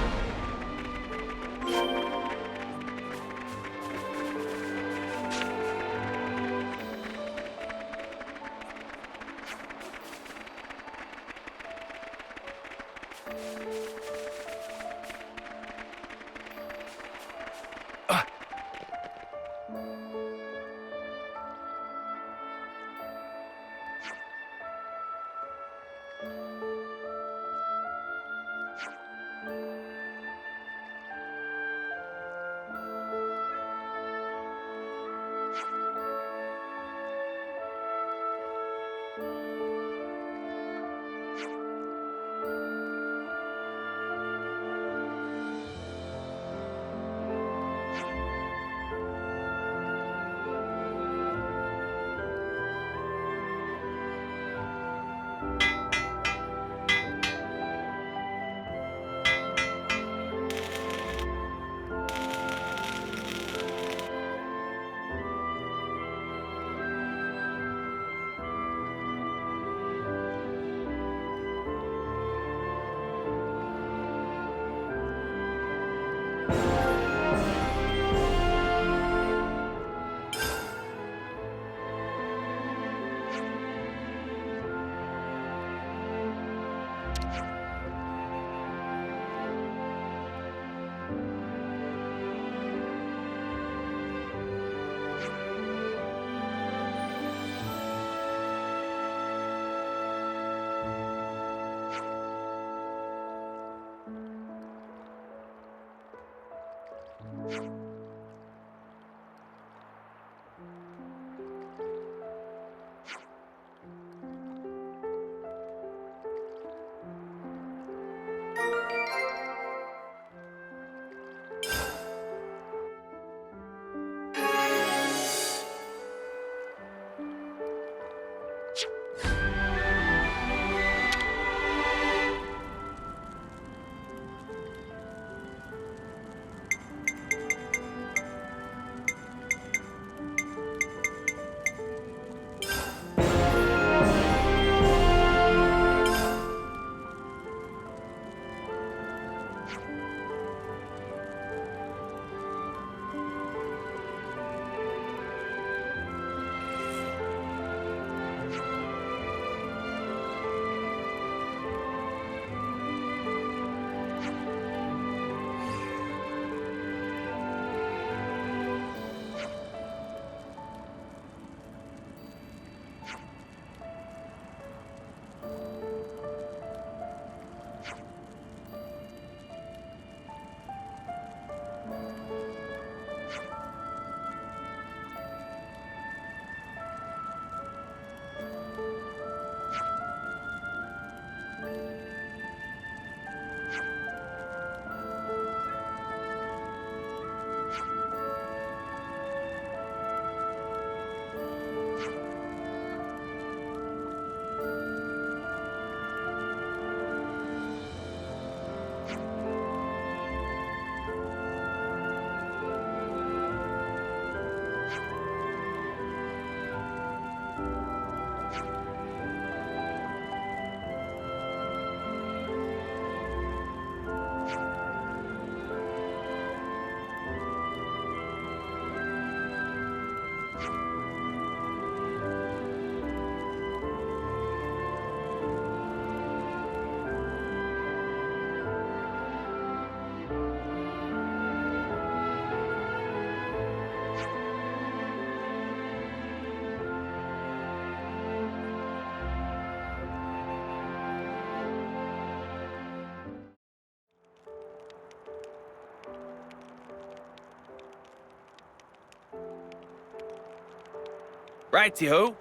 Righty-ho.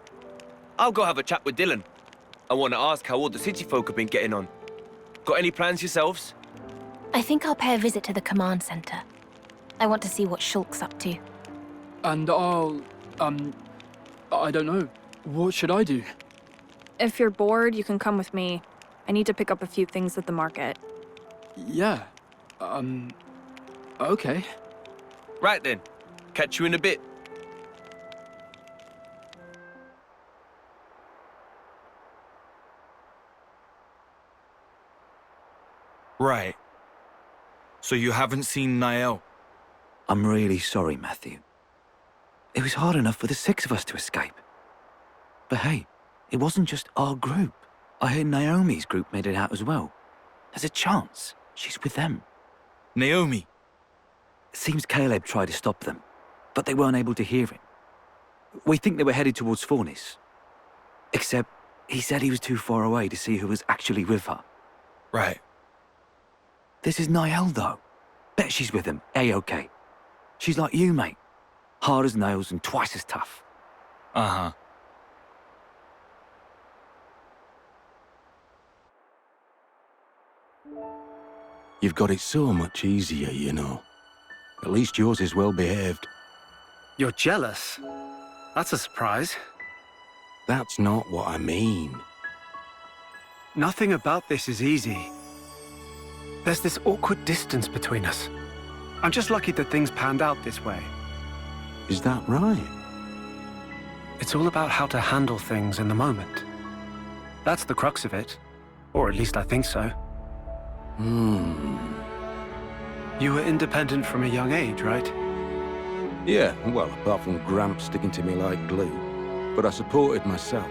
I'll go have a chat with Dylan. I want to ask how all the city folk have been getting on. Got any plans yourselves? I think I'll pay a visit to the command center. I want to see what Shulk's up to. And I'll, I don't know. What should I do? If you're bored, you can come with me. I need to pick up a few things at the market. Yeah. Okay. Right then. Catch you in a bit. Right. So you haven't seen Niall? I'm really sorry, Matthew. It was hard enough for the 6 of us to escape. But hey, it wasn't just our group. I heard Naomi's group made it out as well. There's a chance she's with them. Naomi? It seems Caleb tried to stop them, but they weren't able to hear him. We think they were headed towards Fornis. Except, he said he was too far away to see who was actually with her. Right. This is Niall, though. Bet she's with him, A-OK. She's like you, mate. Hard as nails and twice as tough. Uh-huh. You've got it so much easier, you know. At least yours is well behaved. You're jealous? That's a surprise. That's not what I mean. Nothing about this is easy. There's this awkward distance between us. I'm just lucky that things panned out this way. Is that right? It's all about how to handle things in the moment. That's the crux of it. Or at least I think so. You were independent from a young age, right? Yeah, well, apart from Gramps sticking to me like glue. But I supported myself.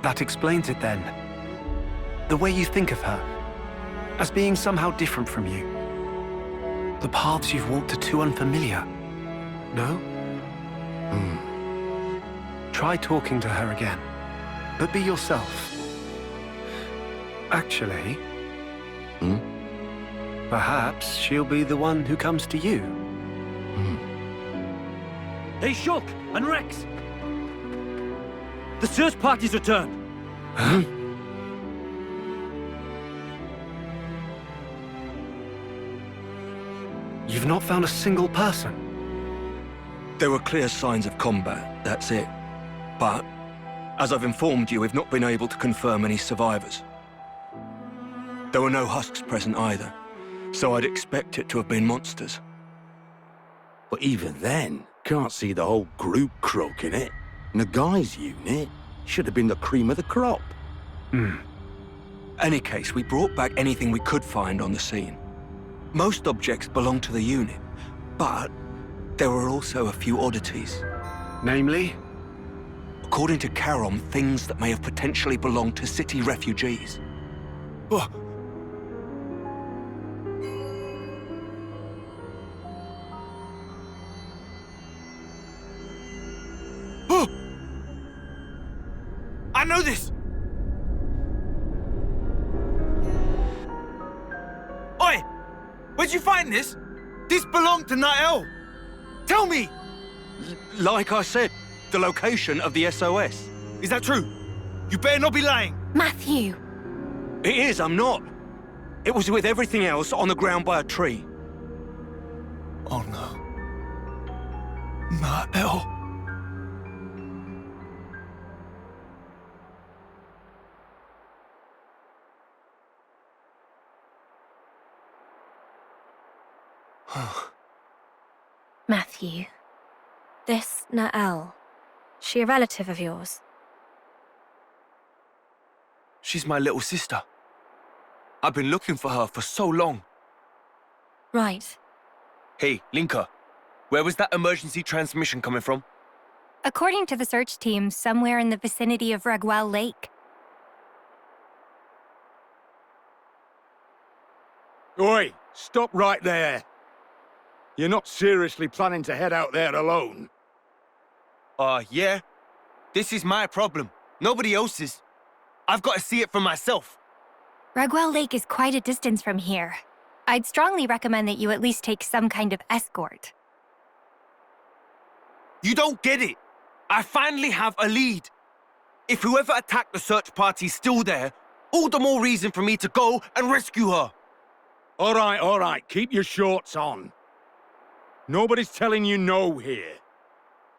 That explains it then. The way you think of her. As being somehow different from you. The paths you've walked are too unfamiliar. No? Try talking to her again. But be yourself. Actually... Perhaps she'll be the one who comes to you. Hey, Shulk and Rex! The search party's returned! Huh? You've not found a single person? There were clear signs of combat, that's it. But, as I've informed you, we've not been able to confirm any survivors. There were no husks present either, so I'd expect it to have been monsters. But even then, can't see the whole group croaking it. Nagai's unit should have been the cream of the crop. Any case, we brought back anything we could find on the scene. Most objects belong to the unit, but there were also a few oddities. Namely? According to Charon, things that may have potentially belonged to city refugees. Oh. Oh. I know this! Oi! Where'd you find this? This belonged to Niall! Tell me! Like I said, the location of the SOS. Is that true? You better not be lying! Matthew! It is, I'm not. It was with everything else on the ground by a tree. Oh no. Niall. Matthew, this Nael, she a relative of yours? She's my little sister. I've been looking for her for so long. Right. Hey, Linka, where was that emergency transmission coming from? According to the search team, somewhere in the vicinity of Regwell Lake. Oi, stop right there. You're not seriously planning to head out there alone? Yeah. This is my problem. Nobody else's. I've got to see it for myself. Regwell Lake is quite a distance from here. I'd strongly recommend that you at least take some kind of escort. You don't get it. I finally have a lead. If whoever attacked the search party's still there, all the more reason for me to go and rescue her. All right. Keep your shorts on. Nobody's telling you no here.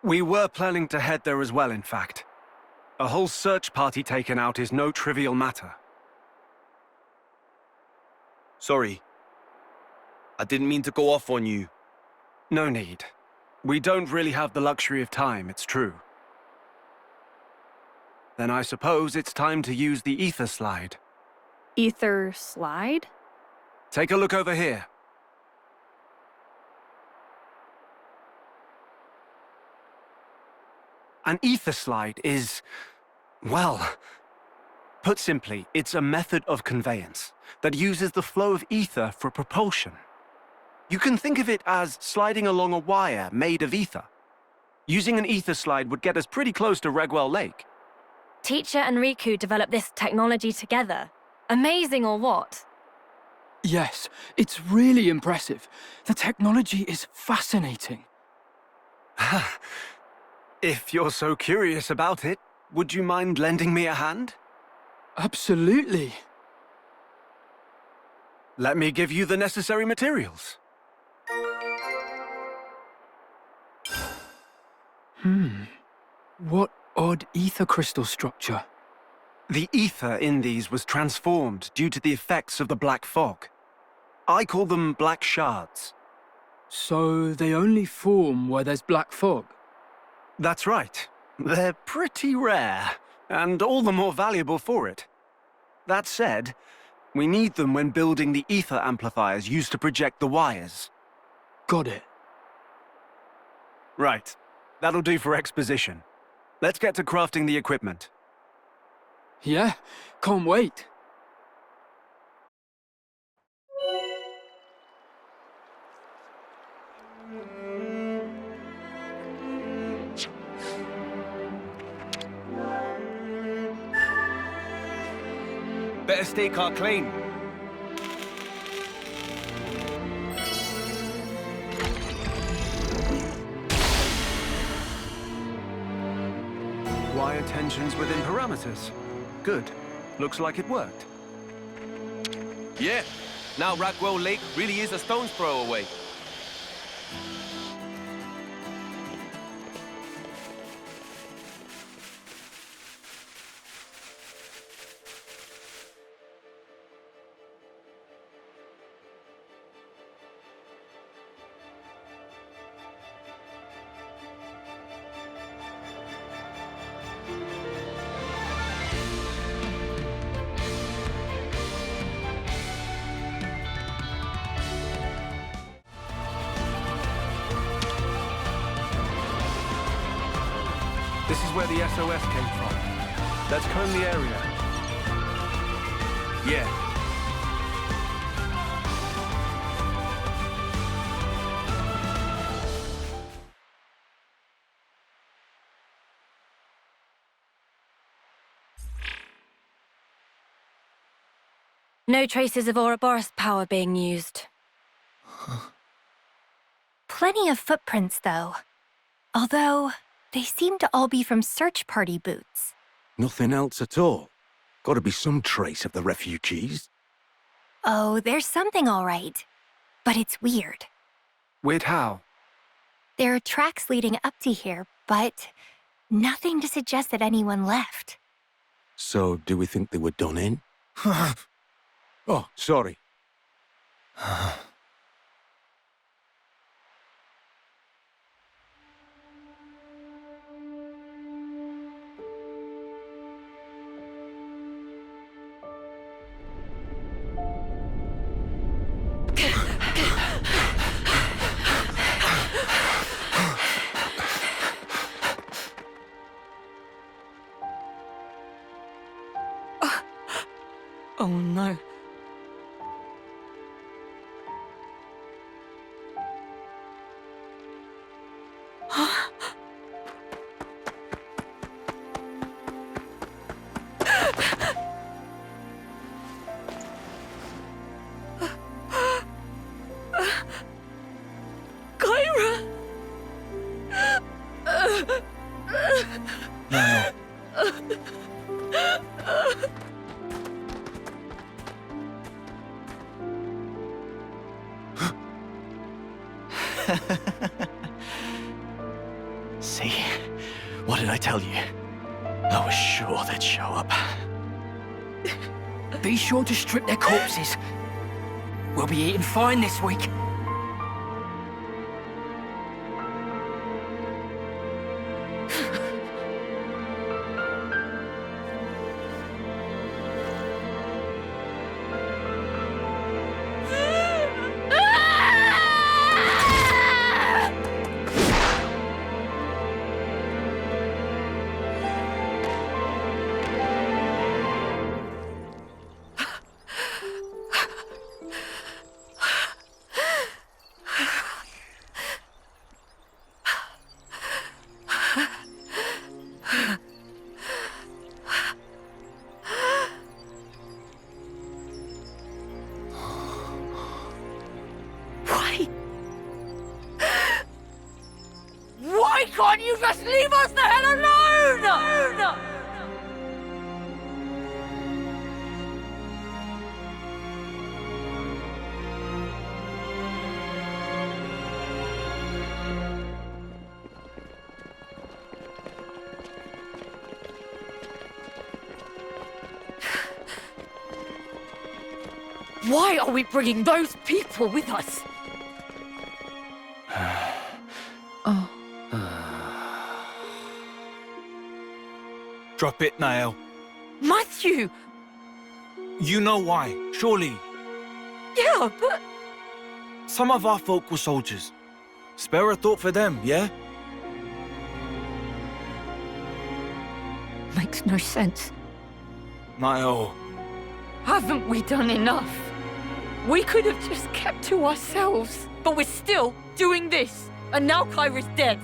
We were planning to head there as well, in fact. A whole search party taken out is no trivial matter. Sorry. I didn't mean to go off on you. No need. We don't really have the luxury of time, it's true. Then I suppose it's time to use the ether slide. Ether slide? Take a look over here. An ether slide is, well, put simply, it's a method of conveyance that uses the flow of ether for propulsion. You can think of it as sliding along a wire made of ether. Using an ether slide would get us pretty close to Regwell Lake. Teacher and Riku developed this technology together. Amazing or what? Yes, it's really impressive. The technology is fascinating. If you're so curious about it, would you mind lending me a hand? Absolutely. Let me give you the necessary materials. What odd ether crystal structure. The ether in these was transformed due to the effects of the black fog. I call them black shards. So they only form where there's black fog? That's right. They're pretty rare, and all the more valuable for it. That said, we need them when building the ether amplifiers used to project the wires. Got it. Right. That'll do for exposition. Let's get to crafting the equipment. Yeah, can't wait. Better stake our claim. Wire tensions within parameters. Good. Looks like it worked. Yeah. Now Ragwell Lake really is a stone's throw away. This is where the SOS came from. Let's comb the area. Yeah. No traces of Ouroboros power being used. Plenty of footprints, though. Although, they seem to all be from search party boots. Nothing else at all. Gotta be some trace of the refugees. Oh, there's something all right. But it's weird. Weird how? There are tracks leading up to here, but nothing to suggest that anyone left. So, do we think they were done in? Oh, sorry. Oh no. Kyra! No. See? What did I tell you? I was sure they'd show up. Be sure to strip their corpses. We'll be eating fine this week. Why can't you just leave us the hell alone? Why are we bringing those people with us? Oh. Drop it, Niall. Matthew! You know why, surely. Yeah, but... Some of our folk were soldiers. Spare a thought for them, yeah? Makes no sense. Niall. Haven't we done enough? We could have just kept to ourselves, but we're still doing this. And now Kyra's dead.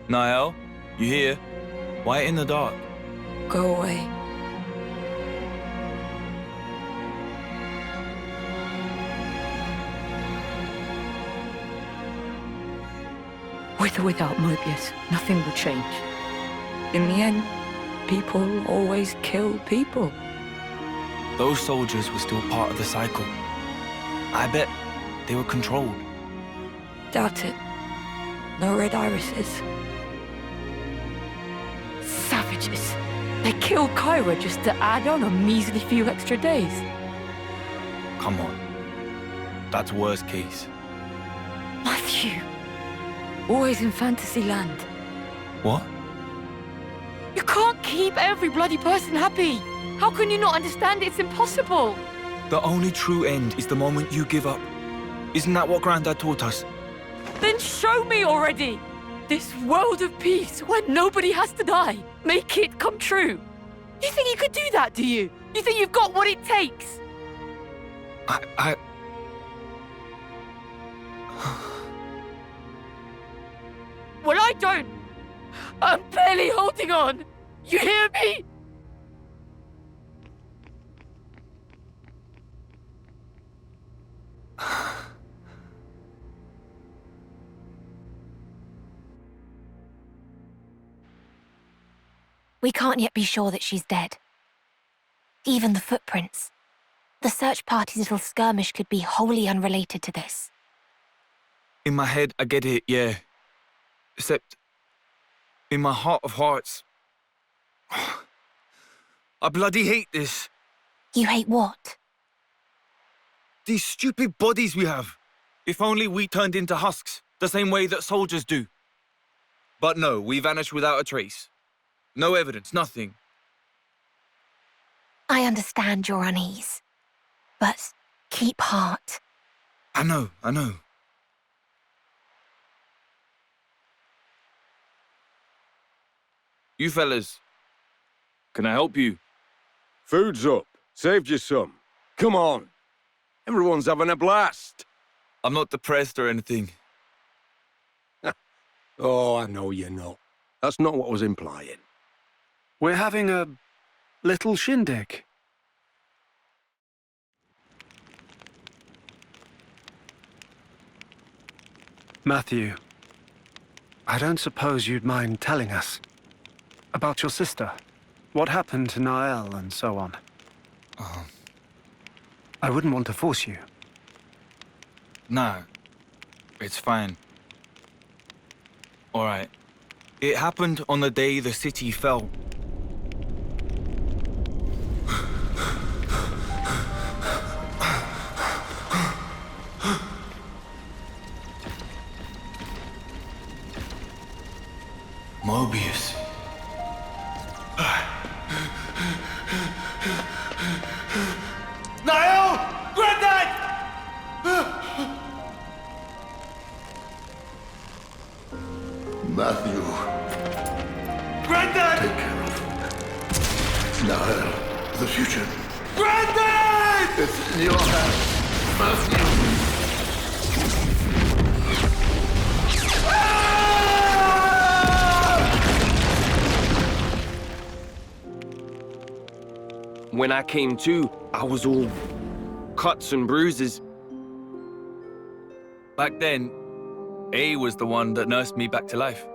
Niall, you here? Why in the dark? Go away. With or without Mobius, nothing will change. In the end, people always kill people. Those soldiers were still part of the cycle. I bet they were controlled. Doubt it. No red irises. Savages. They killed Kyra just to add on a measly few extra days. Come on. That's worst case. Matthew. Always in fantasy land. What? You can't keep every bloody person happy. How can you not understand it's impossible? The only true end is the moment you give up. Isn't that what Grandad taught us? Then show me already! This world of peace where nobody has to die. Make it come true. You think you could do that, do you? You think you've got what it takes? I... Well, I don't. I'm barely holding on. You hear me? We can't yet be sure that she's dead. Even the footprints. The search party's little skirmish could be wholly unrelated to this. In my head, I get it, yeah. Except, in my heart of hearts, I bloody hate this. You hate what? These stupid bodies we have. If only we turned into husks, the same way that soldiers do. But no, we vanished without a trace. No evidence, nothing. I understand your unease. But keep heart. I know. You fellas, can I help you? Food's up. Saved you some. Come on. Everyone's having a blast. I'm not depressed or anything. Oh, I know you're not. That's not what I was implying. We're having a little shindig. Matthew, I don't suppose you'd mind telling us about your sister. What happened to Niall and so on? I wouldn't want to force you. Nah, it's fine. All right. It happened on the day the city fell. Mobius. Niall! Granddad! Matthew, Granddad! take care of Niall. The future. Granddad! It's in your hands. When I came to, I was all cuts and bruises. Back then, A was the one that nursed me back to life.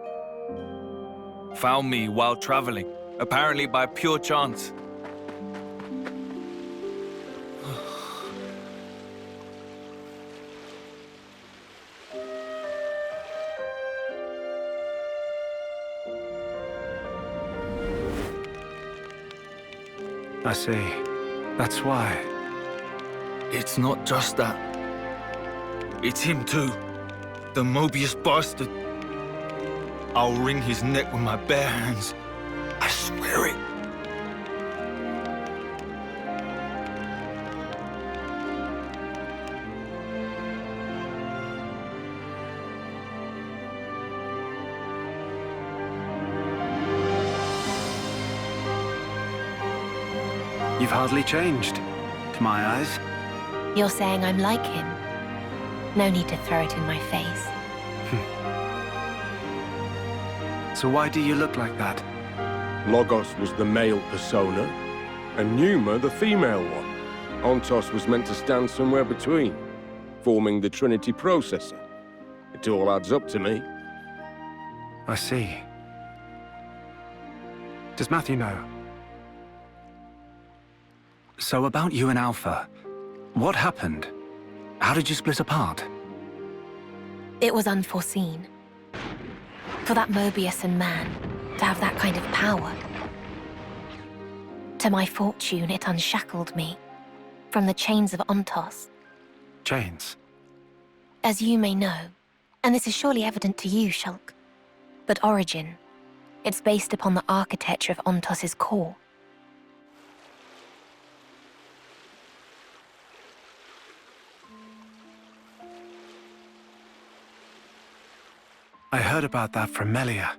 Found me while traveling, apparently by pure chance. I see. That's why. It's not just that. It's him too. The Mobius bastard. I'll wring his neck with my bare hands. I swear it. You've hardly changed, to my eyes. You're saying I'm like him? No need to throw it in my face. So why do you look like that? Logos was the male persona, and Numa the female one. Ontos was meant to stand somewhere between, forming the Trinity processor. It all adds up to me. I see. Does Matthew know? So about you and Alpha, what happened? How did you split apart? It was unforeseen. For that Mobius and man to have that kind of power. To my fortune, it unshackled me from the chains of Ontos. Chains? As you may know, and this is surely evident to you, Shulk, but Origin, it's based upon the architecture of Ontos's core. I heard about that from Melia.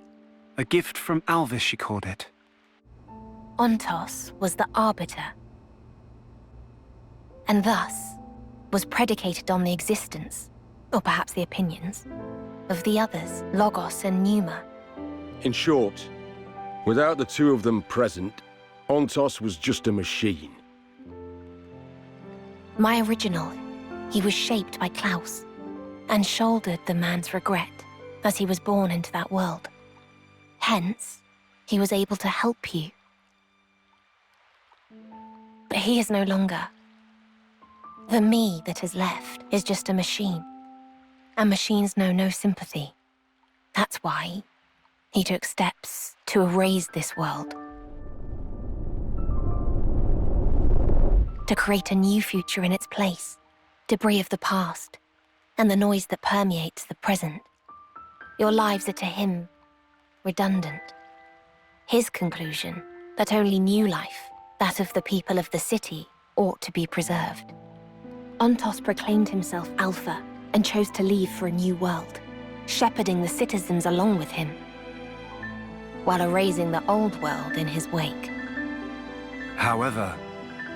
A gift from Alvis, she called it. Ontos was the Arbiter, and thus was predicated on the existence, or perhaps the opinions, of the others, Logos and Numa. In short, without the two of them present, Ontos was just a machine. My original, he was shaped by Klaus, and shouldered the man's regret as he was born into that world. Hence, he was able to help you. But he is no longer. The me that is left is just a machine. And machines know no sympathy. That's why he took steps to erase this world. To create a new future in its place. Debris of the past, and the noise that permeates the present. Your lives are to him redundant. His conclusion that only new life, that of the people of the city, ought to be preserved. Ontos proclaimed himself Alpha and chose to leave for a new world, shepherding the citizens along with him, while erasing the old world in his wake. However,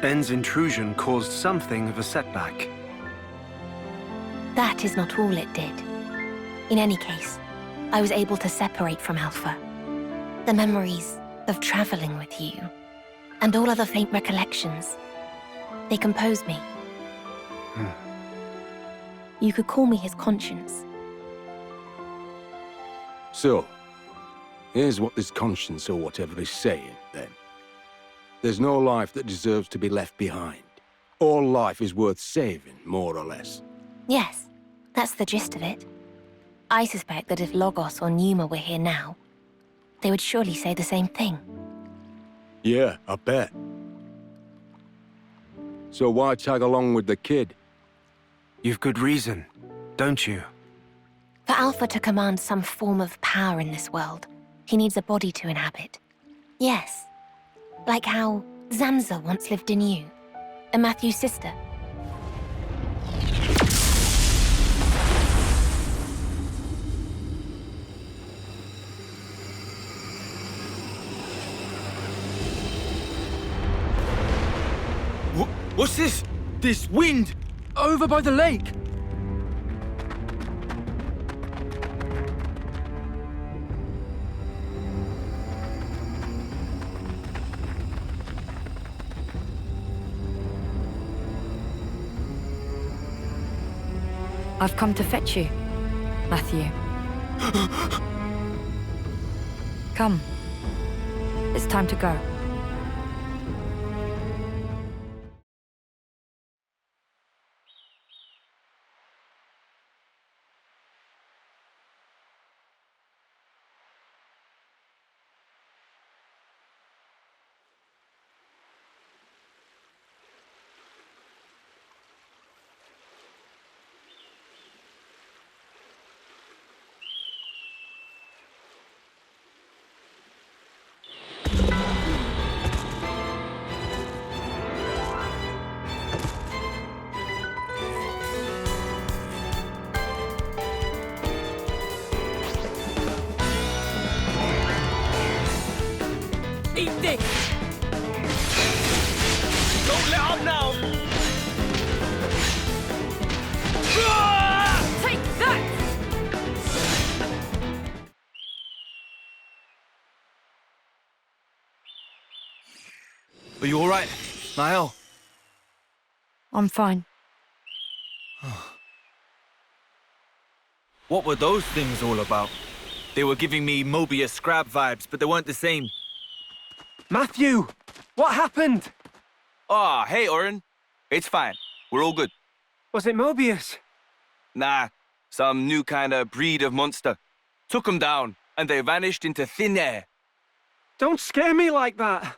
N's intrusion caused something of a setback. That is not all it did. In any case, I was able to separate from Alpha. The memories of traveling with you, and all other faint recollections, they compose me. You could call me his conscience. So, here's what this conscience or whatever is saying, then. There's no life that deserves to be left behind. All life is worth saving, more or less. Yes, that's the gist of it. I suspect that if Logos or Numa were here now, they would surely say the same thing. Yeah, I bet. So why tag along with the kid? You've good reason, don't you? For Alpha to command some form of power in this world, he needs a body to inhabit. Yes, like how Zanza once lived in you, and Matthew's sister. What's this? This wind? over by the lake. I've come to fetch you, Matthew. Come. It's time to go. Eat this! Don't let up now! Take that! Are you all right, Niall? I'm fine. What were those things all about? They were giving me Mobius Scrab vibes, but they weren't the same. Matthew! What happened? Ah, hey, Oren. It's fine. We're all good. Was it Mobius? Nah, some new kind of breed of monster. Took them down, and they vanished into thin air. Don't scare me like that.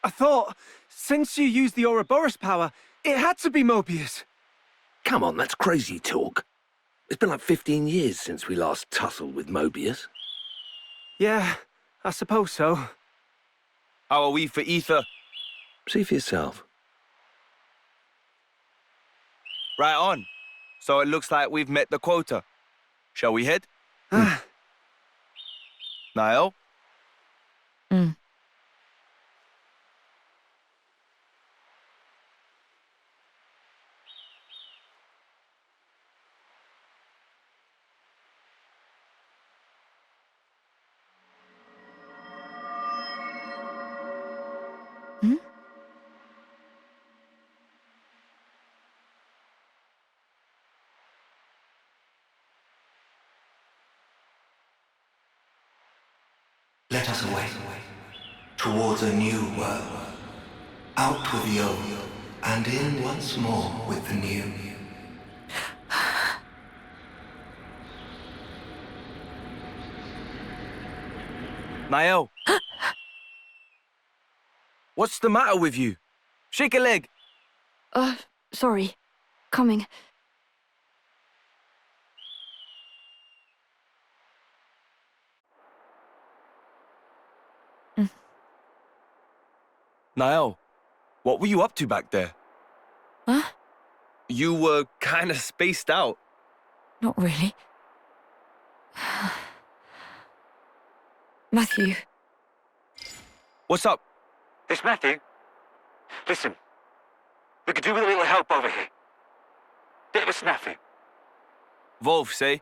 I thought, since you used the Ouroboros power, it had to be Mobius. Come on, that's crazy talk. It's been like 15 years since we last tussled with Mobius. Yeah, I suppose so. How are we for ether? See for yourself. Right on. So it looks like we've met the quota. Shall we head? Niall? Let us away, towards a new world, out with the old, and in once more with the new. Niall? What's the matter with you? Shake a leg. Sorry. Coming. Niall, what were you up to back there? Huh? You were kind of spaced out. Not really. Matthew. What's up? It's Matthew. Listen, we could do with a little help over here. Bit of a snafu. Wolf, say?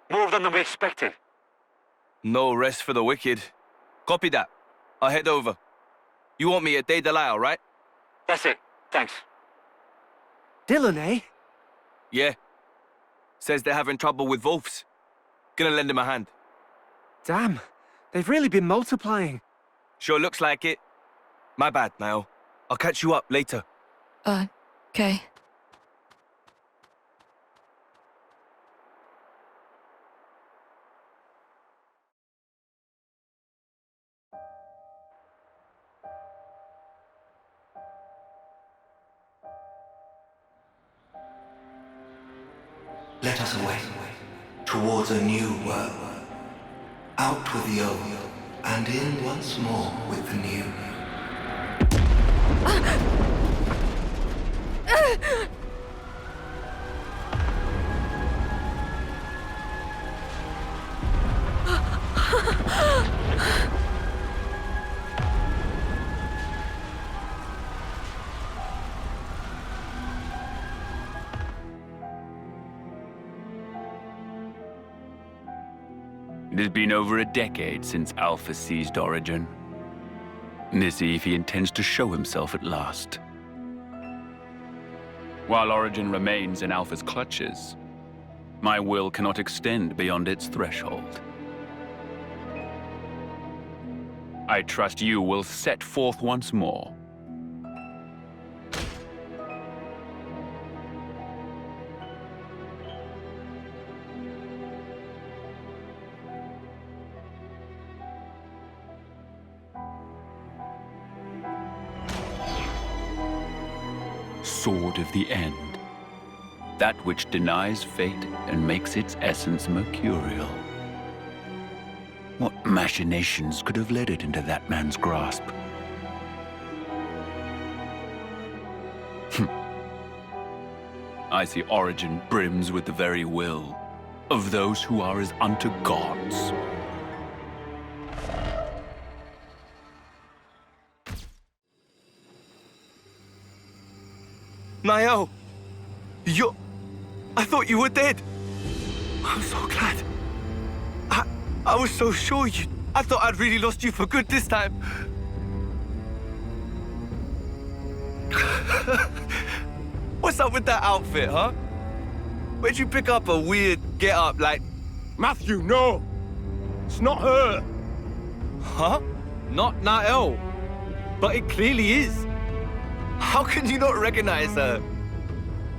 More of them than we expected. No rest for the wicked. Copy that. I'll head over. You want me at Day Delisle, right? That's it. Thanks. Dylan, eh? Yeah. Says they're having trouble with Wolves. Gonna lend him a hand. Damn, they've really been multiplying. Sure looks like it. My bad, Niall. I'll catch you up later. Okay. Let us away, towards a new world, out with the old, and in once more with the new. It has been over a decade since Alpha seized Origin. This eve he intends to show himself at last. While Origin remains in Alpha's clutches, my will cannot extend beyond its threshold. I trust you will set forth once more. Sword of the End. That which denies fate and makes its essence mercurial. What machinations could have led it into that man's grasp? I see Origin brims with the very will of those who are as unto gods. Niall! I thought you were dead! I'm so glad. I was so sure you... I thought I'd really lost you for good this time. What's up with that outfit, huh? Where'd you pick up a weird get-up like... Matthew, no! It's not her! Huh? Not Niall. But it clearly is. How can you not recognize her?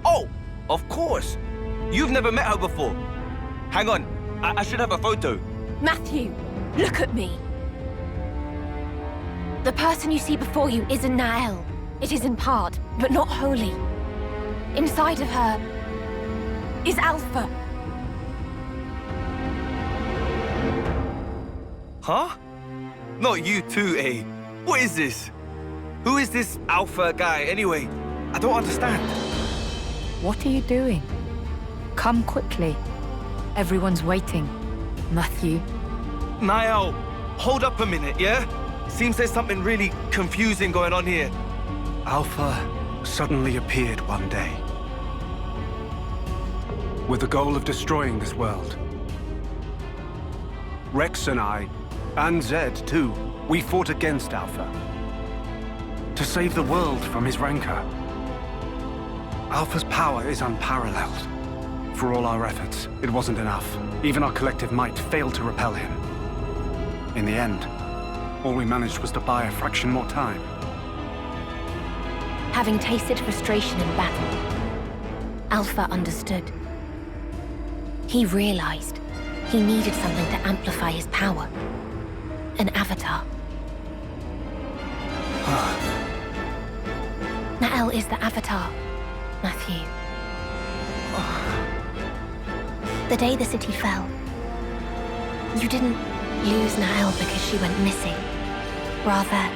Oh, of course. You've never met her before. Hang on, I should have a photo. Matthew, look at me. The person you see before you isn't Nael. It is in part, but not wholly. Inside of her is Alpha. Huh? Not you too, eh? What is this? Who is this Alpha guy, anyway? I don't understand. What are you doing? Come quickly. Everyone's waiting. Matthew. Niall, hold up a minute, yeah? Seems there's something really confusing going on here. Alpha suddenly appeared one day, with the goal of destroying this world. Rex and I, and Zed too, we fought against Alpha, to save the world from his rancor. Alpha's power is unparalleled. For all our efforts, it wasn't enough. Even our collective might failed to repel him. In the end, all we managed was to buy a fraction more time. Having tasted frustration in battle, Alpha understood. He realized he needed something to amplify his power. An avatar. Nael is the avatar, Matthew. The day the city fell, you didn't lose Nael because she went missing. Rather,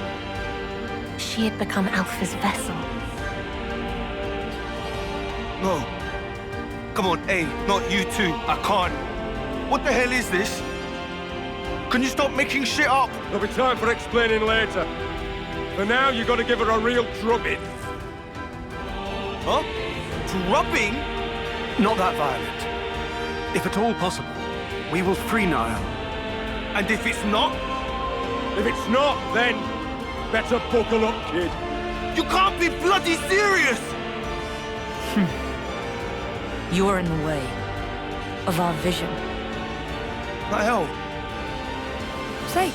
she had become Alpha's vessel. No. Come on, hey, not you two. I can't. What the hell is this? Can you stop making shit up? There'll be time for explaining later. For now, you gotta give her a real drubbing. Huh? Drubbing? Not that violent. If at all possible, we will free Niall. And if it's not? If it's not, then better buckle up, kid. You can't be bloody serious! You are in the way of our vision. Niall. Say,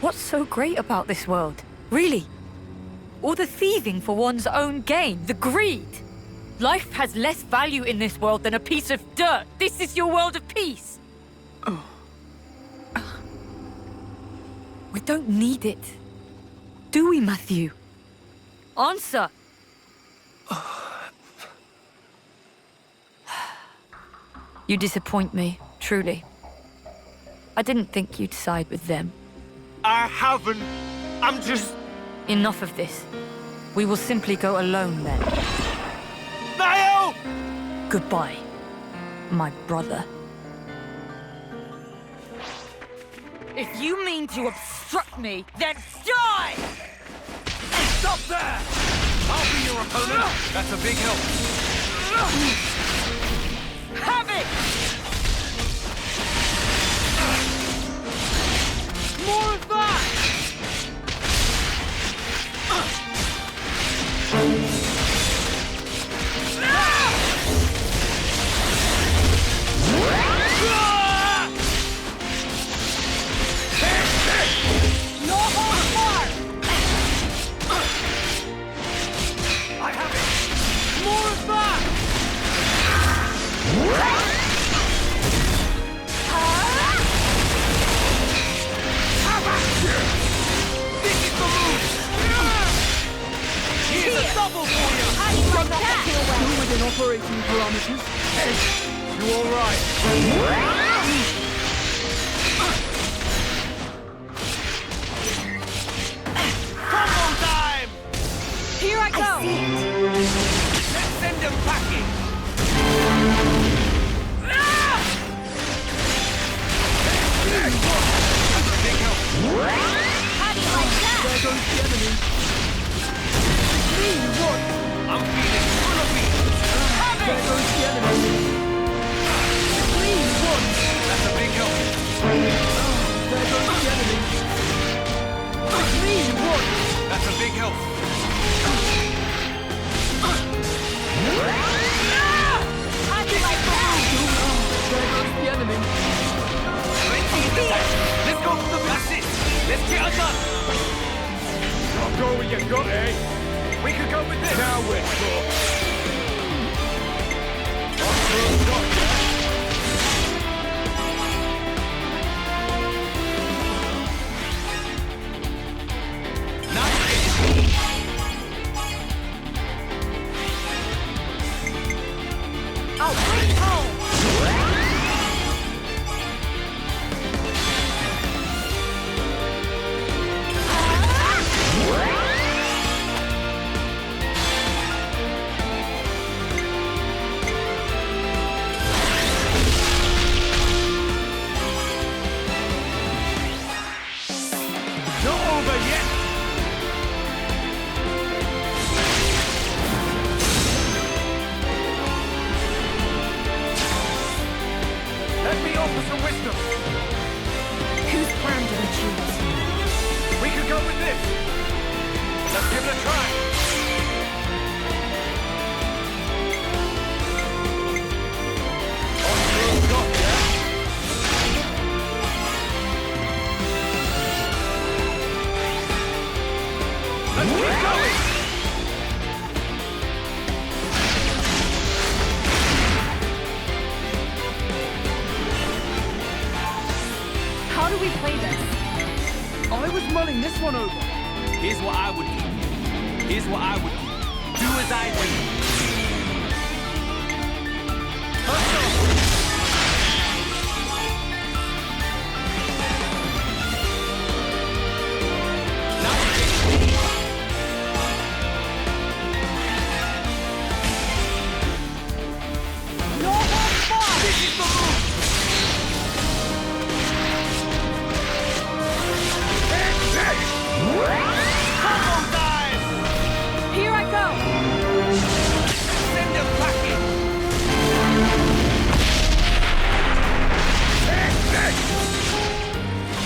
what's so great about this world? Really? All the thieving for one's own gain, the greed. Life has less value in this world than a piece of dirt. This is your world of peace. We don't need it. Do we, Matthew? Answer. You disappoint me, truly. I didn't think you'd side with them. I haven't. I'm just... Enough of this. We will simply go alone then. Niall! Goodbye, my brother. If you mean to obstruct me, then die! Stop there! I'll be your opponent. That's a big help. Have it! More of that! No holds barred! I have it! More of that! This is the move! Here's a double for you! How do you like that? Still within operating parameters. You all right? Combo time! Here I go! Let's send them packing! How do you like that? There goes the enemy. I'm feeling full of beans! There goes the enemy. That's a big help! There goes the enemy. That's a big help! How do you like that? There goes the enemy. Let's go for the best! Let's get her done! I'll go with your gut, eh? We could go with this! Now we're I'll bring it home! Not over yet! Let me offer some wisdom. Whose plan do we choose? We could go with this. Let's give it a try. On through got ya. Let's keep going. How do we play this? I was mulling this one over. Here's what I would do. Here's what I would do. Do as I do. No holds barred! This is the move. Combo time. Here I go! Send them packing.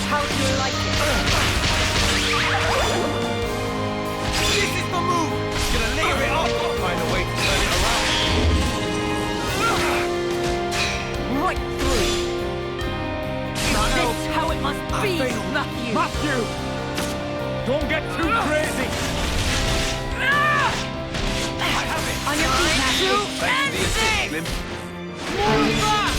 How do you like it? This is the move. Gonna leave it off. I'll find a way to turn it around. Right through. Is this how it must be, Matthew? Matthew! Don't get too crazy! I have it. On your feet, Matthew. Thanks for the assist, Slim. More of that!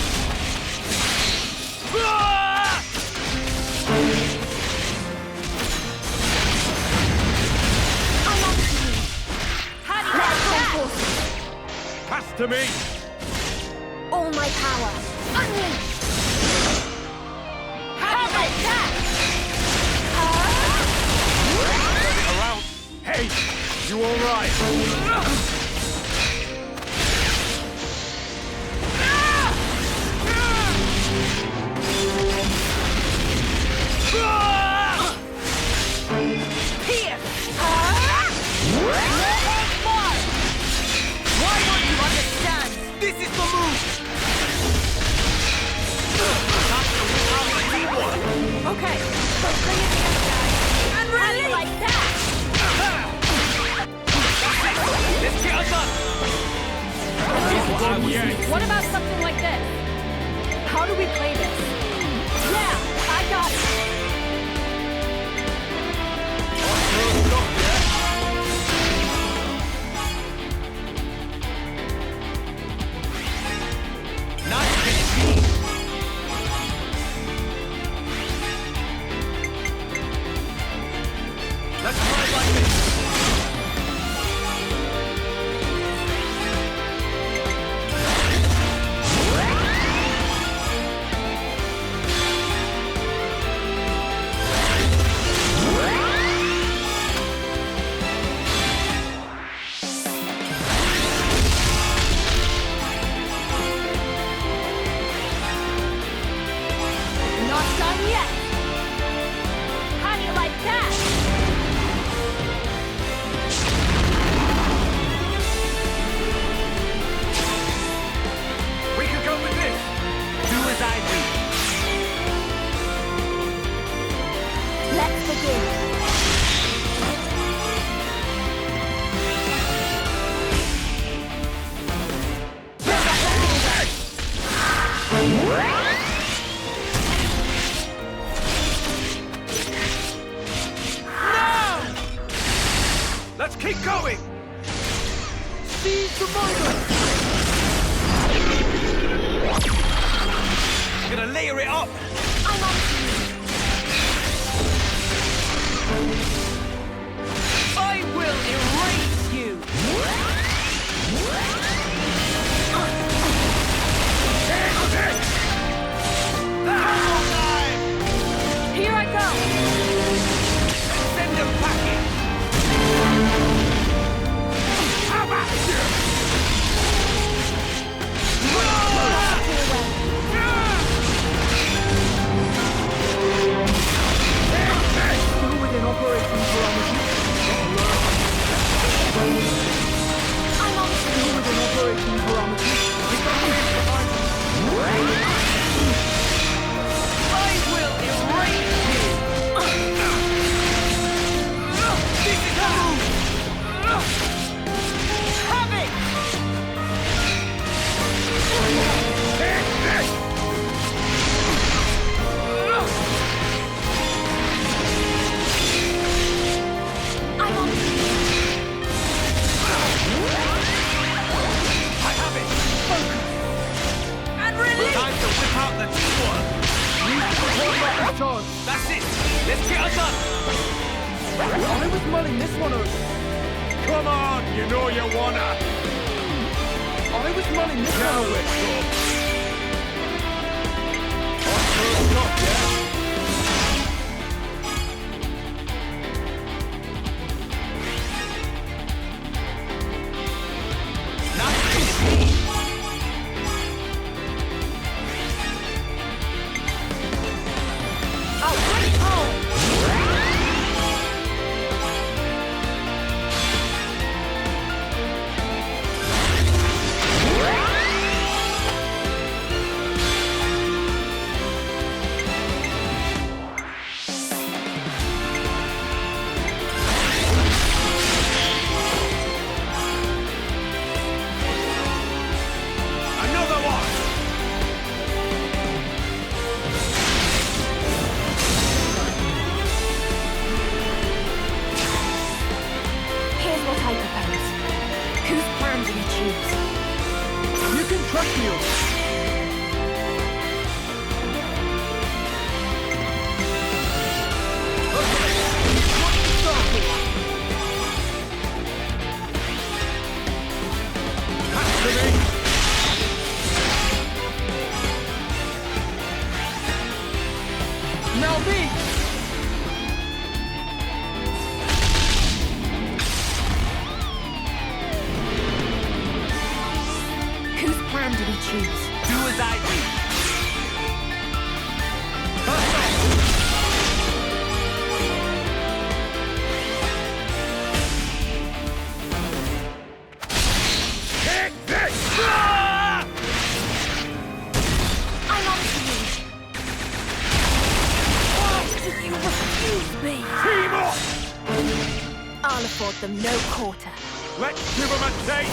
How do you like that? Pass to me! All my power! Unleash! How about that? Turn it around. Hey! You all right? Here! Why won't you understand? This is the move. Okay, And really like that! Let's get us up! What about something like this? How do we play this? Yeah, I got it! Let's try like this! Not done yet! How do you like that? We can go with this! Do as I do! Let's begin. Let's keep going! Seize the moment! Gonna layer it up! I'm on to you. I will erase you! Here I go! Send them packing! How about you? Still within operating parameters. I'm on to Still you. within operating parameters. I will erase you! This is the move! Have it! I'm on to you. I have it! And release! Time to whip out the teamwork! That's it! Let's get us up! I was mulling this one over. Come on, you know you wanna. I was mulling this Now one over. let's go. First up, yeah? I'll bring it home! Another one! Here's what I propose. Whose plan do we choose? You can trust me on this. Now me! Whose plan do we choose? Do as I do! Take this! I'm on to you. Oh, you them no quarter. Let's give them a taste!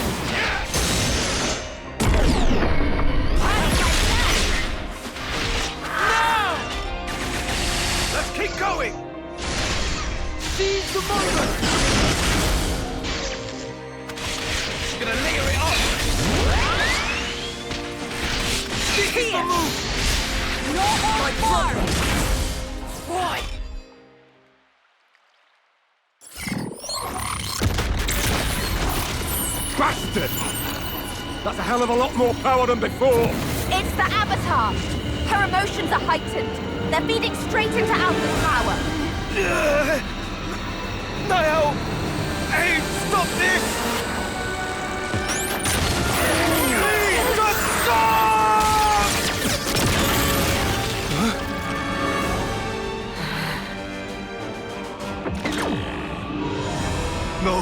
No! Let's keep going! Seize the moment! Gonna layer it up! This is the move! Not on fire! Right! Bastard! That's a hell of a lot more power than before! It's the Avatar! Her emotions are heightened. They're feeding straight into Alpha's power. Niall! Hey, stop this! Please, just stop! No,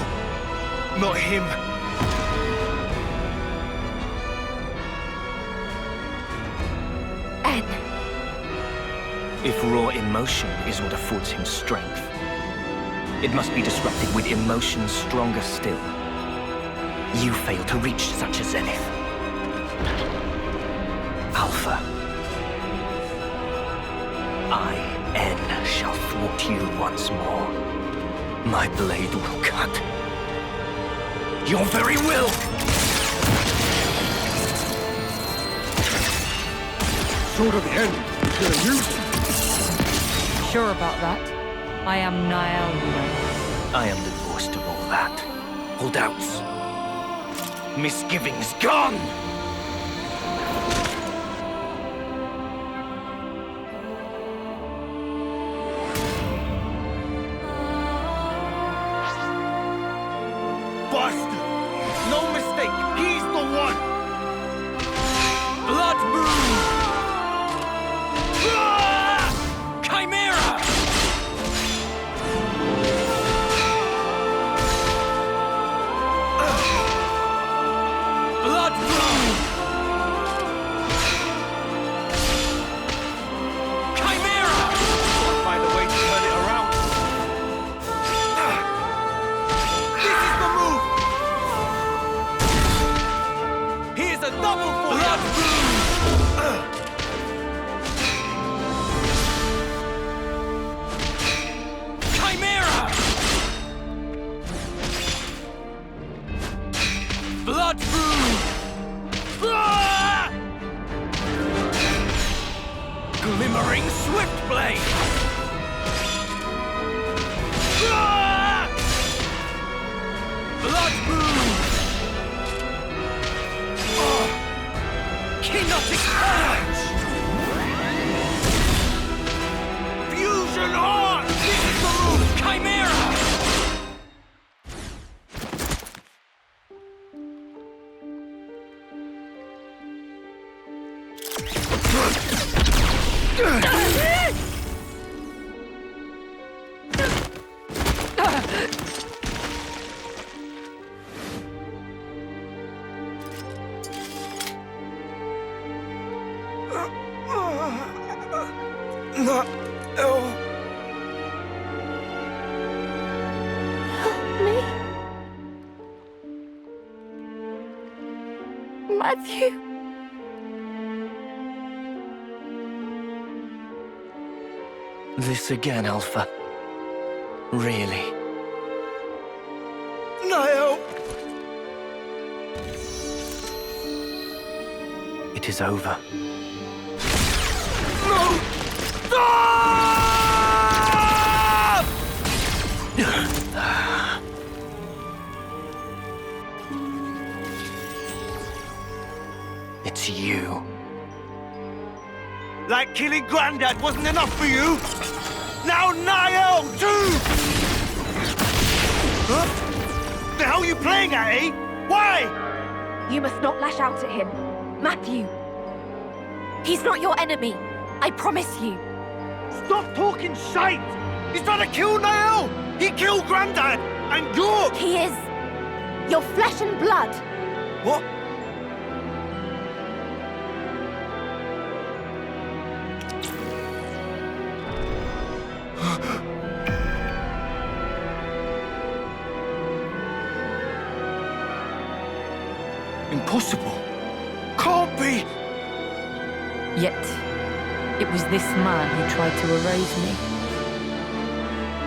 not him. If raw emotion is what affords him strength, it must be disrupted with emotions stronger still. You fail to reach such a zenith. Alpha. I, N, shall thwart you once more. My blade will cut your very will! Sword of the end. You're gonna use it. Sure about that? I am Niall, you know. I am divorced of all that. All doubts. Misgivings gone! Bastard! No mistake, he's the one! Blood moon! Chimera! Blood moon! Chimera! Gotta find a way to turn it around. This is the move! Here's a double for blood moon! Blood brew! Glimmering swift blade! Blood brew! Kinetic punch! Fusion heart! This is the move! Chimera! Matthew. This again, Alpha. Really? Niall! It is over. No! Stop! It's you. Like killing Grandad wasn't enough for you? Now Niall, too! Huh? The hell are you playing at, eh? Why? You must not lash out at him. Matthew. He's not your enemy. I promise you. Stop talking shite! He's trying to kill Niall! He killed Grandad! And you're... He is your flesh and blood. What? Impossible. Can't be! Yet, it was this man who tried to erase me.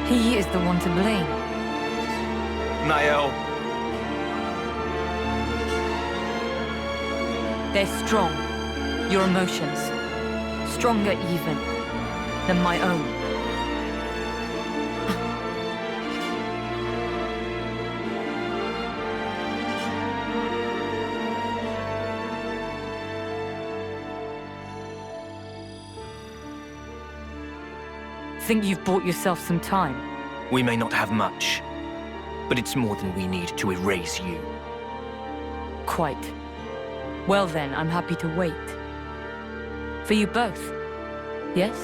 He is the one to blame. Nael. They're strong. Your emotions. Stronger even than my own. Think you've bought yourself some time? We may not have much, but it's more than we need to erase you. Quite. Well then, I'm happy to wait. For you both, yes?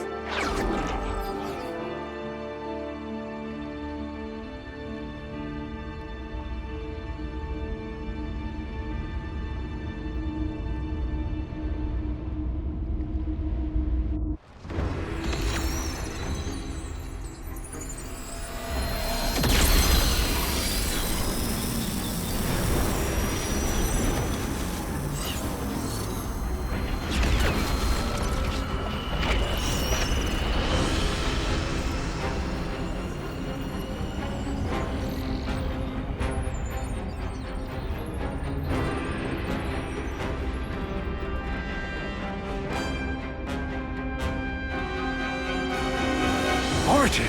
Origin!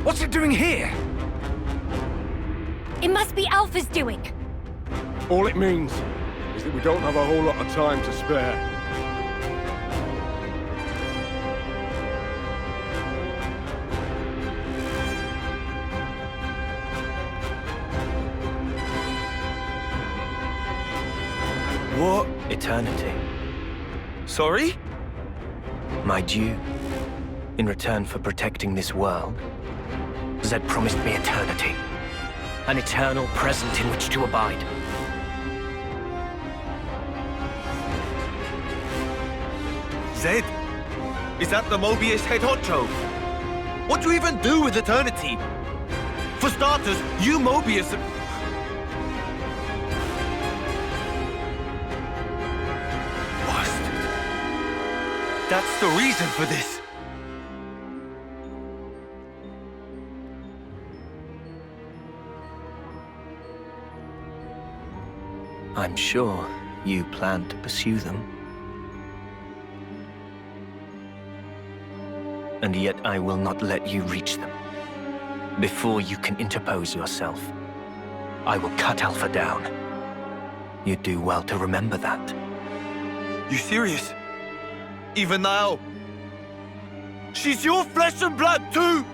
What's it doing here? It must be Alpha's doing. All it means is that we don't have a whole lot of time to spare. What? Eternity. Sorry? My due. In return for protecting this world, Zed promised me eternity. An eternal present in which to abide. Zed? Is that the Mobius head honcho? What do you even do with eternity? For starters, you Mobius... Bastard. That's the reason for this. I'm sure you plan to pursue them. And yet I will not let you reach them. Before you can interpose yourself, I will cut Alpha down. You do well to remember that. You serious? Even now? She's your flesh and blood too!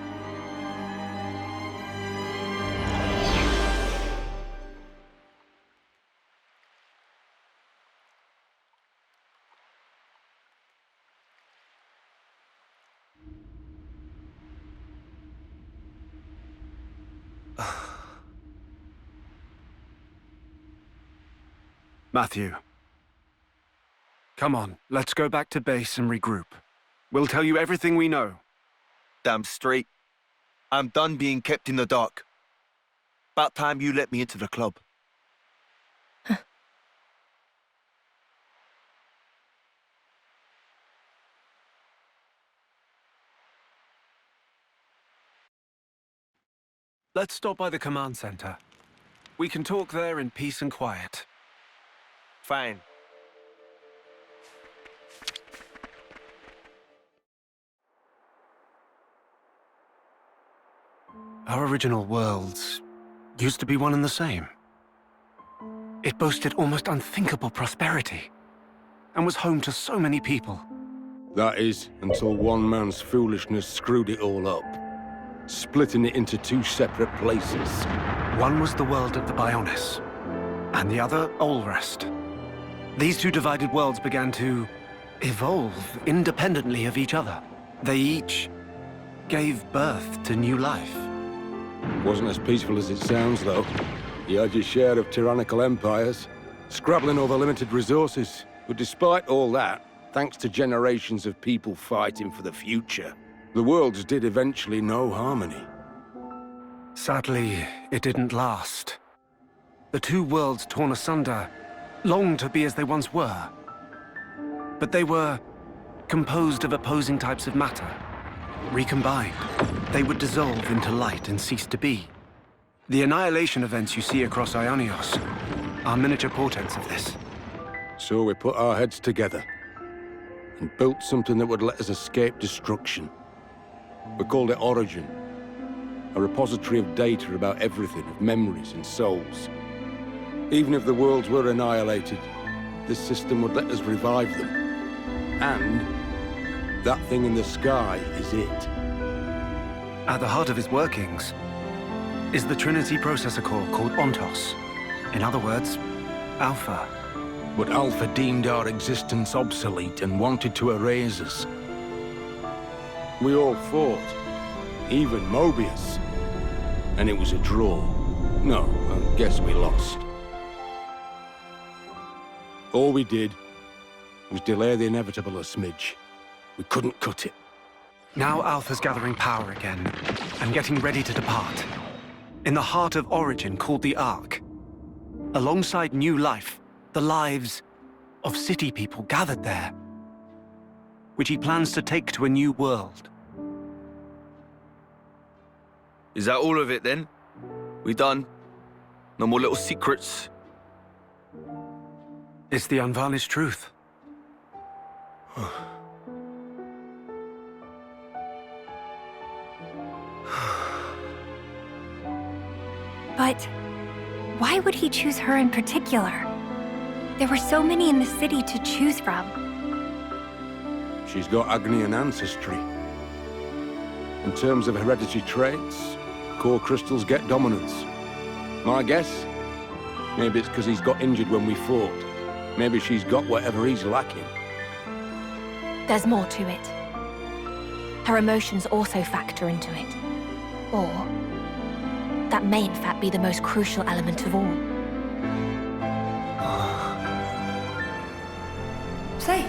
Matthew. Come on, let's go back to base and regroup. We'll tell you everything we know. Damn straight. I'm done being kept in the dark. About time you let me into the club. Let's stop by the command center. We can talk there in peace and quiet. Fine. Our original worlds used to be one and the same. It boasted almost unthinkable prosperity and was home to so many people. That is, until one man's foolishness screwed it all up, splitting it into two separate places. One was the world of the Bionis, and the other, Olrest. These two divided worlds began to evolve independently of each other. They each gave birth to new life. Wasn't as peaceful as it sounds, though. You had your share of tyrannical empires, scrabbling over limited resources. But despite all that, thanks to generations of people fighting for the future, the worlds did eventually know harmony. Sadly, it didn't last. the two worlds torn asunder long to be as they once were. But they were composed of opposing types of matter. Recombined, they would dissolve into light and cease to be. The annihilation events you see across Ionios are miniature portents of this. So we put our heads together and built something that would let us escape destruction. We called it Origin, a repository of data about everything, of memories and souls. Even if the worlds were annihilated, this system would let us revive them. And that thing in the sky is it. At the heart of its workings is the Trinity processor core called Ontos. In other words, Alpha. But Alpha deemed our existence obsolete and wanted to erase us. We all fought, even Mobius. And it was a draw. No, I guess we lost. All we did was delay the inevitable a smidge. We couldn't cut it. Now Alpha's gathering power again, and getting ready to depart. In the heart of Origin called the Ark. Alongside new life, the lives of city people gathered there, which he plans to take to a new world. Is that all of it then? We done? No more little secrets? It's the unvarnished truth. But why would he choose her in particular? There were so many in the city to choose from. She's got Agnian ancestry. In terms of hereditary traits, core crystals get dominance. My guess? Maybe it's because he's got injured when we fought. Maybe she's got whatever he's lacking. There's more to it. Her emotions also factor into it. Or that may in fact be the most crucial element of all. Say,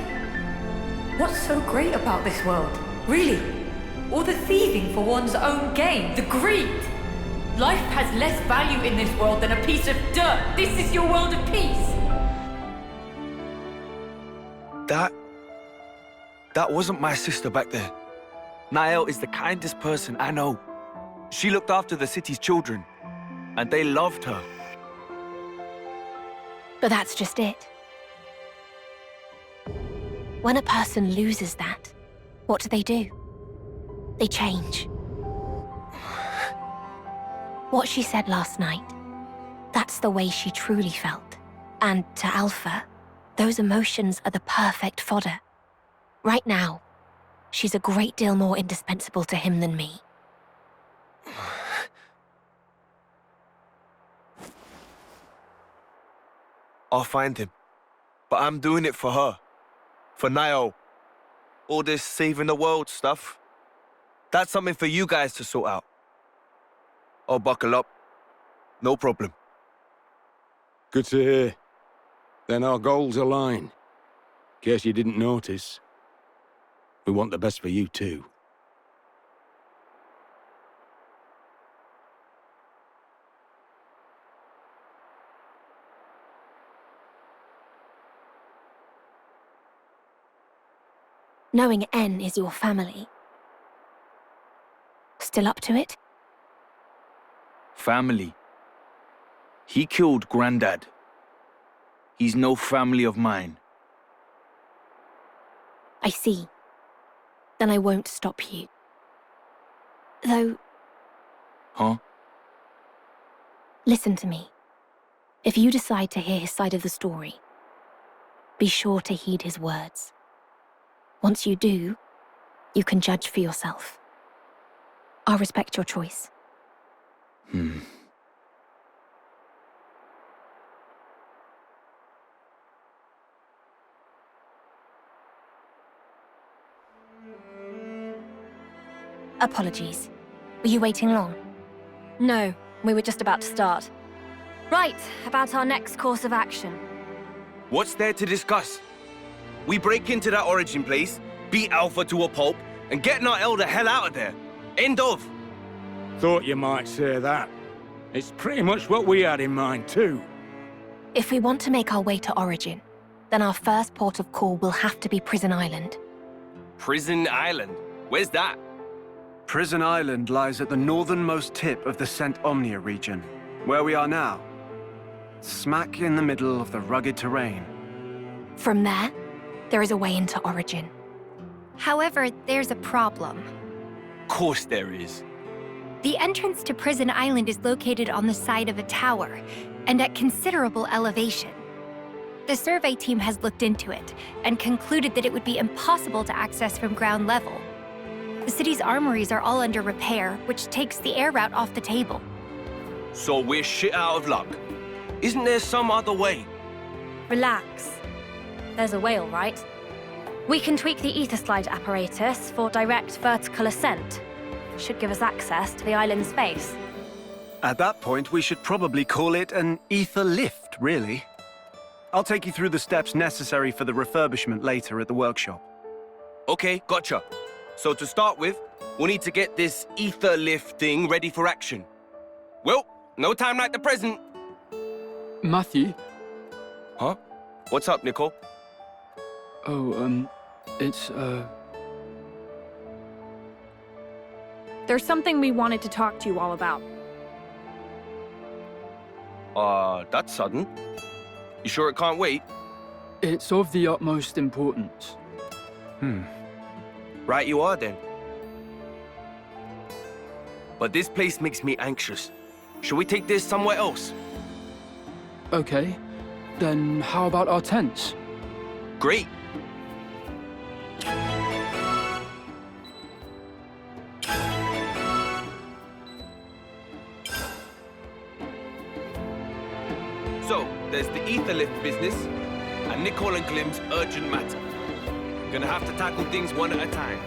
what's so great about this world? Really? All the thieving for one's own gain, the greed. Life has less value in this world than a piece of dirt. This is your world of peace. That wasn't my sister back there. Nael is the kindest person I know. She looked after the city's children, and they loved her. But that's just it. When a person loses that, what do? They change. What she said last night, that's the way she truly felt. And to Alpha, those emotions are the perfect fodder. Right now, she's a great deal more indispensable to him than me. I'll find him. But I'm doing it for her. For Nio. All this saving the world stuff. That's something for you guys to sort out. I'll buckle up. No problem. Good to hear. Then our goals align. In case you didn't notice. We want the best for you too. Knowing N is your family. Still up to it? Family. He killed Grandad. He's no family of mine. I see. Then I won't stop you. Though... Huh? Listen to me. If you decide to hear his side of the story, be sure to heed his words. Once you do, you can judge for yourself. I'll respect your choice. Apologies. Were you waiting long? No, we were just about to start. Right, about our next course of action. What's there to discuss? We break into that Origin place, beat Alpha to a pulp, and get Nael the hell out of there. End of. Thought you might say that. It's pretty much what we had in mind too. If we want to make our way to Origin, then our first port of call will have to be Prison Island. Prison Island? Where's that? Prison Island lies at the northernmost tip of the Saint Omnia region, where we are now. Smack in the middle of the rugged terrain. From there is a way into Origin. However, there's a problem. Of course there is. The entrance to Prison Island is located on the side of a tower, and at considerable elevation. The survey team has looked into it, and concluded that it would be impossible to access from ground level. The city's armories are all under repair, which takes the air route off the table. So we're shit out of luck. Isn't there some other way? Relax. There's a way, all right. We can tweak the ether slide apparatus for direct vertical ascent. Should give us access to the island's space. At that point, we should probably call it an ether lift, really. I'll take you through the steps necessary for the refurbishment later at the workshop. Okay, gotcha. So to start with, we'll need to get this ether lift thing ready for action. Well, no time like the present. Matthew? Huh? What's up, Nicole? Oh, it's, There's something we wanted to talk to you all about. That's sudden. You sure it can't wait? It's of the utmost importance. Right you are, then. But this place makes me anxious. Should we take this somewhere else? Okay. Then how about our tents? Great. So, there's the ether lift business, and Nicole and Glim's urgent matter. Gonna have to tackle things one at a time.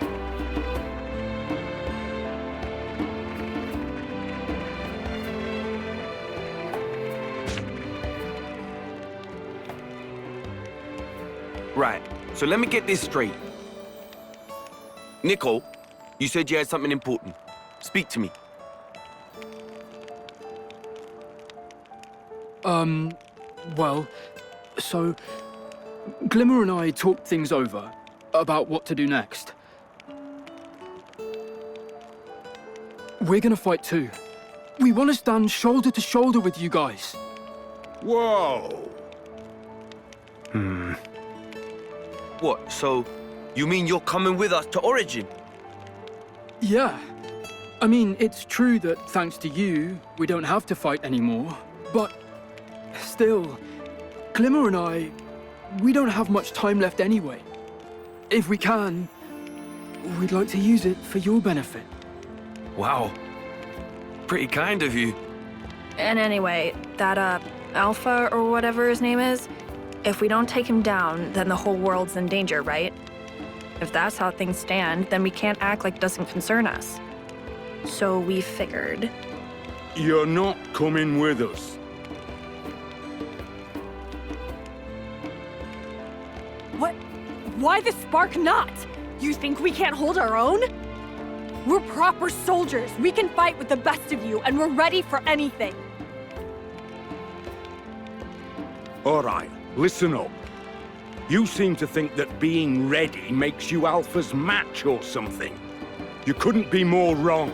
Right, so let me get this straight. Nicole, you said you had something important. Speak to me. Well, so Glimmer and I talked things over about what to do next. We're gonna fight too. We want to stand shoulder to shoulder with you guys. Whoa! What, so you mean you're coming with us to Origin? Yeah. I mean, it's true that thanks to you, we don't have to fight anymore, but still, Glimmer and I, we don't have much time left anyway. If we can, we'd like to use it for your benefit. Wow. Pretty kind of you. And anyway, that, Alpha or whatever his name is, if we don't take him down, then the whole world's in danger, right? If that's how things stand, then we can't act like it doesn't concern us. So we figured. You're not coming with us. What? Why the spark not? You think we can't hold our own? We're proper soldiers. We can fight with the best of you, and we're ready for anything. All right, listen up. You seem to think that being ready makes you Alpha's match or something. You couldn't be more wrong.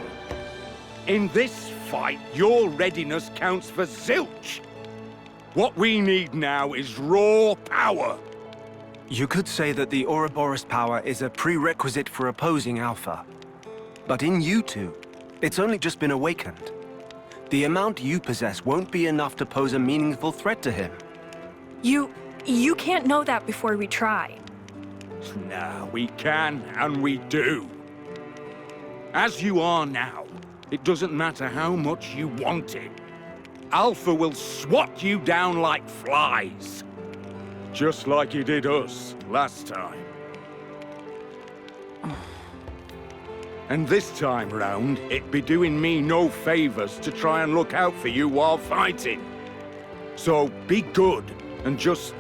In this fight, your readiness counts for zilch. What we need now is raw power. You could say that the Ouroboros power is a prerequisite for opposing Alpha. But in you two, it's only just been awakened. The amount you possess won't be enough to pose a meaningful threat to him. You can't know that before we try. Nah, we can, and we do. As you are now, it doesn't matter how much you want it. Alpha will swat you down like flies. Just like he did us last time. And this time round, it'd be doing me no favors to try and look out for you while fighting. So be good and just...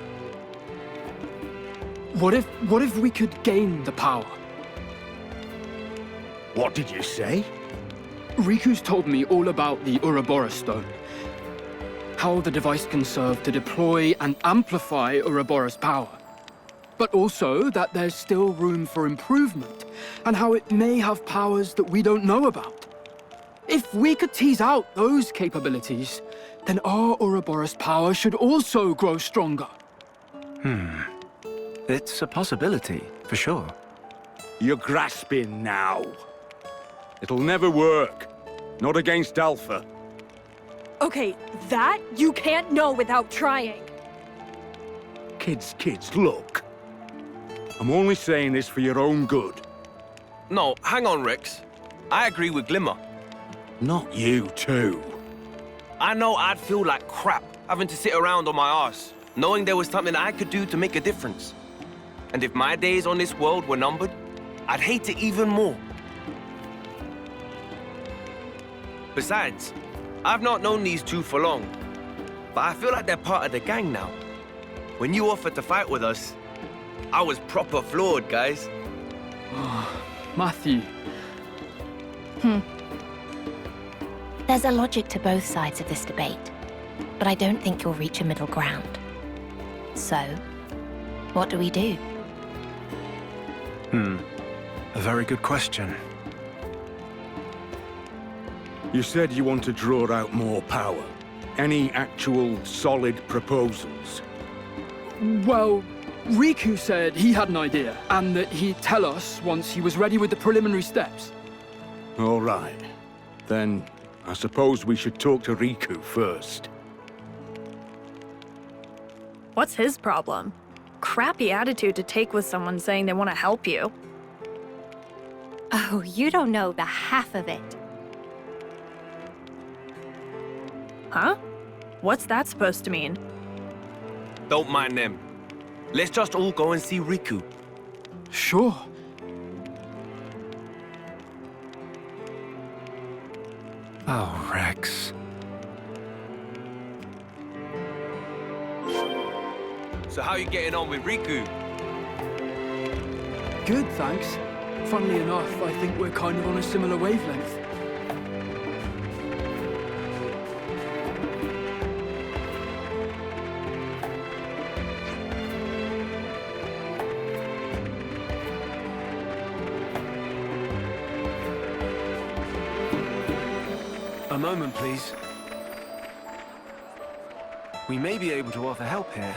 What if we could gain the power? What did you say? Riku's told me all about the Ouroboros stone. how the device can serve to deploy and amplify Ouroboros' power, but also that there's still room for improvement, and how it may have powers that we don't know about. If we could tease out those capabilities, then our Ouroboros power should also grow stronger. It's a possibility, for sure. You're grasping now. It'll never work. Not against Alpha. Okay, that you can't know without trying. Kids, look. I'm only saying this for your own good. No, hang on, Rex. I agree with Glimmer. Not you, too. I know I'd feel like crap having to sit around on my arse, knowing there was something I could do to make a difference. And if my days on this world were numbered, I'd hate it even more. Besides, I've not known these two for long, but I feel like they're part of the gang now. When you offered to fight with us, I was proper floored, guys. Matthew. There's a logic to both sides of this debate, but I don't think you'll reach a middle ground. So, what do we do? A very good question. You said you want to draw out more power. Any actual solid proposals? Well, Riku said he had an idea, and that he'd tell us once he was ready with the preliminary steps. All right. Then, I suppose we should talk to Riku first. What's his problem? Crappy attitude to take with someone saying they want to help you. Oh, you don't know the half of it. Huh? What's that supposed to mean? Don't mind them. Let's just all go and see Riku. Sure. Oh, Rex. So how you getting on with Riku? Good, thanks. Funnily enough, I think we're kind of on a similar wavelength. A moment, please. We may be able to offer help here.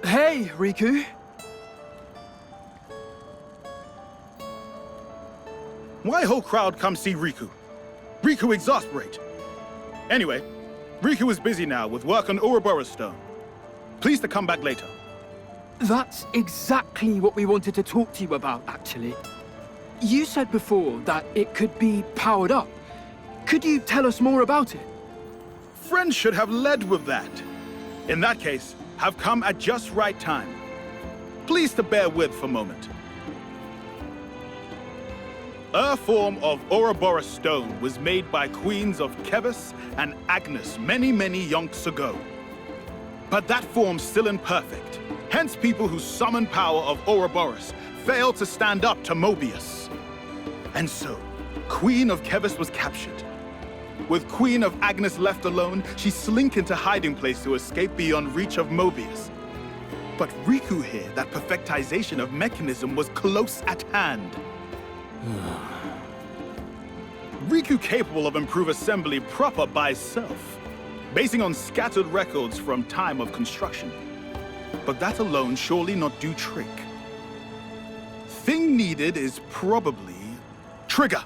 Hey, Riku. Why whole crowd come see Riku? Riku exasperate. Anyway, Riku is busy now with work on Ouroboros Stone. Please to come back later. That's exactly what we wanted to talk to you about, actually. You said before that it could be powered up. Could you tell us more about it? Friends should have led with that. In that case, have come at just right time. Please to bear with for a moment. A form of Ouroboros stone was made by queens of Kebus and Agnes many yonks ago. But that form's still imperfect. Hence people who summon power of Ouroboros failed to stand up to Mobius. And so, Queen of Kebus was captured. With Queen of Agnes left alone, she slink into hiding place to escape beyond reach of Mobius. But Riku here, that perfectization of mechanism was close at hand. Riku capable of improved assembly proper by self, basing on scattered records from time of construction. But that alone surely not do trick. Thing needed is probably trigger.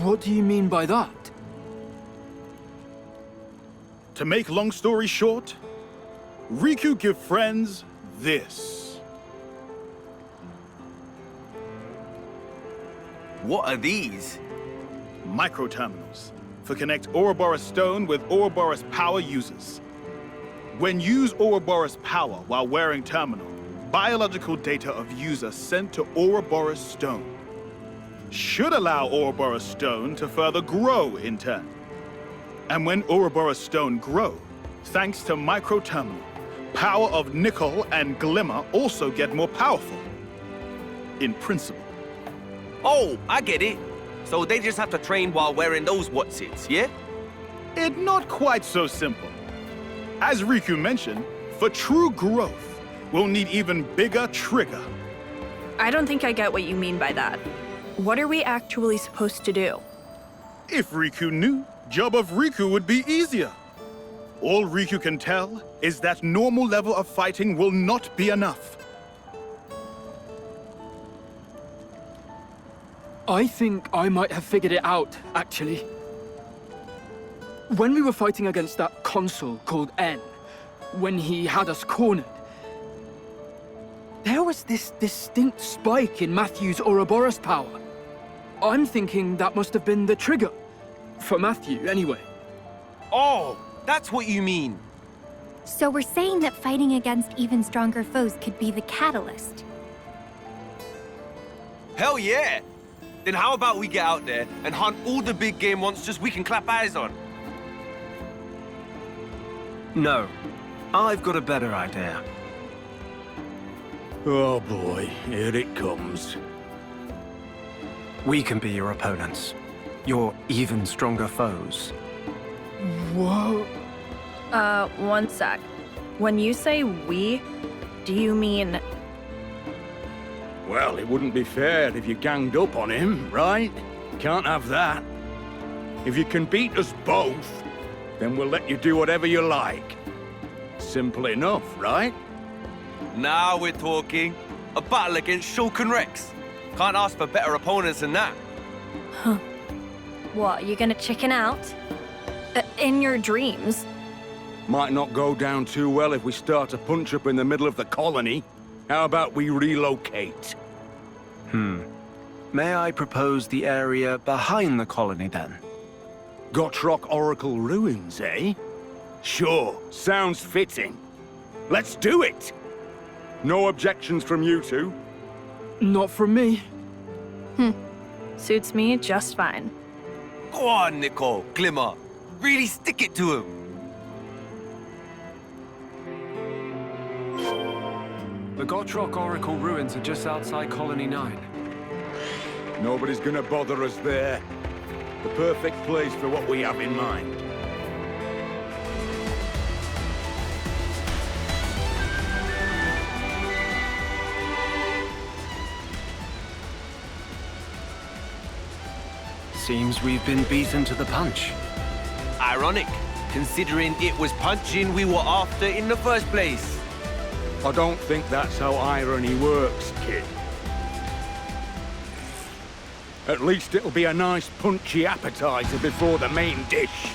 What do you mean by that? To make long story short, Riku give friends this. What are these? Microterminals for connect Ouroboros Stone with Ouroboros power users. When use Ouroboros power while wearing terminal, biological data of user sent to Ouroboros Stone should allow Ouroboros Stone to further grow in turn. And when Ouroboros Stone grow, thanks to microterminal, power of Nickel and Glimmer also get more powerful. In principle. Oh, I get it. So they just have to train while wearing those whatsits, yeah? It's not quite so simple. As Riku mentioned, for true growth, we'll need even bigger trigger. I don't think I get what you mean by that. What are we actually supposed to do? If Riku knew, job of Riku would be easier. All Riku can tell is that normal level of fighting will not be enough. I think I might have figured it out, actually. When we were fighting against that consul called N, when he had us cornered, there was this distinct spike in Matthew's Ouroboros power. I'm thinking that must have been the trigger. For Matthew, anyway. Oh, that's what you mean. So we're saying that fighting against even stronger foes could be the catalyst. Hell yeah! Then how about we get out there and hunt all the big game monsters we can clap eyes on? No. I've got a better idea. Oh boy, here it comes. We can be your opponents. Your even stronger foes. Whoa. One sec. When you say we, do you mean... Well, it wouldn't be fair if you ganged up on him, right? Can't have that. If you can beat us both, then we'll let you do whatever you like. Simple enough, right? Now we're talking. A battle against Shulkin Rex. Can't ask for better opponents than that. Huh. What, you gonna chicken out? In your dreams. Might not go down too well if we start a punch-up in the middle of the colony. How about we relocate? May I propose the area behind the colony, then? Gotrock Oracle Ruins, eh? Sure, sounds fitting. Let's do it! No objections from you two? Not from me. Suits me just fine. Go on, Nicole, Glimmer. Really stick it to him. The Gotrock Oracle ruins are just outside Colony 9. Nobody's gonna bother us there. The perfect place for what we have in mind. Seems we've been beaten to the punch. Ironic, considering it was punching we were after in the first place. I don't think that's how irony works, kid. At least it'll be a nice punchy appetizer before the main dish.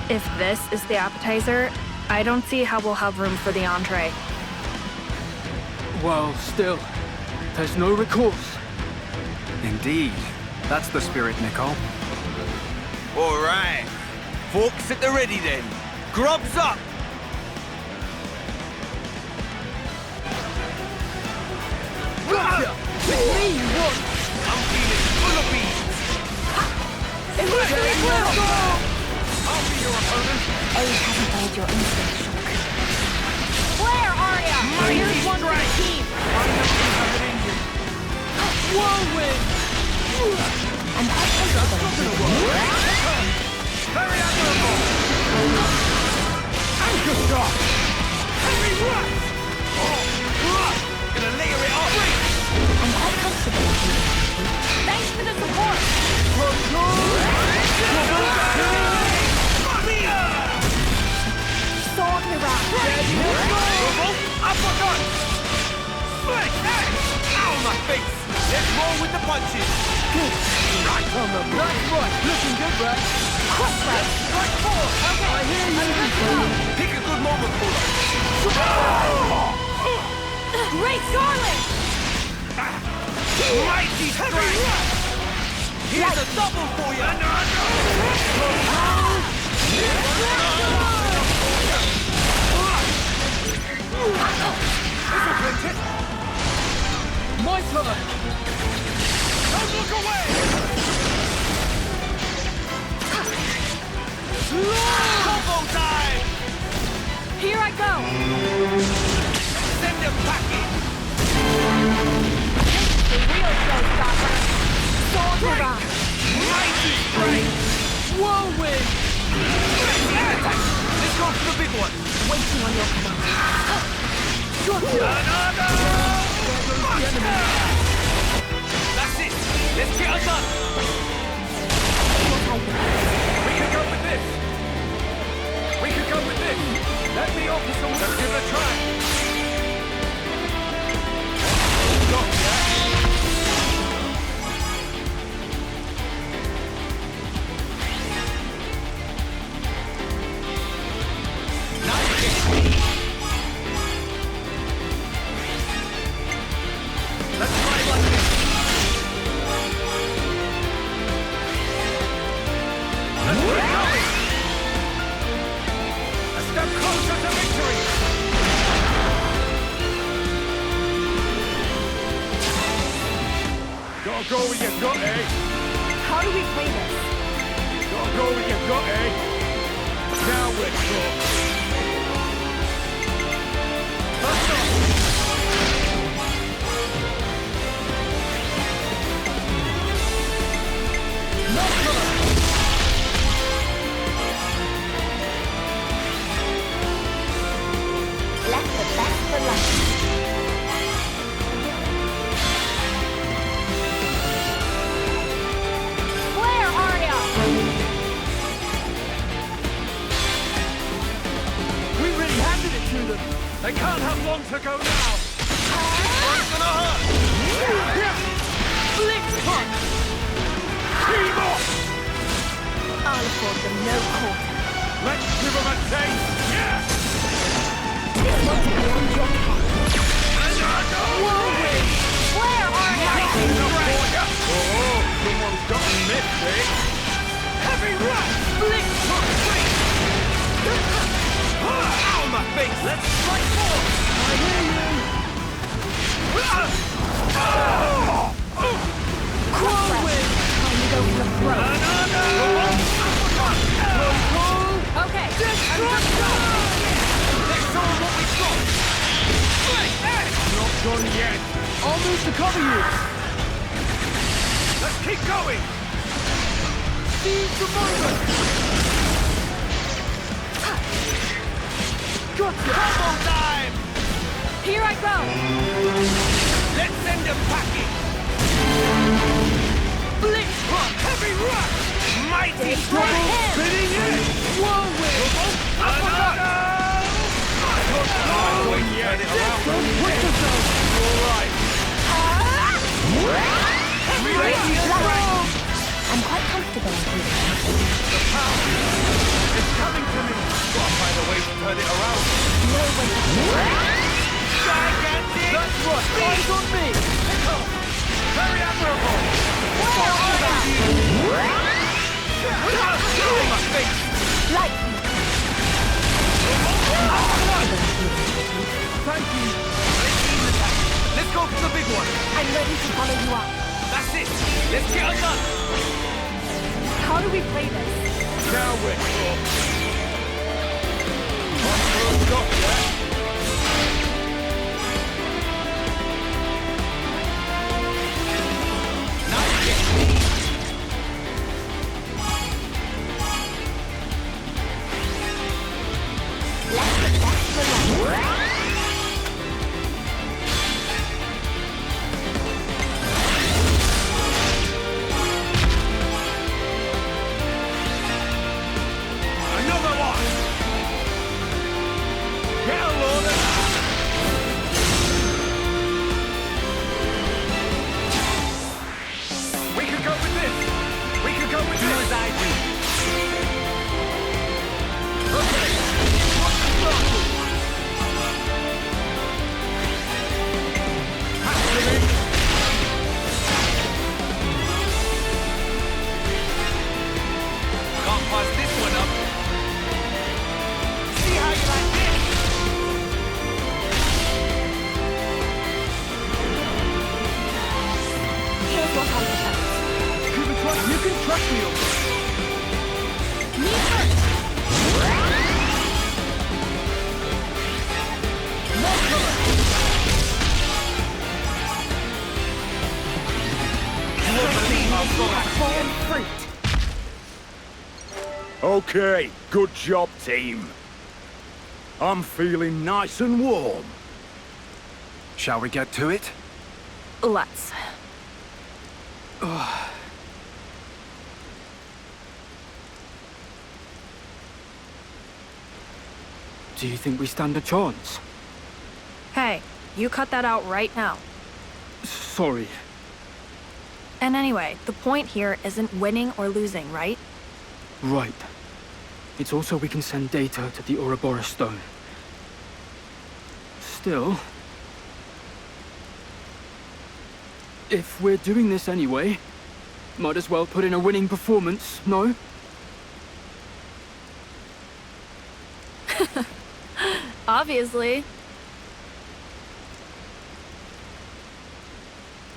If this is the appetizer, I don't see how we'll have room for the entree. Well, still, there's no recourse. Indeed. That's the spirit, Nicole. All right. Forks at the ready then. Grubs up! Gotcha! It's me you want! I'm feeling full of beans. It was I'll be your opponent. Aid hasn't made your instinct shock. Where are ya? Here's one for the team. Whirlwind! And quite comfortable. Very admirable. Anchor shot! Heavy rush. Gonna layer it up. I'm quite comfortable. Thanks for the support. Sword mirage. I forgot. Ow, my face. Let's roll with the punches. Right on the block. That's right. Looking good, Brad. Cross right. Strike forward. Okay. I hear you. Pick a good moment for us. Great Scarlet! Mighty strike. Here's a double for you. My turn. Don't look away. Combo time. Here I go! Send them packing! The real showstopper! Soldier Rock! Mighty strike! Whirlwind! Let's go for the big one. Waiting on your command. That's it! Let's get us done! We could go with this! We could go with this! Let me offer some... Let's give it a try! Stop, yeah? Let's try like this! Let's get it going! A step closer to victory! Gotta go with your gut, eh? How do we play this? Gotta go with your gut, eh? Now we're talking. First off! Left the best for last. Where are ya? We really handed it to them. They can't have long to go now. It's gonna hurt. Blitz punch! Team off! I'll afford them no quarter. Let's give them a taste. Yeah! This one's beyond your head. Whirlwind! Where are ya? Oh, someone's gotten missed, eh? Heavy rush! Blitz punch! Ow, my face! Let's strike forward! I hear you! Whirlwind! Time to go for the throat. Okay, destruction! Let's show them what we've got! Not done yet! I'll move to cover you! Let's keep going! Seize the moment! Gotcha! Combo time! Here I go! Let's send them packing! Blitz punch! Heavy rush! Mighty Double strike! Spinning in! Whirlwind! Going yet! Don't push yourself! Alright! I'm quite comfortable with The power! It's coming to me! Gotta find a way to turn it around! no way to Gigantic! That's right! Eyes on me! Pick up! Very admirable! Where are ya? Oh, my face! like Thank you! Let's go for the big one! I'm ready to follow you up. That's it! Let's get her done! How do we play this? Now we're talking! One for a shot, yeah? Another one! Get a load of that! We could go with this! We could go with this! as I do. Okay! What's the circle? Activate! Can't pass this one up. See how you like this? Here's what I propose. You can trust me on this. Me first! Okay, good job, team. I'm feeling nice and warm. Shall we get to it? Let's. Do you think we stand a chance? Hey, you cut that out right now. Sorry. And anyway, the point here isn't winning or losing, right? Right. It's also we can send data to the Ouroboros stone. Still... if we're doing this anyway, might as well put in a winning performance, no? Obviously.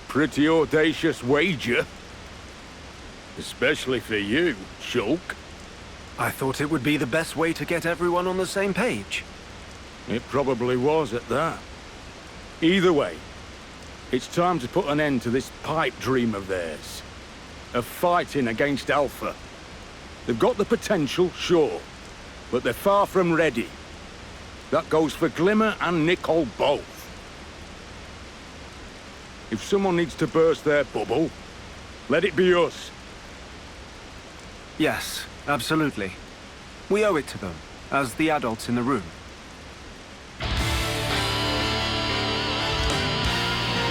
Pretty audacious wager. Especially for you, Shulk. I thought it would be the best way to get everyone on the same page. It probably was at that. Either way, it's time to put an end to this pipe dream of theirs. Of fighting against Alpha. They've got the potential, sure, but they're far from ready. That goes for Glimmer and Nicole both. If someone needs to burst their bubble, let it be us. Yes, absolutely. We owe it to them, as the adults in the room.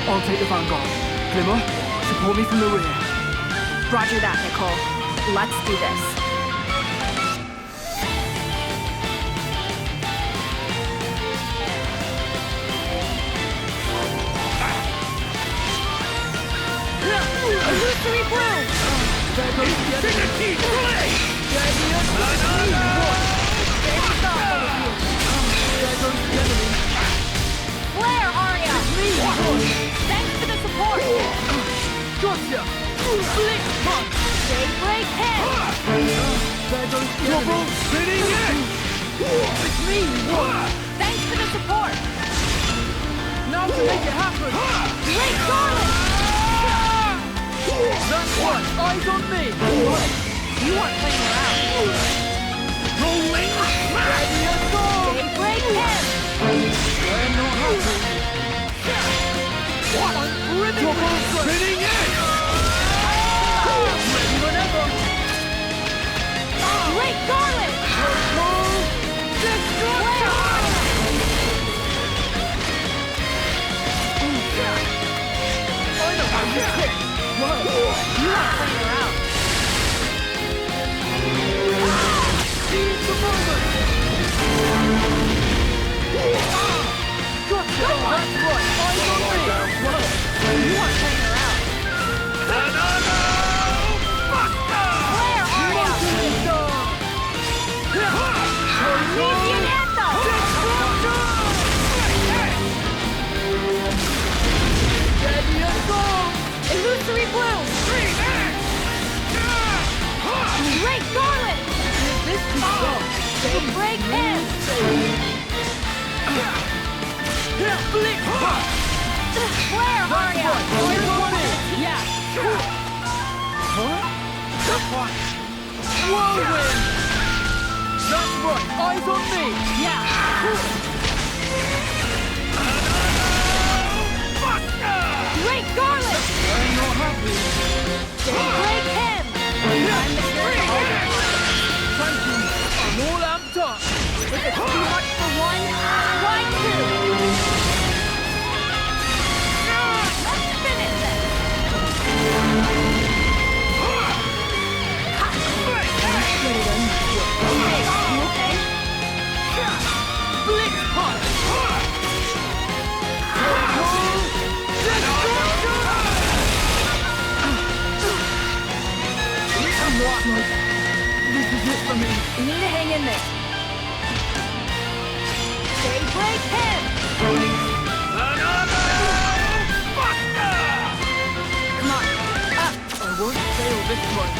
I'll take the vanguard. Glimmer, support me from the rear. Roger that, Nicole. Let's do this. Illusory bloom! There goes the enemy! There goes the enemy! Flare, Arya! Thanks for the support! Gotcha! Blitz punch! Daybreak hit! There goes the enemy! Spinning edge! It's me! Thanks for the support! Now to make it happen! Great Garland! That's one! Eyes on me! You weren't playing around. Rolling! Ready to go! Daybreak hit! I'm not happy! I'm ripping with Spinning edge! ready whenever! Great Garland! I know how you kick! Whoa! You weren't playing around. Seize the moment! Gotcha! That's right! Eyes on me! Whoa! You weren't playing around. Flare, Arya! Legion Anthem! Ready and go! Illusory bloom! Great Garland! This is done! Daybreak hit! Blitz punch! Flare, Arya! Yeah! Huh? Whirlwind! That's right! Eyes on me! Yeah! Great Garland! I'm not happy! Daybreak him! Thank you! I'm all amped up! If it's too much for one, try two! Let's finish this! You okay? Blitz punch! This is it for me. You need to hang in there. Daybreak him! Come on, up! I won't fail this one.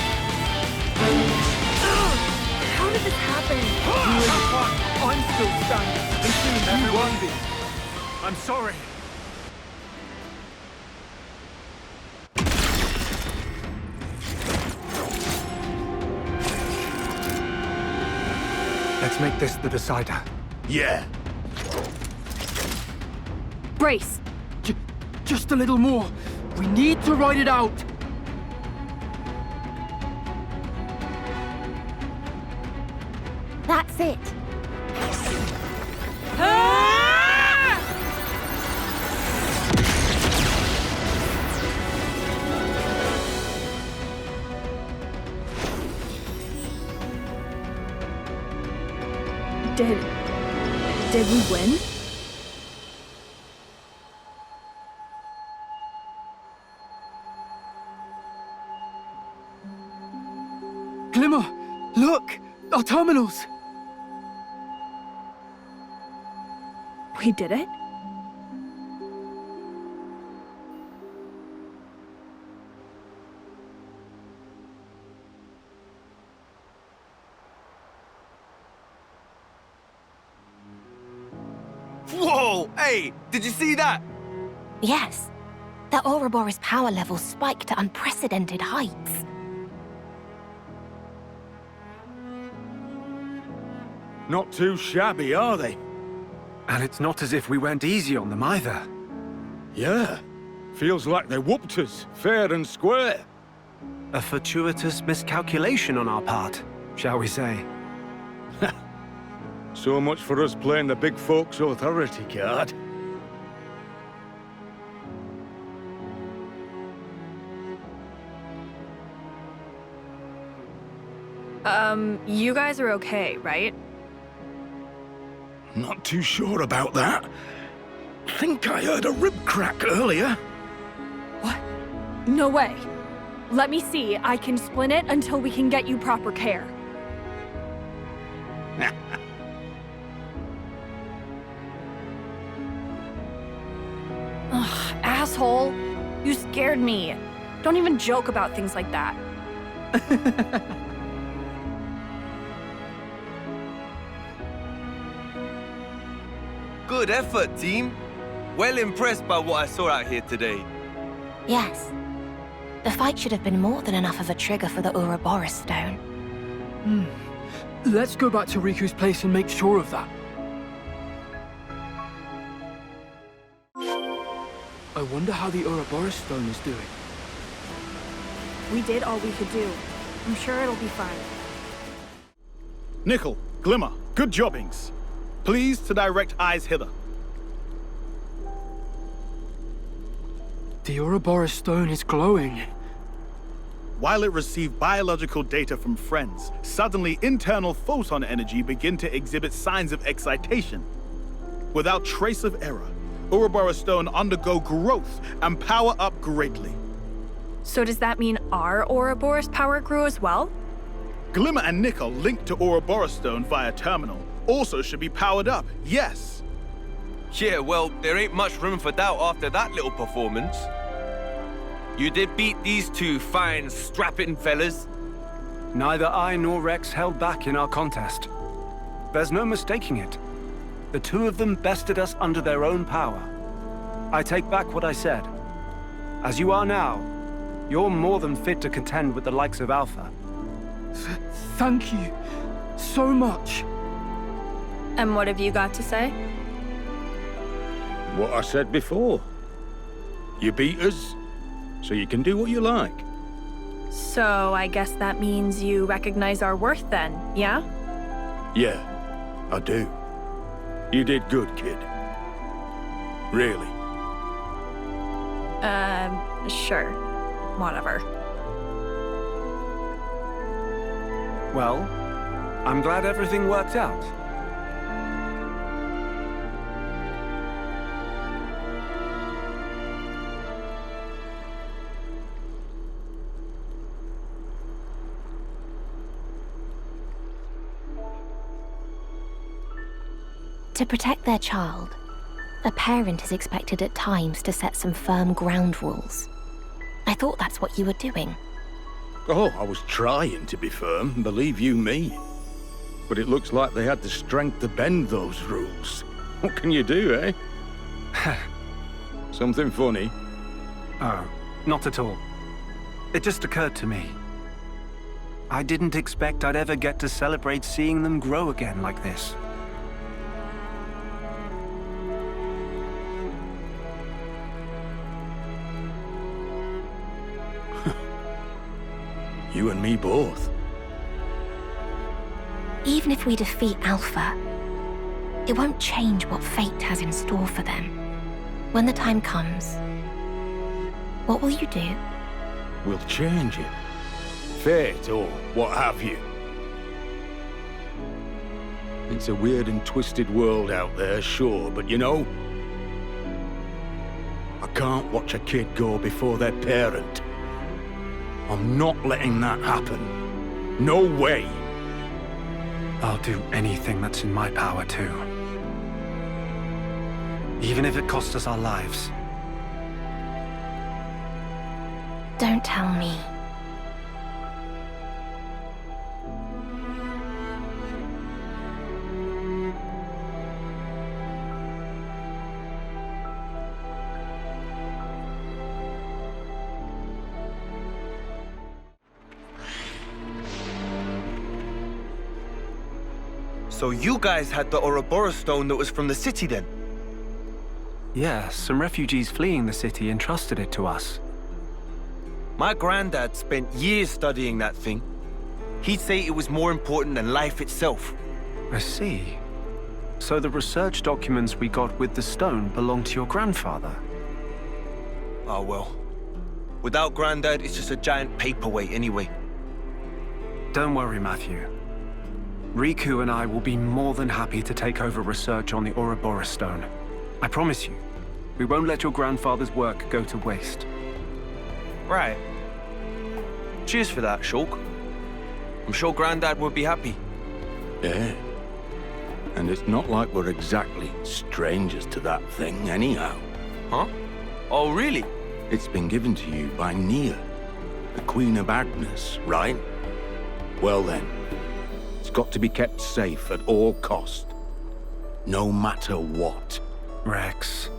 How did this happen? You in the front. I'm still standing. And soon you won't be. I'm sorry. Let's make this the decider. Yeah. Brace! Just a little more. We need to ride it out. That's it. Did we win? Glimmer, look! Our terminals! We did it? Whoa! Hey, did you see that? Yes. The Ouroboros power levels spiked to unprecedented heights. Not too shabby, are they? And it's not as if we went easy on them either. Yeah. Feels like they whooped us, fair and square. A fortuitous miscalculation on our part, shall we say. So much for us playing the big folks' authority card. You guys are okay, right? Not too sure about that. Think I heard a rib crack earlier. What? No way. Let me see. I can splint it until we can get you proper care. Ugh, asshole. You scared me. Don't even joke about things like that. Good effort, team. Well impressed by what I saw out here today. Yes. The fight should have been more than enough of a trigger for the Ouroboros stone. Let's go back to Riku's place and make sure of that. I wonder how the Ouroboros stone is doing. We did all we could do. I'm sure it'll be fine. Nickel, Glimmer, good jobbings. Please to direct eyes hither. The Ouroboros stone is glowing. While it received biological data from friends, suddenly internal photon energy begin to exhibit signs of excitation. Without trace of error, Ouroboros stone undergo growth and power up greatly. So does that mean our Ouroboros power grew as well? Glimmer and Nickel linked to Ouroboros stone via terminal also should be powered up, yes. Yeah, well, there ain't much room for doubt after that little performance. You did beat these two fine, strapping fellas. Neither I nor Rex held back in our contest. There's no mistaking it. The two of them bested us under their own power. I take back what I said. As you are now, you're more than fit to contend with the likes of Alpha. Thank you so much. And what have you got to say? What I said before. You beat us, so you can do what you like. So I guess that means you recognize our worth then, yeah? Yeah, I do. You did good, kid. Really. Sure. Whatever. Well, I'm glad everything worked out. To protect their child, a parent is expected at times to set some firm ground rules. I thought that's what you were doing. Oh, I was trying to be firm, believe you me. But it looks like they had the strength to bend those rules. What can you do, eh? Something funny? Oh, not at all. It just occurred to me. I didn't expect I'd ever get to celebrate seeing them grow again like this. You and me both. Even if we defeat Alpha, it won't change what fate has in store for them. When the time comes, what will you do? We'll change it. Fate, or what have you. It's a weird and twisted world out there, sure, but you know, I can't watch a kid go before their parent. I'm not letting that happen. No way. I'll do anything that's in my power too. Even if it costs us our lives. Don't tell me. So you guys had the Ouroboros stone that was from the city then? Yeah, some refugees fleeing the city entrusted it to us. My granddad spent years studying that thing. He'd say it was more important than life itself. I see. So the research documents we got with the stone belong to your grandfather? Oh well. Without Granddad, it's just a giant paperweight anyway. Don't worry, Matthew. Riku and I will be more than happy to take over research on the Ouroboros stone. I promise you, we won't let your grandfather's work go to waste. Right. Cheers for that, Shulk. I'm sure Granddad would be happy. Yeah. And it's not like we're exactly strangers to that thing anyhow. Huh? Oh, really? It's been given to you by Nia, the Queen of Agnes, right? Well then, it's got to be kept safe at all cost. No matter what. Rex.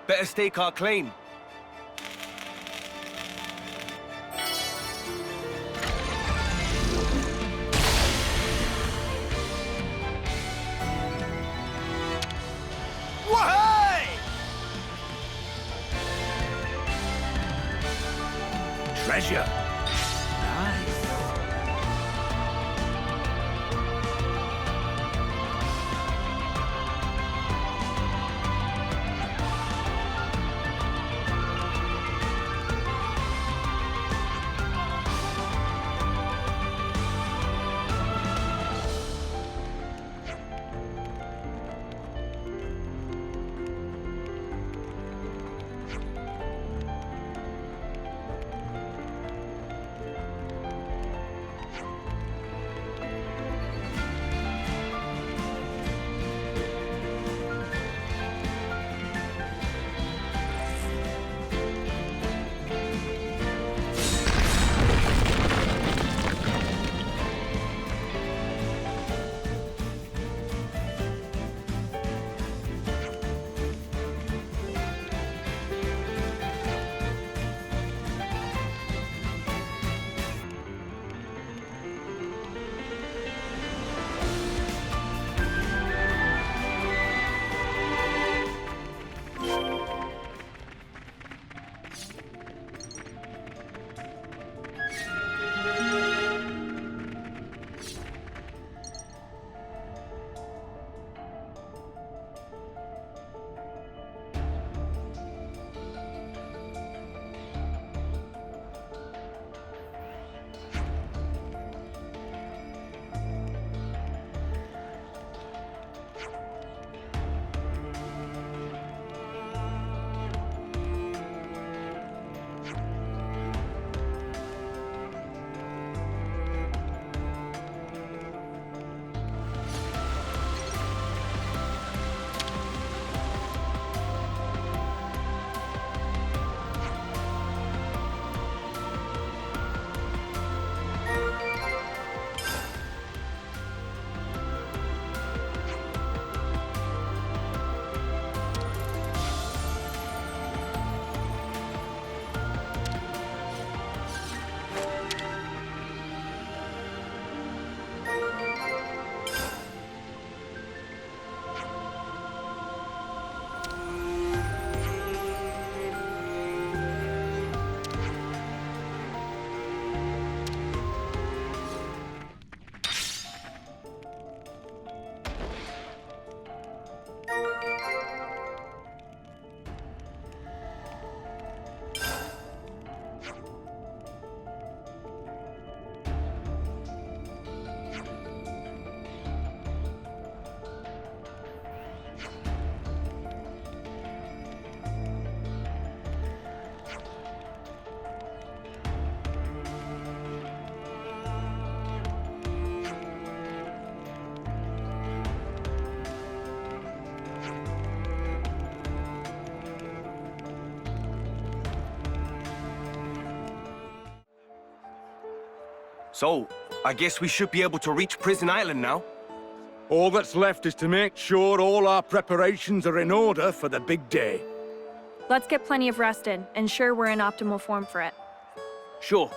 Better stake our claim. Wahey! Treasure. Nice. So, I guess we should be able to reach Prison Island now. All that's left is to make sure all our preparations are in order for the big day. Let's get plenty of rest in, ensure we're in optimal form for it. Sure.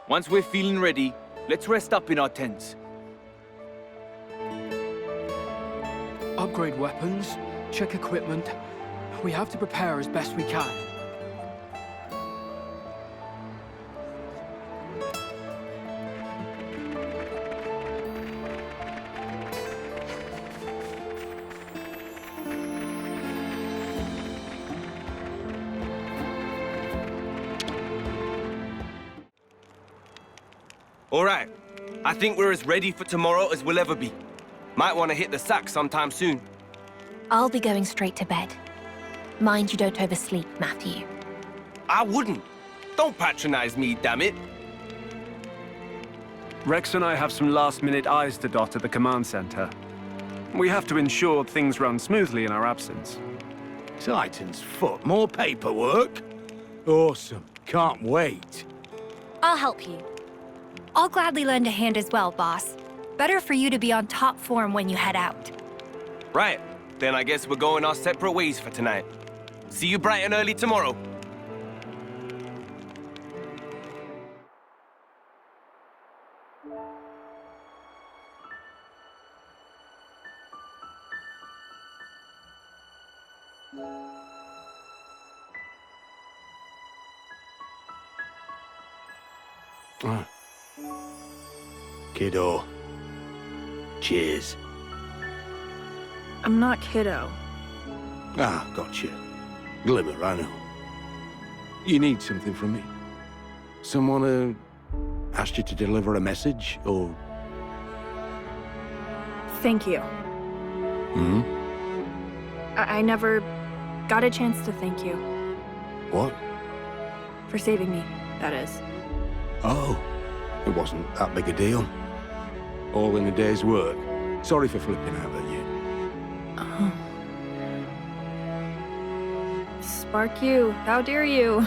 Once we're feeling ready, let's rest up in our tents. Upgrade weapons, check equipment. We have to prepare as best we can. All right. I think we're as ready for tomorrow as we'll ever be. Might want to hit the sack sometime soon. I'll be going straight to bed. Mind you don't oversleep, Matthew. I wouldn't. Don't patronize me, damn it. Rex and I have some last-minute I's to dot at the command center. We have to ensure things run smoothly in our absence. Titan's foot, more paperwork? Awesome. Can't wait. I'll help you. I'll gladly lend a hand as well, boss. Better for you to be on top form when you head out. Right. Then I guess we're going our separate ways for tonight. See you bright and early tomorrow. Kiddo. Cheers. I'm not kiddo. Ah, gotcha. Glimmer, I know. You need something from me? Someone asked you to deliver a message, or...? Thank you. Hmm? I never got a chance to thank you. What? For saving me, that is. Oh, it wasn't that big a deal. All in a day's work. Sorry for flipping out at you. Oh. Spark you, how dare you?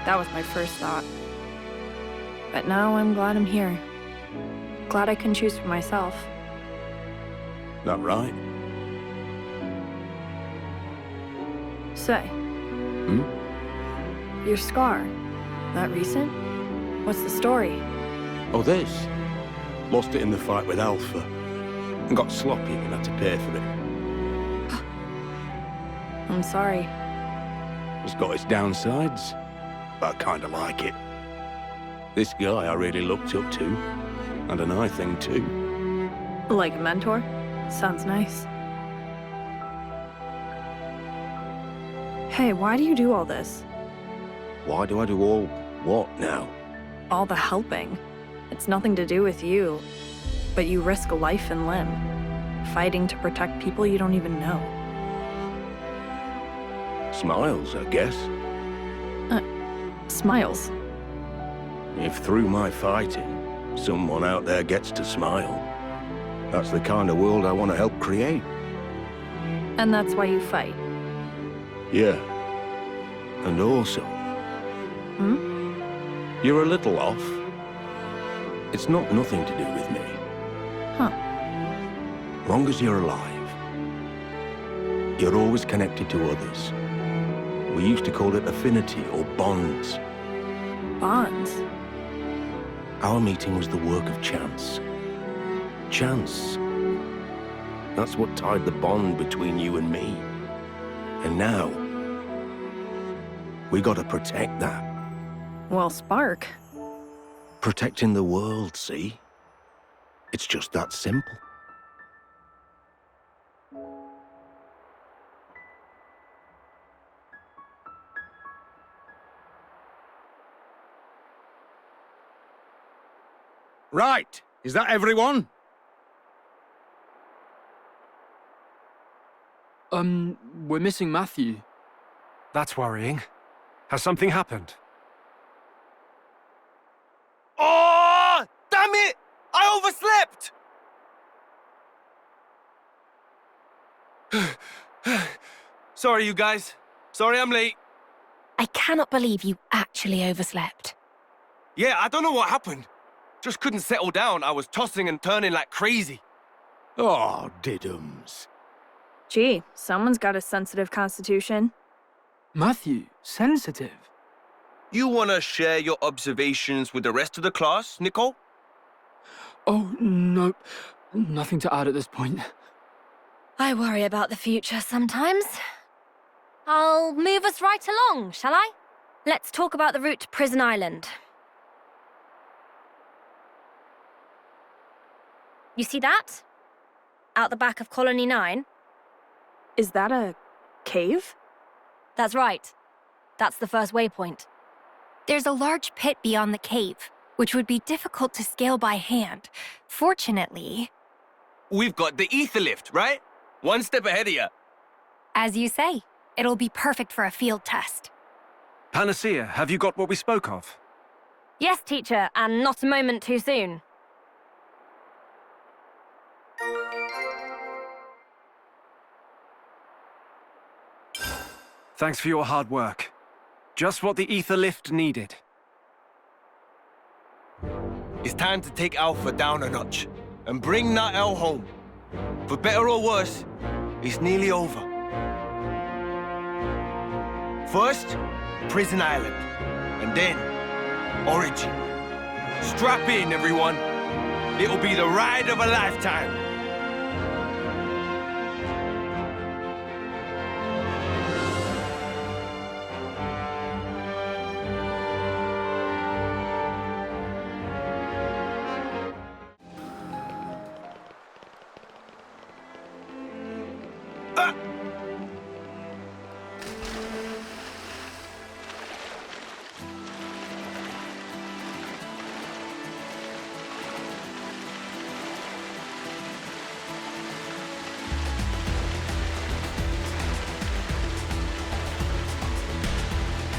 That was my first thought. But now I'm glad I'm here. Glad I can choose for myself. That right? Say. Hmm? Your scar. That recent? What's the story? Oh, this? Lost it in the fight with Alpha. And got sloppy and had to pay for it. I'm sorry. It's got its downsides, but I kinda like it. This guy I really looked up to. And an eye thing too. Like a mentor? Sounds nice. Hey, why do you do all this? Why do I do all what now? All the helping. It's nothing to do with you. But you risk a life and limb. Fighting to protect people you don't even know. Smiles, I guess. Smiles. If through my fighting, someone out there gets to smile, that's the kind of world I want to help create. And that's why you fight. Yeah. And also... Hmm? You're a little off. It's not nothing to do with me. Huh. Long as you're alive, you're always connected to others. We used to call it affinity or bonds. Bonds? Our meeting was the work of chance. Chance. That's what tied the bond between you and me. And now, we gotta protect that. Well, Spark. Protecting the world, see? It's just that simple. Right, is that everyone? We're missing Matthew. That's worrying. Has something happened? Oh, damn it! I overslept! Sorry, you guys. Sorry I'm late. I cannot believe you actually overslept. Yeah, I don't know what happened. Just couldn't settle down. I was tossing and turning like crazy. Oh, diddums. Gee, someone's got a sensitive constitution. Matthew, sensitive? You want to share your observations with the rest of the class, Nicole? Oh, no. Nothing to add at this point. I worry about the future sometimes. I'll move us right along, shall I? Let's talk about the route to Prison Island. You see that? Out the back of Colony 9? Is that a cave? That's right. That's the first waypoint. There's a large pit beyond the cave, which would be difficult to scale by hand. Fortunately... We've got the ether lift, right? One step ahead of you. As you say, it'll be perfect for a field test. Panacea, have you got what we spoke of? Yes, teacher, and not a moment too soon. Thanks for your hard work. Just what the ether lift needed. It's time to take Alpha down a notch and bring that L home. For better or worse, it's nearly over. First, Prison Island. And then, Origin. Strap in, everyone. It'll be the ride of a lifetime.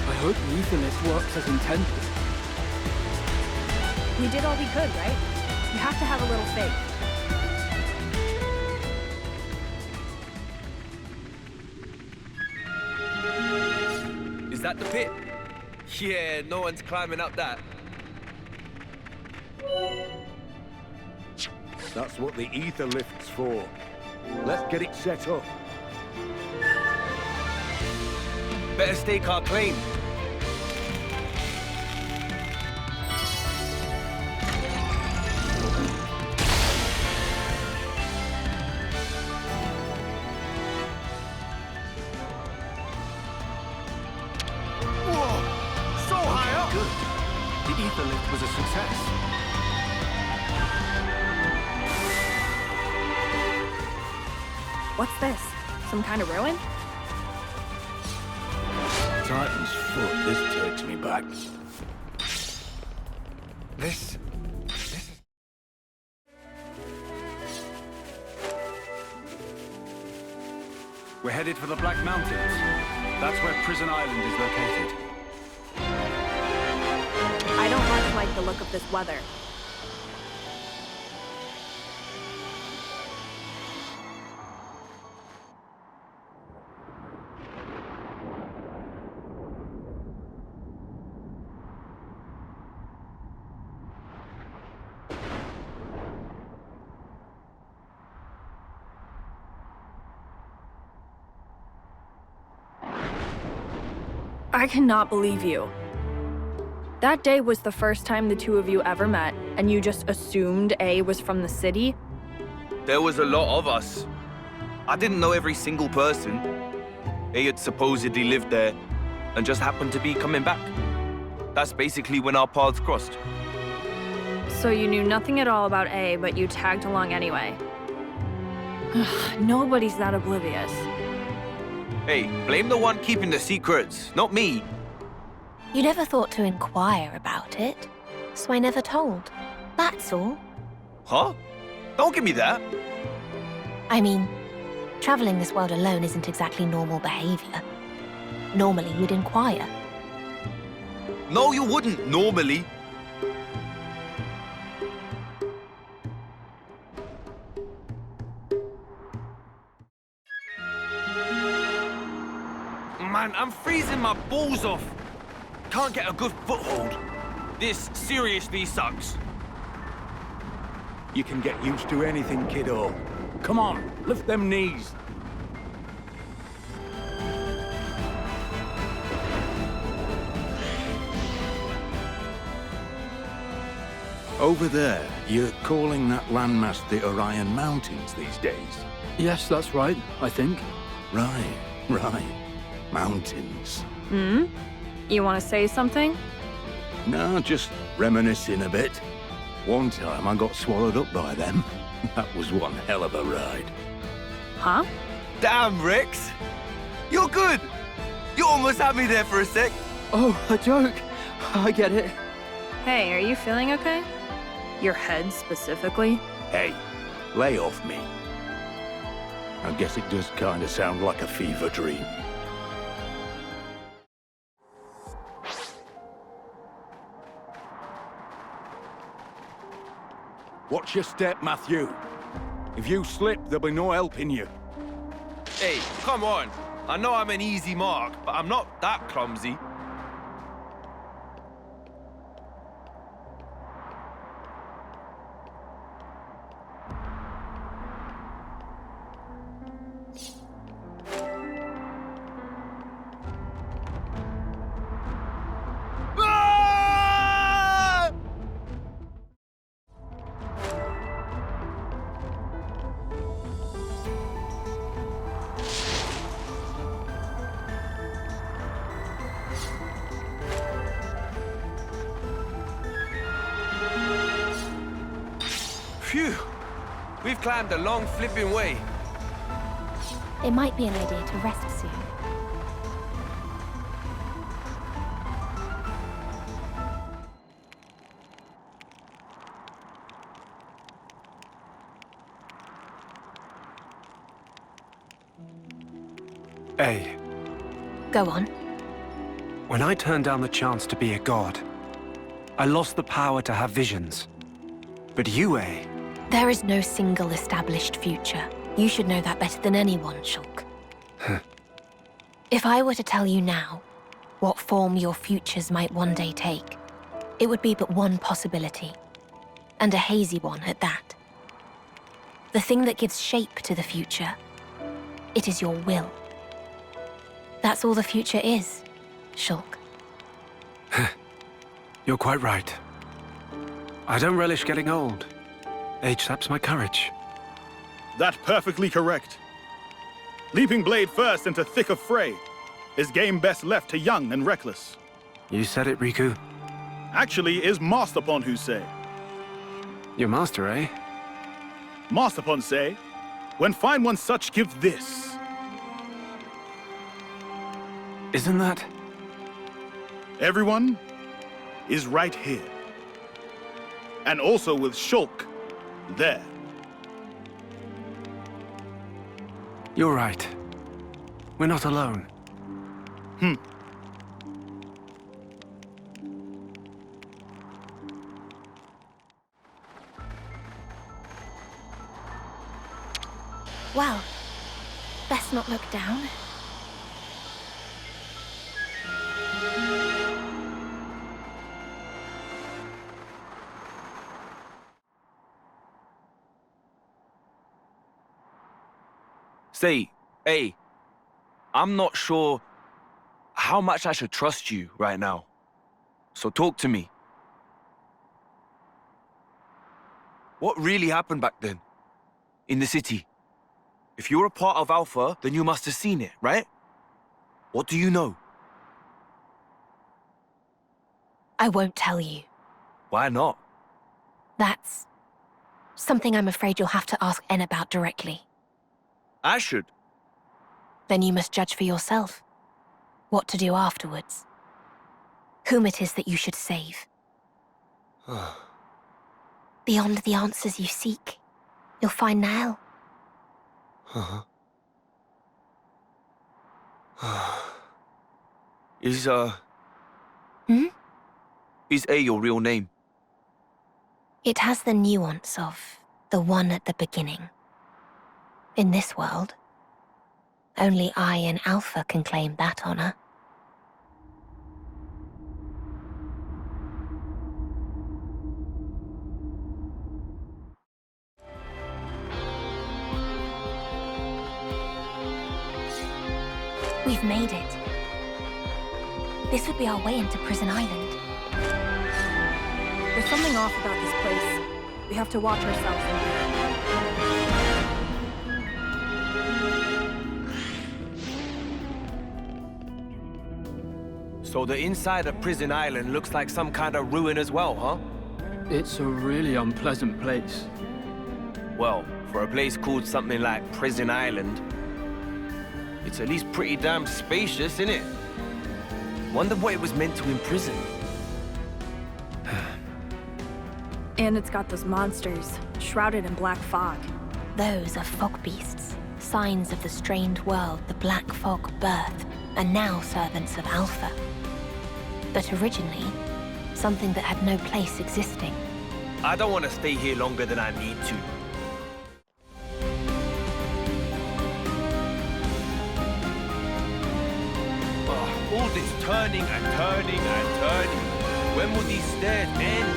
I hope the ether lift works as intended. We did all we could, right? You have to have a little faith. Is that the pit? Yeah, no one's climbing up that. That's what the ether lift's for. Let's get it set up. Better stake our claim. So high up! Good. The ether lift was a success. What's this? Some kind of ruin? Titan's foot, this takes me back. This... We're headed for the Black Mountains. That's where Prison Island is located. I don't much like the look of this weather. I cannot believe you. That day was the first time the two of you ever met, and you just assumed A was from the city? There was a lot of us. I didn't know every single person. They had supposedly lived there and just happened to be coming back. That's basically when our paths crossed. So you knew nothing at all about A, but you tagged along anyway. Nobody's that oblivious. Hey, blame the one keeping the secrets, not me. You never thought to inquire about it, so I never told. That's all. Huh? Don't give me that. I mean, traveling this world alone isn't exactly normal behavior. Normally, you'd inquire. No, you wouldn't, normally. Man, I'm freezing my balls off. Can't get a good foothold. This seriously sucks. You can get used to anything, kiddo. Come on, lift them knees. Over there, you're calling that landmass the Orion Mountains these days? Yes, that's right, I think. Right. Mountains. Hmm? You want to say something? No, just reminiscing a bit. One time I got swallowed up by them. That was one hell of a ride. Huh? Damn, Rex. You're good. You almost had me there for a sec. Oh, a joke. I get it. Hey, are you feeling okay? Your head specifically? Hey, lay off me. I guess it does kind of sound like a fever dream. Watch your step, Matthew. If you slip, there'll be no helping you. Hey, come on. I know I'm an easy mark, but I'm not that clumsy. We've climbed a long flipping way. It might be an idea to rest soon. Hey, Go on. when I turned down the chance to be a god, I lost the power to have visions. But you, There is no single established future. You should know that better than anyone, Shulk. If I were to tell you now what form your futures might one day take, it would be but one possibility, and a hazy one at that. The thing that gives shape to the future, it is your will. That's all the future is, Shulk. You're quite right. I don't relish getting old. Age saps my courage. That's perfectly correct. Leaping blade first into thick of fray is game best left to young and reckless. You said it, Riku. Actually, is Masterpon who say. Your master, eh? Masterpon say, when find one such, give this. Isn't that? Everyone is right here. And also with Shulk there. You're right. We're not alone. Well, best not look down. Say, hey, I'm not sure how much I should trust you right now. So talk to me. What really happened back then? In the city? If you're a part of Alpha, then you must have seen it, right? What do you know? I won't tell you. Why not? That's something I'm afraid you'll have to ask En about directly. I should. Then you must judge for yourself what to do afterwards. Whom it is that you should save. Beyond the answers you seek, you'll find Nahel. Is Hmm? Is A your real name? It has the nuance of the one at the beginning. In this world, only I and Alpha can claim that honor. We've made it. This would be our way into Prison Island. There's something off about this place. We have to watch ourselves in here. So the inside of Prison Island looks like some kind of ruin as well, huh? It's a really unpleasant place. Well, for a place called something like Prison Island, it's at least pretty damn spacious, innit? Wonder what it was meant to imprison. And it's got those monsters, shrouded in black fog. Those are fog beasts, signs of the strained world the Black Fog birthed, and now servants of Alpha. But originally, something that had no place existing. I don't want to stay here longer than I need to. All this turning and turning and turning. When will these stairs end?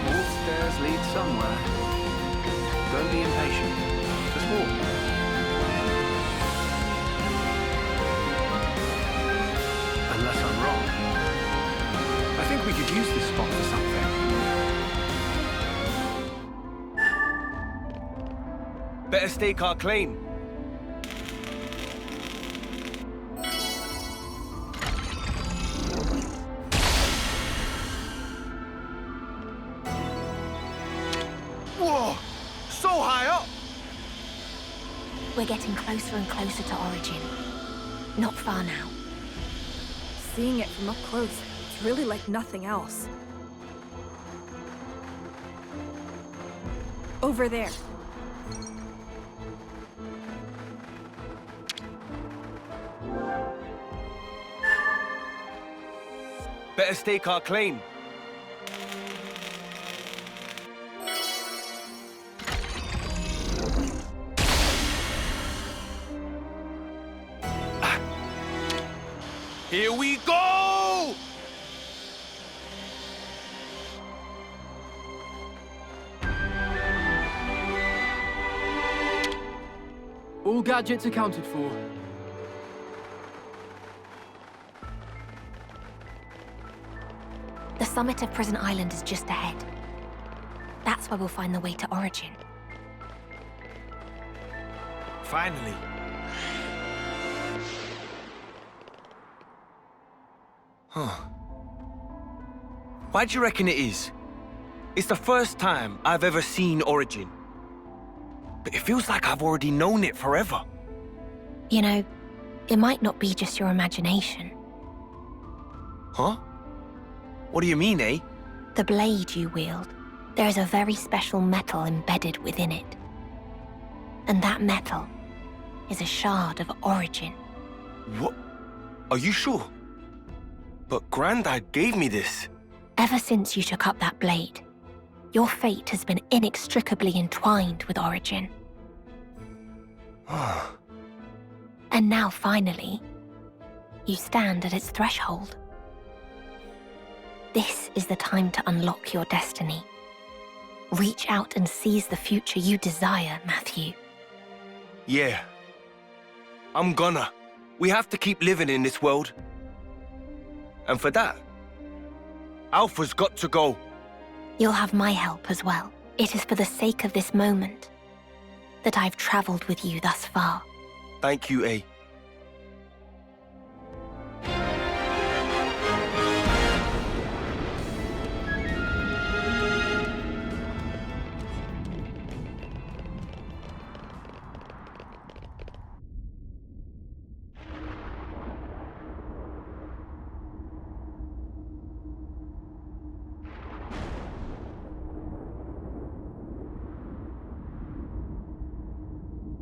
All stairs lead somewhere. Don't be impatient. Just walk. Unless I'm wrong. I think we could use this spot for something. Better stake our claim. Whoa! up! We're getting closer and closer to Origin. Not far now. Seeing it from up close, it's really like nothing else. Over there. Better stake our claim. Here we go! All gadgets accounted for. The summit of Prison Island is just ahead. That's where we'll find the way to Origin. Finally. Huh. Why do you reckon it is? It's the first time I've ever seen Origin. But it feels like I've already known it forever. You know, it might not be just your imagination. Huh? What do you mean, eh? The blade you wield, there is a very special metal embedded within it. And that metal is a shard of Origin. What? Are you sure? But Grandad gave me this. Ever since you took up that blade, your fate has been inextricably entwined with Origin. And now, finally, you stand at its threshold. This is the time to unlock your destiny. Reach out and seize the future you desire, Matthew. Yeah. I'm gonna. We have to keep living in this world. And for that, Alpha's got to go. You'll have my help as well. It is for the sake of this moment that I've traveled with you thus far. Thank you, A.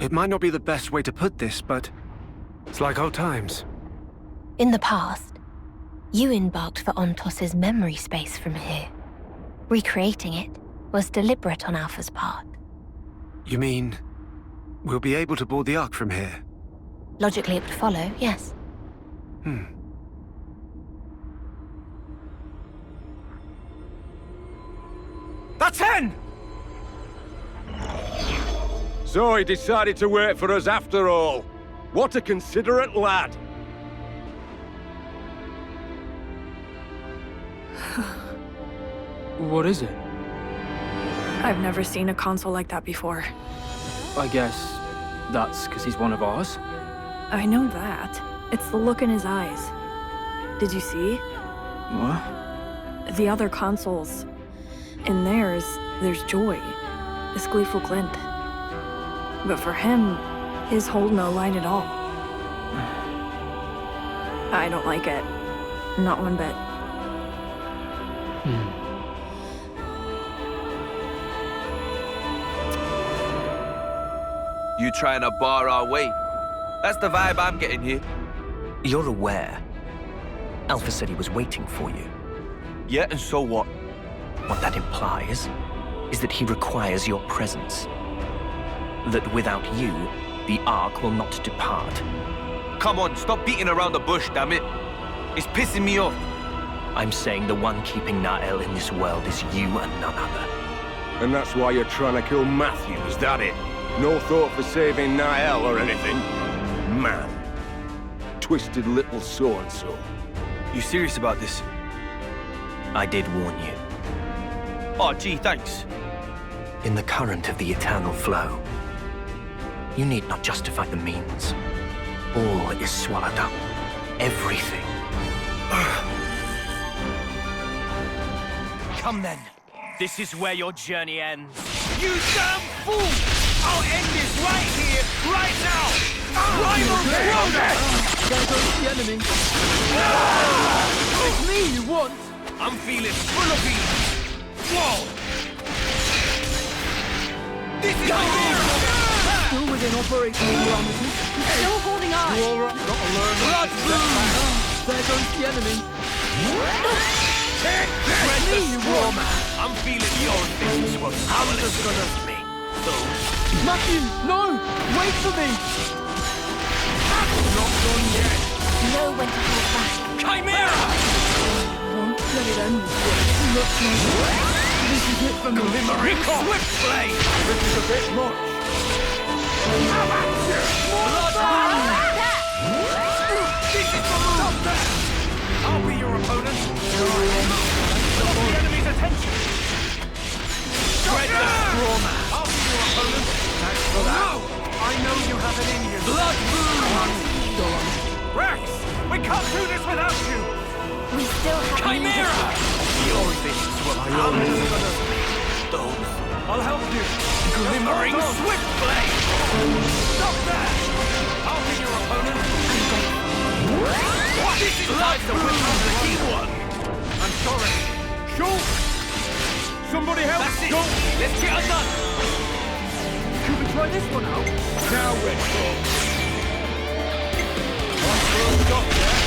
It might not be the best way to put this, but it's like old times. In the past, you embarked for Ontos's memory space from here. Recreating it was deliberate on Alpha's part. You mean we'll be able to board the Ark from here? Logically, it would follow, yes. That's Hen! So he decided to wait for us after all. What a considerate lad. What is it? I've never seen a console like that before. I guess that's because he's one of ours. I know that. It's the look in his eyes. Did you see? What? The other consoles. In theirs, there's joy. This gleeful glint. But for him, his hold no light at all. I don't like it. Not one bit. You trying to bar our way? That's the vibe I'm getting here. You're aware. Alpha said he was waiting for you. Yeah, and so what? What that implies is that he requires your presence. That without you, the Ark will not depart. Come on, stop beating around the bush, damn it. It's pissing me off. I'm saying the one keeping Nael in this world is you and none other. And that's why you're trying to kill Matthew, is that it? No thought for saving Nael or anything? Man. Twisted little so-and-so. You serious about this? I did warn you. Oh, gee, thanks. In the current of the eternal flow, you need not justify the means. All is swallowed up. Everything. Come then. This is where your journey ends. You damn fool! Right now! Rival Throne! There goes the enemy. It's me you want. I'm feeling full of beans. Whoa! This is Still within operational parameters. Still holding on. You all right? Gotta learn. Blood boom! There goes the enemy. Take It's me you want. I'm feeling your things were powerless against me. So, Matthew, no! Wait for me! not done yet. Know when to hold back. Chimera! Won't let it end this way. Look, this is it for me. Glimmering Swift Blade! This is a bit much. Blood boom! This is the move! Stop that! I'll be your opponent. Stop the enemy's attention. Shred the straw man. I'll be your opponent. Thanks for that. No! I know you have it in you. Blood boom! Rex! We can't do this without you! We still have Chimera! Your fists were powerless. Those. I'll help you. Glimmering Swift Blade! Stop that! I'll be your opponent. What? This is like the whip of the key one! I'm sorry. Schultz! Somebody help! That's it! Schultz! Let's get it done! Should we try this one out? Now we're talking. One first up there.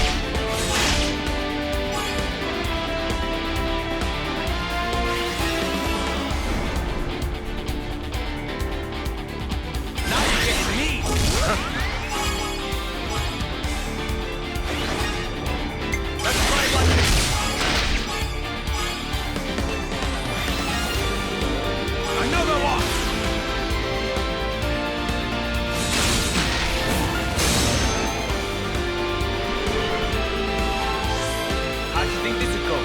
Now you're getting me! Let's try it like this! Another one! How do you think this would go?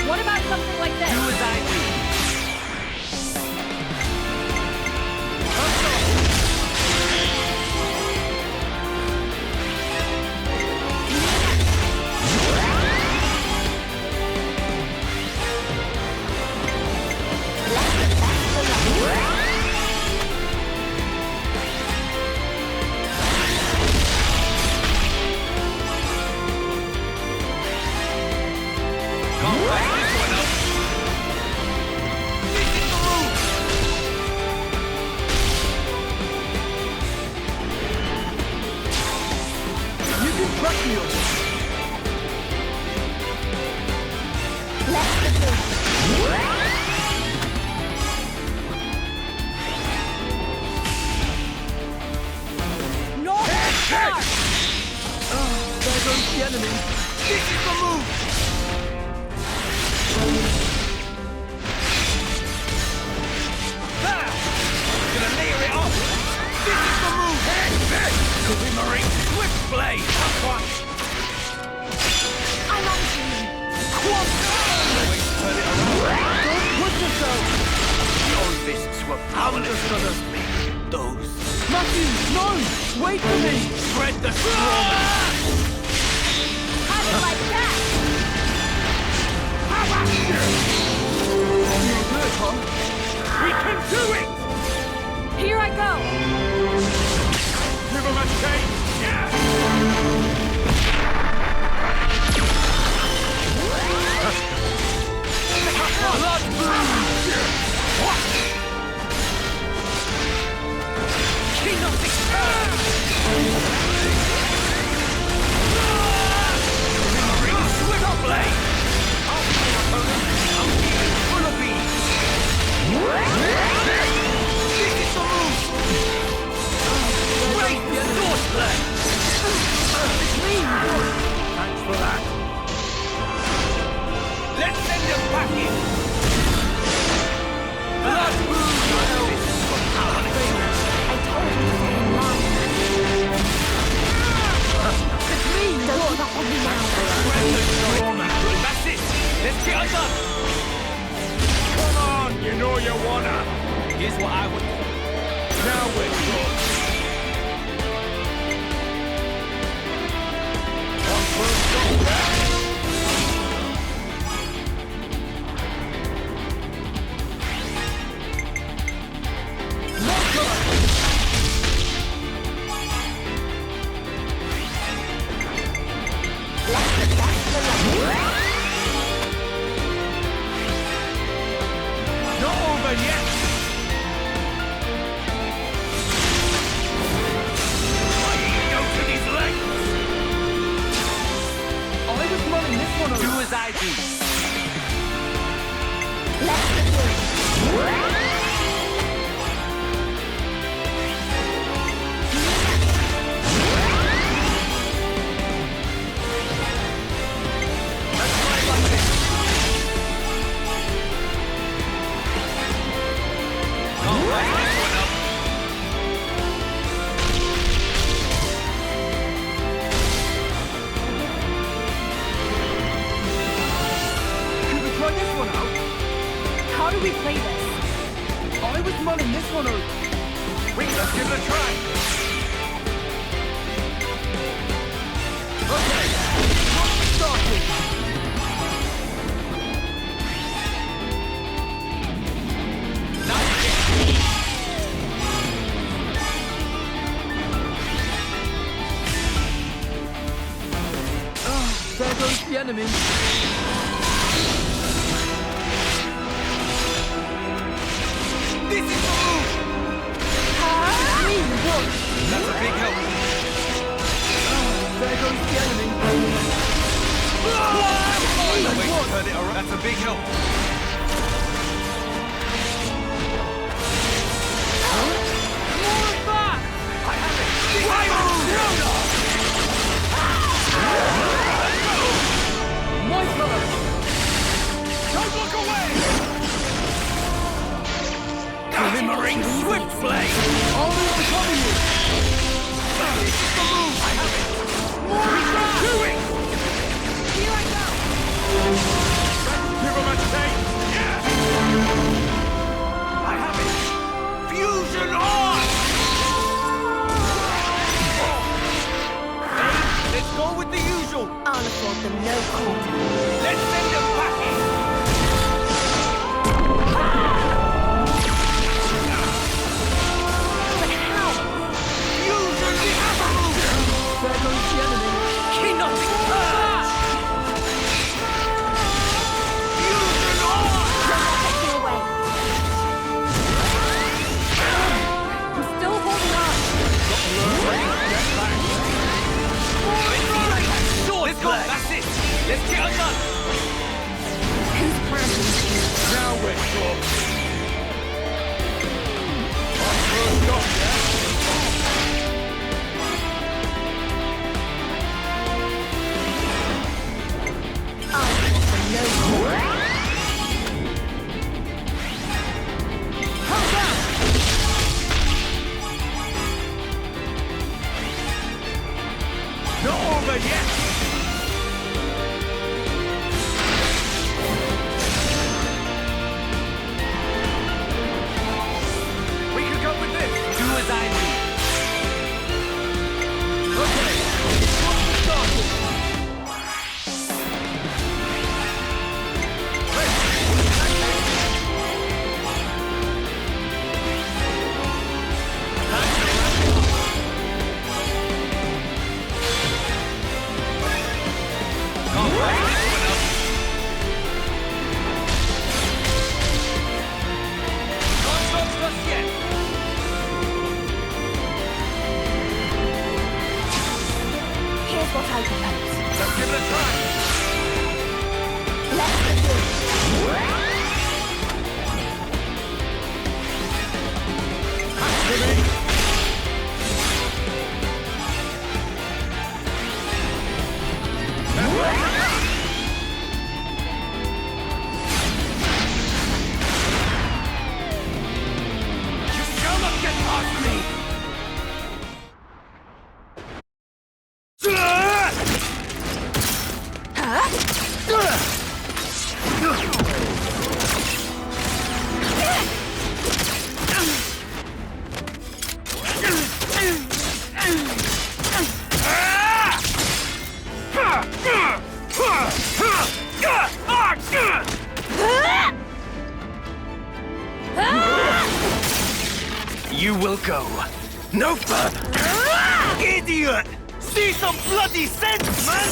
What about something like this? Do as I do. Can't back this one up. This is the move. You can trust me on this. North Star! There goes the enemy. This is the move. There. Gonna layer it off. This is the move. Glimmering Swift Blade. That's one. I'm on to you. Always turn it around. Don't push yourself. Your fists were powerless against me. Those. Matthew, no! Wait for me! Shred the straw man. How do you like that? You're good, huh? We can do it. Here I go! Give him a chance. Yeah. Blood boom. King of the earth. Glimmering Swift Blade. I'll be your opponent. I'm feeling full of beans. This is the move. Great Sword Blade. It's me. Thanks for that. Let's send him packing. Blood boom. This is for power. I told you to stay in do. How do we play this? I was mulling this one over. Let's give it a try. Okay, what's the starting? There goes the enemy. This is the move! That's a big help. There goes the enemy. Oh, no, wait, turn it around. That's a big help. More of that! I have it! My turn! Don't look away! Glimmering swift blade! I'll move to cover you! This is the move! I have it! More of that! Do it! Here I go! Give him a taste! Yeah! I have it! Fusion on! Hey, let's go with the usual! I'll afford them no quarter. Let's send them packing! But how? Fusion the hammer move! There goes the enemy. Cannot be touched! Fusion on! Take me away. I'm still holding on. Let's go! That's it! Let's get undone! Who's planting? Now we're talking. On first off, yeah? I'll afford them no quarter. Hold down! Not over yet! We could go with this! Do as I do! Okay, what's the starting? Here's what I propose. Let's give it a try! Let's begin. You shall not get past me! You will go. No further. Idiot! See some bloody sense, man!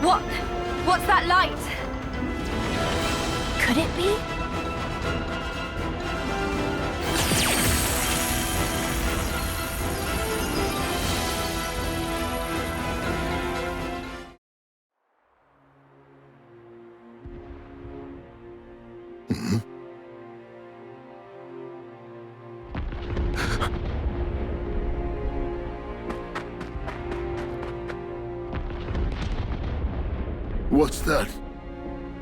What? What's that light? Could it be? What's that?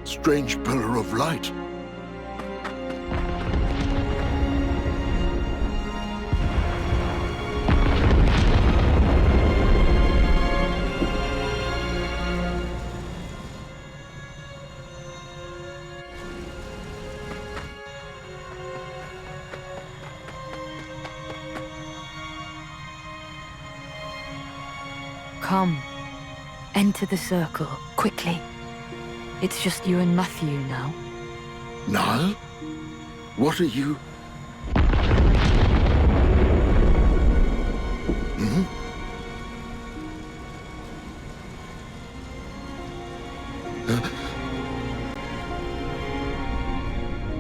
Strange pillar of light. Come. Enter the circle, quickly. It's just you and Matthew now. Niall? What are you? Hmm?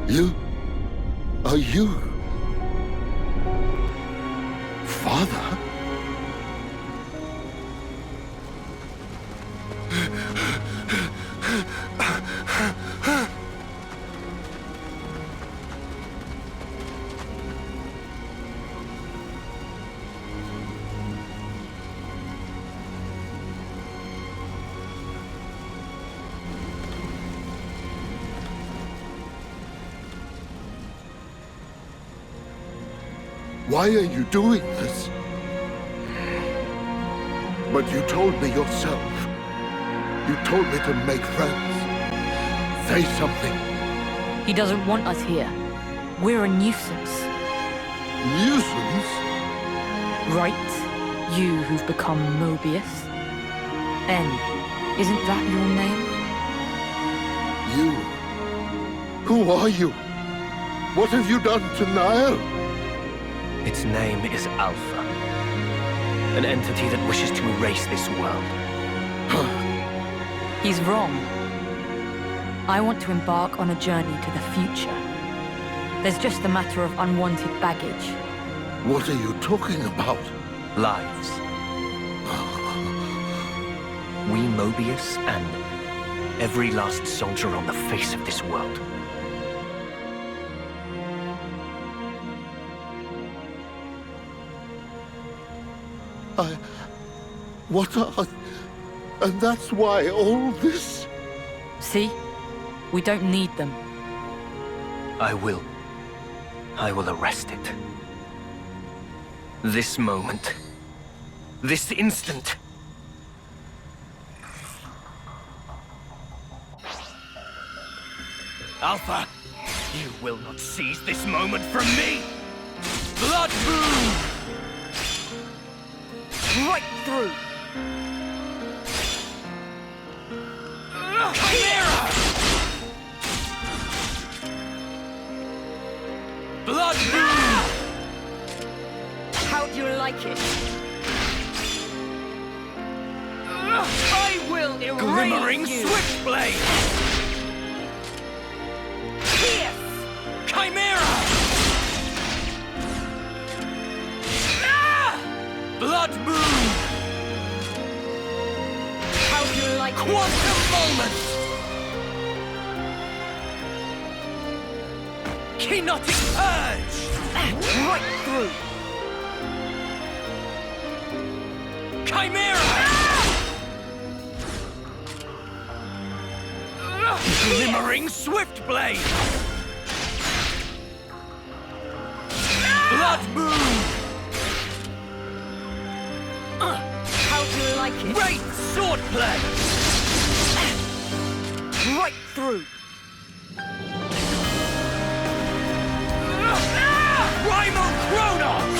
You? Are you? Father? Why are you doing this? But you told me yourself. You told me to make friends. Say something. He doesn't want us here. We're a nuisance. Nuisance? Right? You who've become Mobius. Ben, isn't that your name? You? Who are you? What have you done to Niall? Its name is Alpha. An entity that wishes to erase this world. He's wrong. I want to embark on a journey to the future. There's just a matter of unwanted baggage. What are you talking about? Lives. We Mobius and every last soldier on the face of this world. What are... And that's why all this... See? We don't need them. I will arrest it. This moment. This instant. Alpha, you will not seize this moment from me! Blood Moon! Right through! Chimera! Blood Moon! How do you like it? I will erase Glimmering you! Swiftblade! Pierce! Chimera! Blood Moon! How do you like Quantum Moment! Kenotic Urge! Right through! Chimera! Glimmering Swiftblade! Blood Moon! How do you like it? Great Swordplay! Right through! Primal Chronos!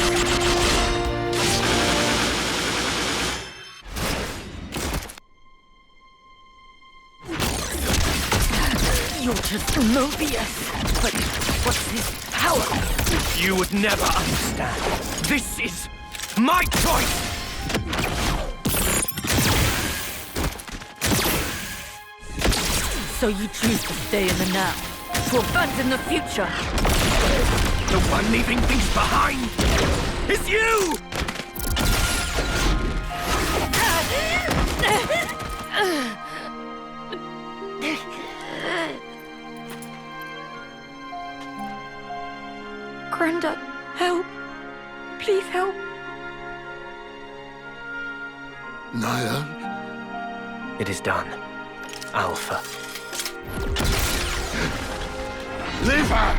You're just Mobius. But what's this power? You would never understand. This is my choice! So you choose to stay in the now, to abandon the future. The one leaving things behind is you! Granda, help. Please help. Niall? It is done. Alpha. Leave her!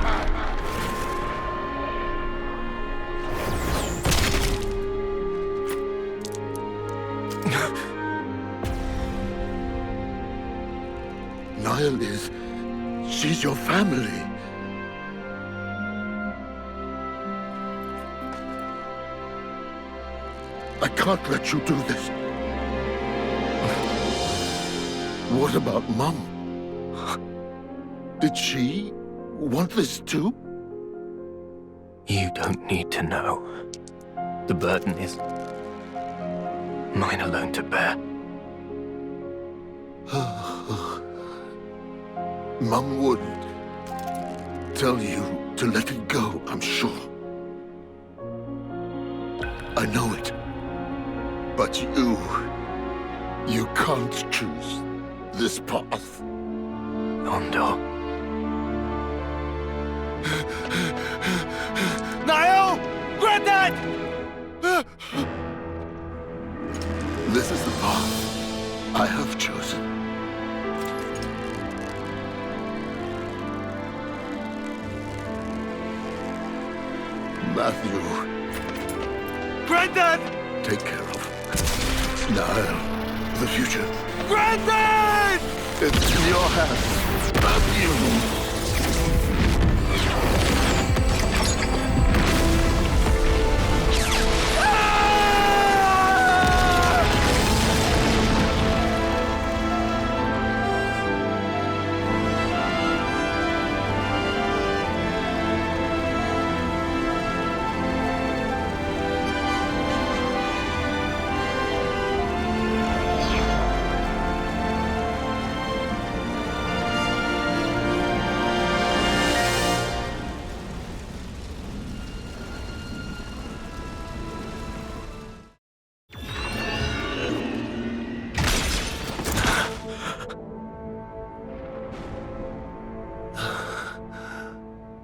Niall is... she's your family. I can't let you do this. What about Mum? Did she want this too? You don't need to know. The burden is mine alone to bear. Mum would tell you to let it go, I'm sure. I know it. But you can't choose this path. Gondor. Niall! Granddad! This is the path I have chosen. Matthew. Granddad! Take care of Niall, the future. Granddad! It's in your hands, Matthew.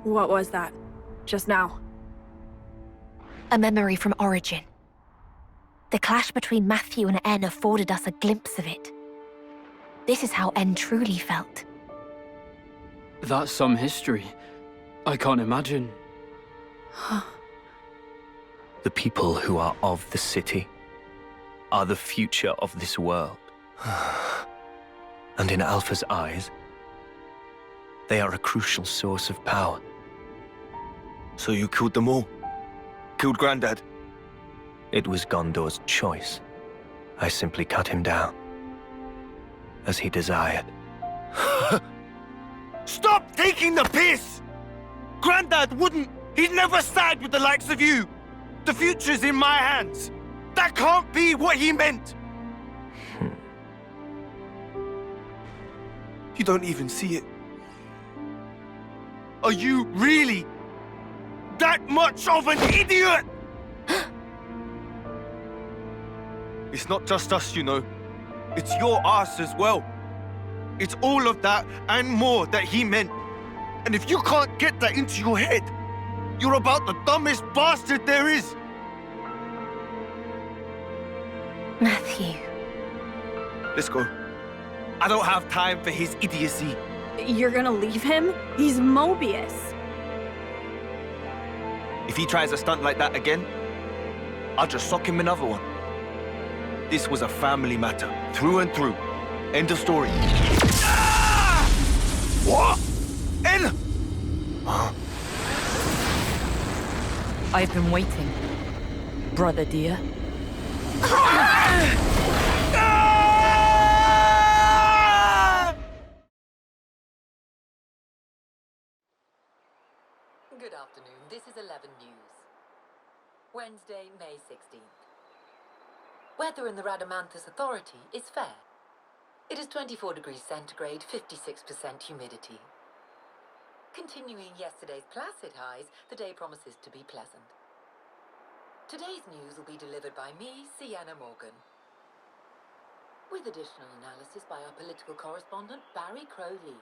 What was that? Just now? A memory from Origin. The clash between Matthew and En afforded us a glimpse of it. This is how En truly felt. That's some history. I can't imagine. The people who are of the city are the future of this world. And in Alpha's eyes, they are a crucial source of power. So you killed them all? Killed Granddad? It was Gondor's choice. I simply cut him down, as he desired. Stop taking the piss! Granddad wouldn't! He'd never side with the likes of you! The future's in my hands! That can't be what he meant! You don't even see it. Are you really that much of an idiot? It's not just us, you know. It's your ass as well. It's all of that and more that he meant. And if you can't get that into your head, you're about the dumbest bastard there is. Matthew. Let's go. I don't have time for his idiocy. You're gonna leave him? He's Mobius. If he tries a stunt like that again, I'll just sock him another one. This was a family matter, through and through. End of story. Ah! What? En? Huh? I've been waiting, brother dear. Good afternoon. This is 11 News. Wednesday, May 16th. Weather in the Radamanthus Authority is fair. It is 24 degrees centigrade, 56% humidity. Continuing yesterday's placid highs, the day promises to be pleasant. Today's news will be delivered by me, Sienna Morgan, with additional analysis by our political correspondent, Barry Crowley.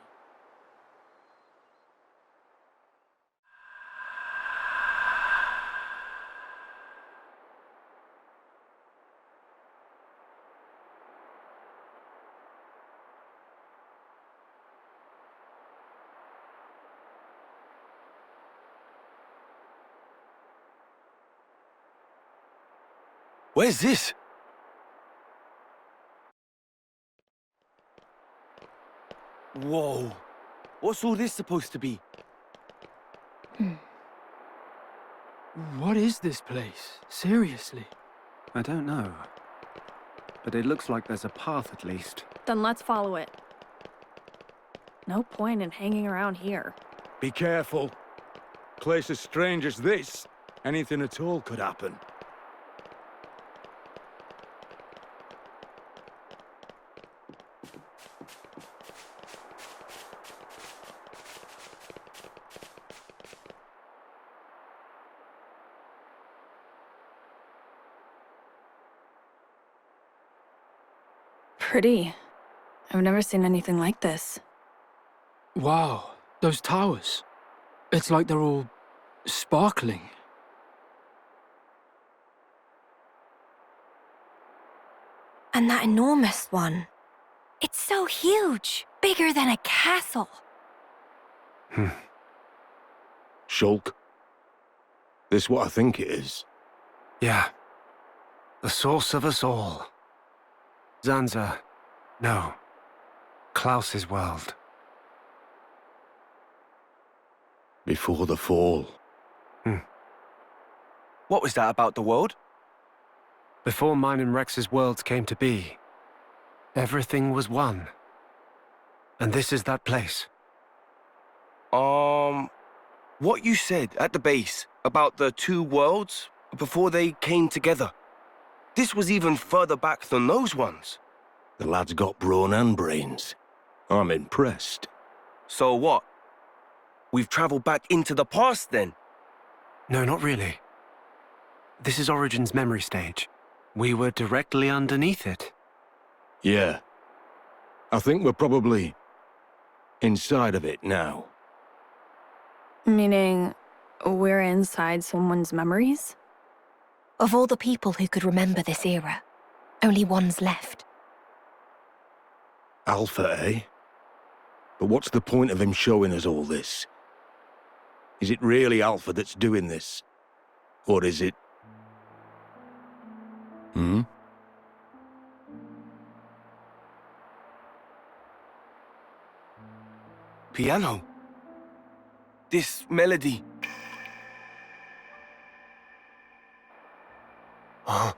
Where's this? Whoa. What's all this supposed to be? What is this place? Seriously? I don't know. But it looks like there's a path at least. Then let's follow it. No point in hanging around here. Be careful. Place as strange as this, anything at all could happen. Pretty. I've never seen anything like this. Wow, those towers. It's like they're all sparkling. And that enormous one. It's so huge, bigger than a castle. Shulk? This what I think it is? Yeah. The source of us all. Zanza. No. Klaus's world. Before the fall. What was that about the world? Before mine and Rex's worlds came to be, everything was one. And this is that place. What you said at the base about the two worlds before they came together. This was even further back than those ones. The lad's got brawn and brains. I'm impressed. So what? We've traveled back into the past then? No, not really. This is Origin's memory stage. We were directly underneath it. Yeah. I think we're probably inside of it now. Meaning, we're inside someone's memories? Of all the people who could remember this era, only one's left. Alpha, eh? But what's the point of him showing us all this? Is it really Alpha that's doing this? Or is it... Piano. This melody. Huh?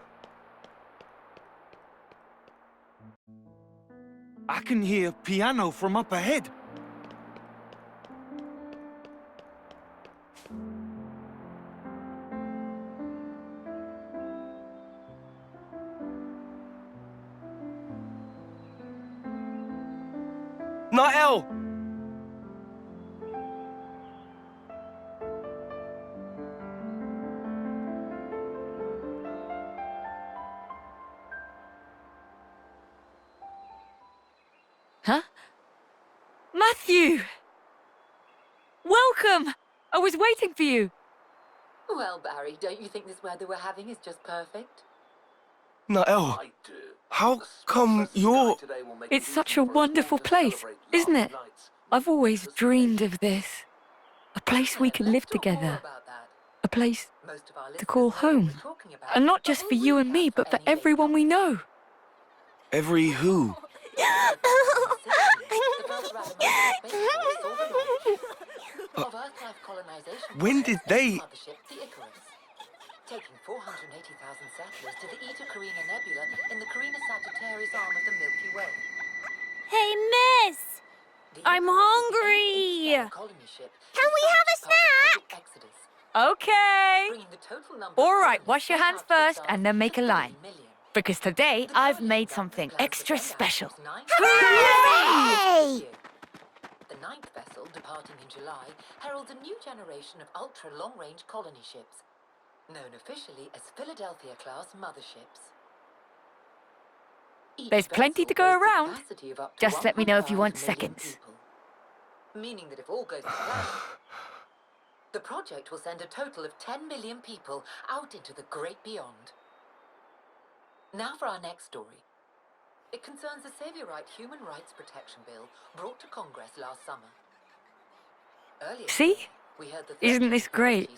I can hear piano from up ahead. Nael! Huh? Matthew! Welcome! I was waiting for you. Well, Barry, don't you think this weather we're having is just perfect? Nael, how come you're... It's such a wonderful place, isn't it? I've always dreamed of this. A place we could live together. A place to call home. And not just for you and me, but for everyone we know. Every who? When did they... Taking 480,000 settlers to the Eta Carina Nebula in the Carina Sagittarius arm of the Milky Way. Hey, miss! I'm hungry! Can we have a snack? Okay. All right, wash your hands first and then make a line. Because today I've made something extra special. Hooray! The ninth vessel, departing in July, heralds a new generation of ultra-long-range colony ships, known officially as Philadelphia-class motherships. There's plenty to go around. Just let me know if you want seconds. Meaning that if all goes to plan, the project will send a total of 10 million people out into the great beyond. Now for our next story. It concerns the Saviorite Human Rights Protection Bill brought to Congress last summer. Earlier See? we heard that Isn't this great?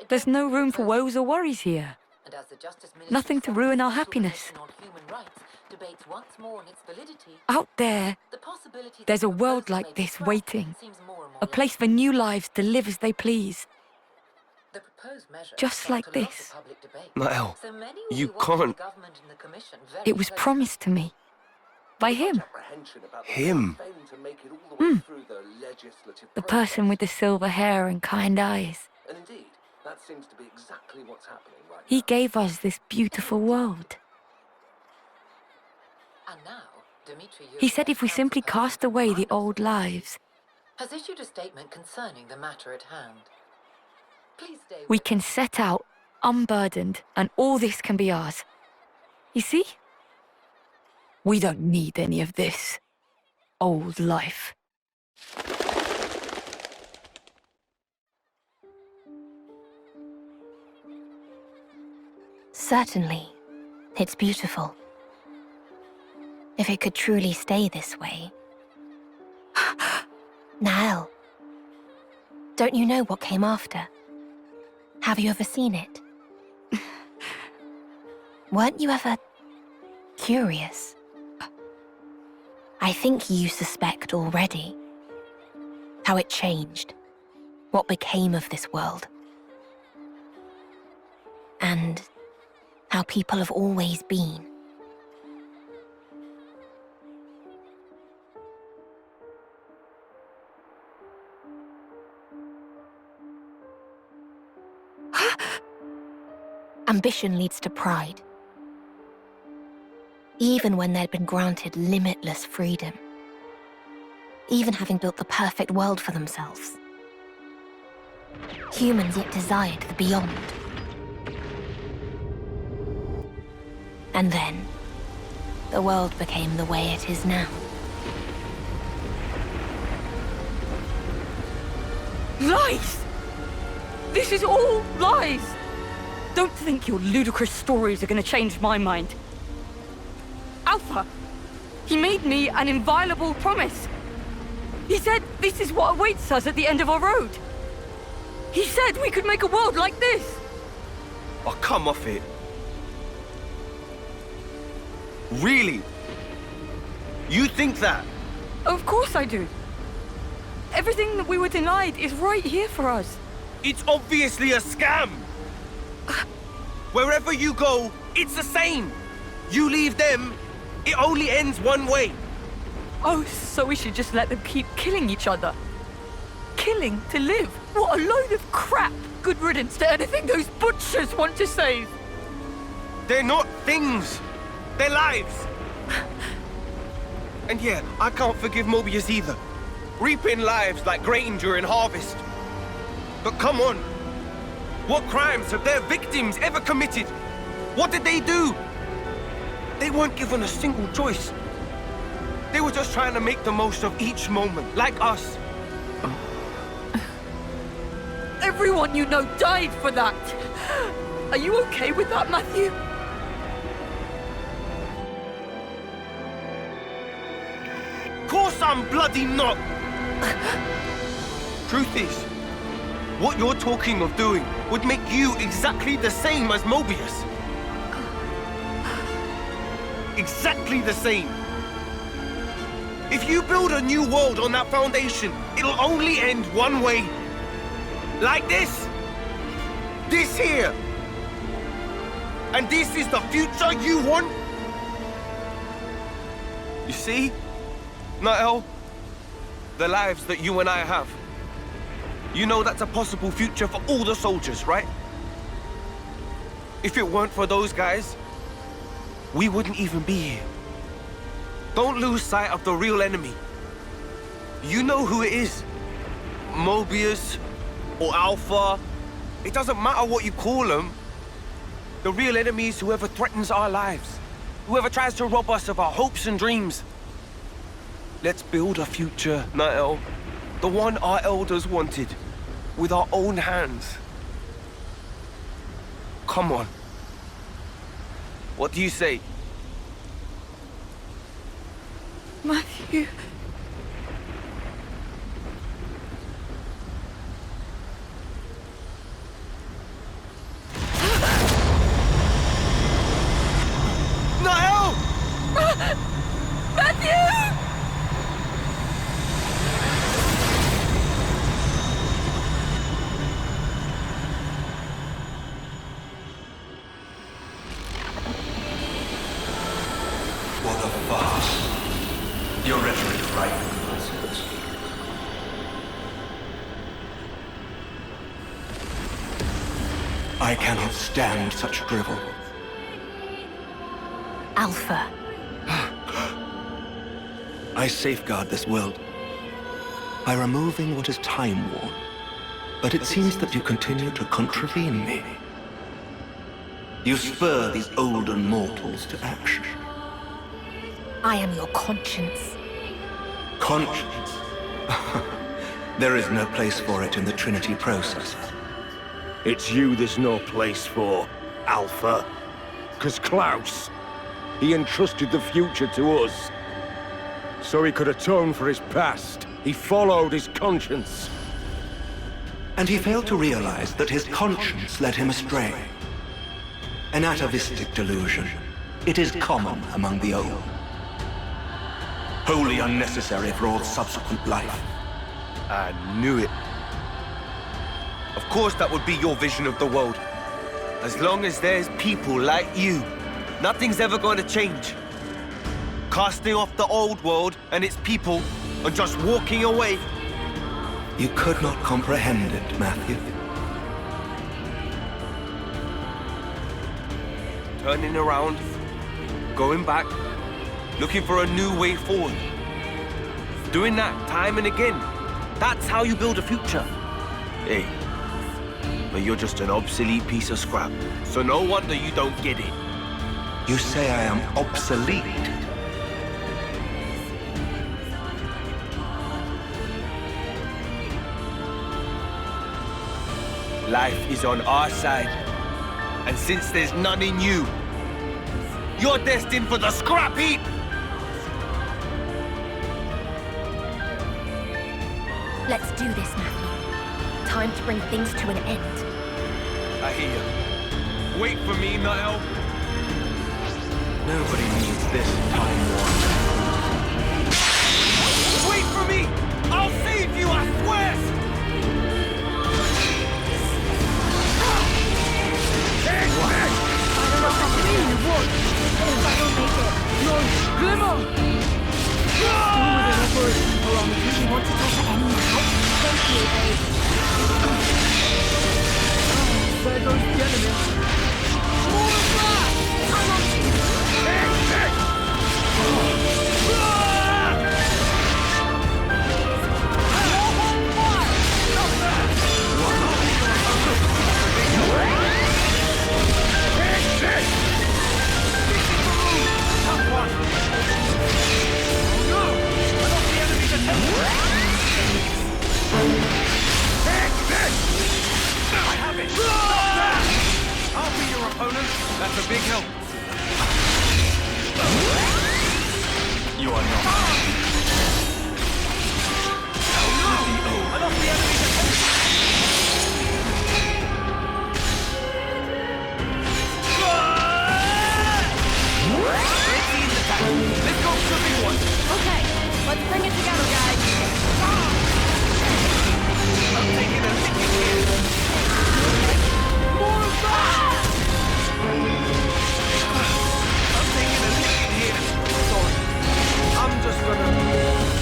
There's no room for woes or worries here. And as the Justice Ministry Nothing to ruin our happiness. on human rights debates once more on its validity, Out there, the possibility there's that a the world proposal like may be this scrapped waiting. seems more and more A place for new lives to live as they please. The proposed measure Just sparked like a lot this. of public debate. Nael, So many will you be watching can't. the government and the commission very It was closely. promised to me. By him. Him? The person with the silver hair and kind eyes. And indeed, that seems to be exactly what's happening right He gave us this beautiful world. And now, Dmitry He said if we simply cast away the old lives, has issued a statement concerning the matter at hand. Please stay we can set out unburdened and all this can be ours. You see? We don't need any of this old life. Certainly, it's beautiful. If it could truly stay this way. Nael, don't you know what came after? Have you ever seen it? Weren't you ever curious? I think you suspect already how it changed, what became of this world, and how people have always been. Ambition leads to pride. Even when they'd been granted limitless freedom. Even having built the perfect world for themselves. Humans yet desired the beyond. And then, the world became the way it is now. Lies! This is all lies! Don't think your ludicrous stories are gonna change my mind. Alpha, he made me an inviolable promise. He said this is what awaits us at the end of our road. He said we could make a world like this. Oh, come off it. Really? You think that? Of course I do. Everything that we were denied is right here for us. It's obviously a scam! Wherever you go, it's the same! You leave them, it only ends one way. Oh, so we should just let them keep killing each other? Killing to live? What a load of crap! Good riddance to anything those butchers want to save! They're not things! They're lives! And yeah, I can't forgive Mobius either. Reaping lives like grain during harvest. But come on! What crimes have their victims ever committed? What did they do? They weren't given a single choice. They were just trying to make the most of each moment, like us. Everyone you know died for that! Are you okay with that, Matthew? Of course I'm bloody not! Truth is, what you're talking of doing would make you exactly the same as Mobius. Exactly the same. If you build a new world on that foundation, it'll only end one way. Like this. This here. And this is the future you want? You see, Nael, the lives that you and I have. You know that's a possible future for all the soldiers, right? If it weren't for those guys, we wouldn't even be here. Don't lose sight of the real enemy. You know who it is. Mobius or Alpha. It doesn't matter what you call them. The real enemy is whoever threatens our lives. Whoever tries to rob us of our hopes and dreams. Let's build a future, Nael. The one our elders wanted. With our own hands. Come on. What do you say? Matthew... I cannot stand such drivel. Alpha. I safeguard this world by removing what is time-worn. But it seems that you continue to contravene me. You spur these olden mortals to action. I am your conscience. Conscience? There is no place for it in the Trinity process. It's you there's no place for, Alpha. 'Cause Klaus, he entrusted the future to us. So he could atone for his past. He followed his conscience. And he failed to realize that his conscience led him astray. An atavistic delusion. It is common among the old. Wholly unnecessary for all subsequent life. I knew it. Of course that would be your vision of the world. As long as there's people like you, nothing's ever going to change. Casting off the old world and its people and just walking away. You could not comprehend it, Matthew. Turning around, going back, looking for a new way forward. Doing that time and again. That's how you build a future. Hey, but you're just an obsolete piece of scrap. So no wonder you don't get it. You say I am obsolete? Life is on our side. And since there's none in you, you're destined for the scrap heap! Let's do this, Matthew. Time to bring things to an end. I hear you. Wait for me, Niall. Nobody needs this time warp. Wait for me! I'll save you, I swear! You want to talk to any now? Thank you, babe. There goes the enemy. More of that! I'm on you. I have it! Stop that! I'll be your opponent. That's a big help. You are not. I lost the enemy's attention. Let's go for the big one. Okay, let's bring it together, guys. I'm taking a licking here. More of that! I'm taking a licking here. Sorry. I'm just gonna...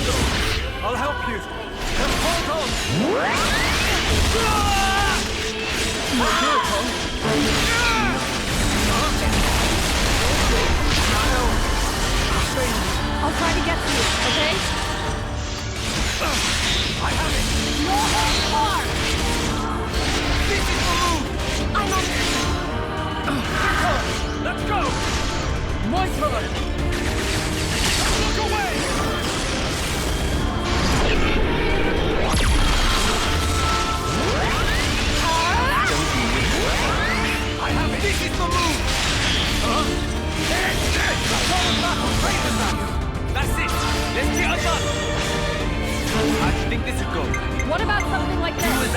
No. I'll help you. Just hold on. I'll try to get to you, okay? I have it. More on the mark! This is the move. I'm on... Let's go. My turn! Look away. I have it. This is the move. That's it. Let's get her done. I think this will go. What about something like this? Do as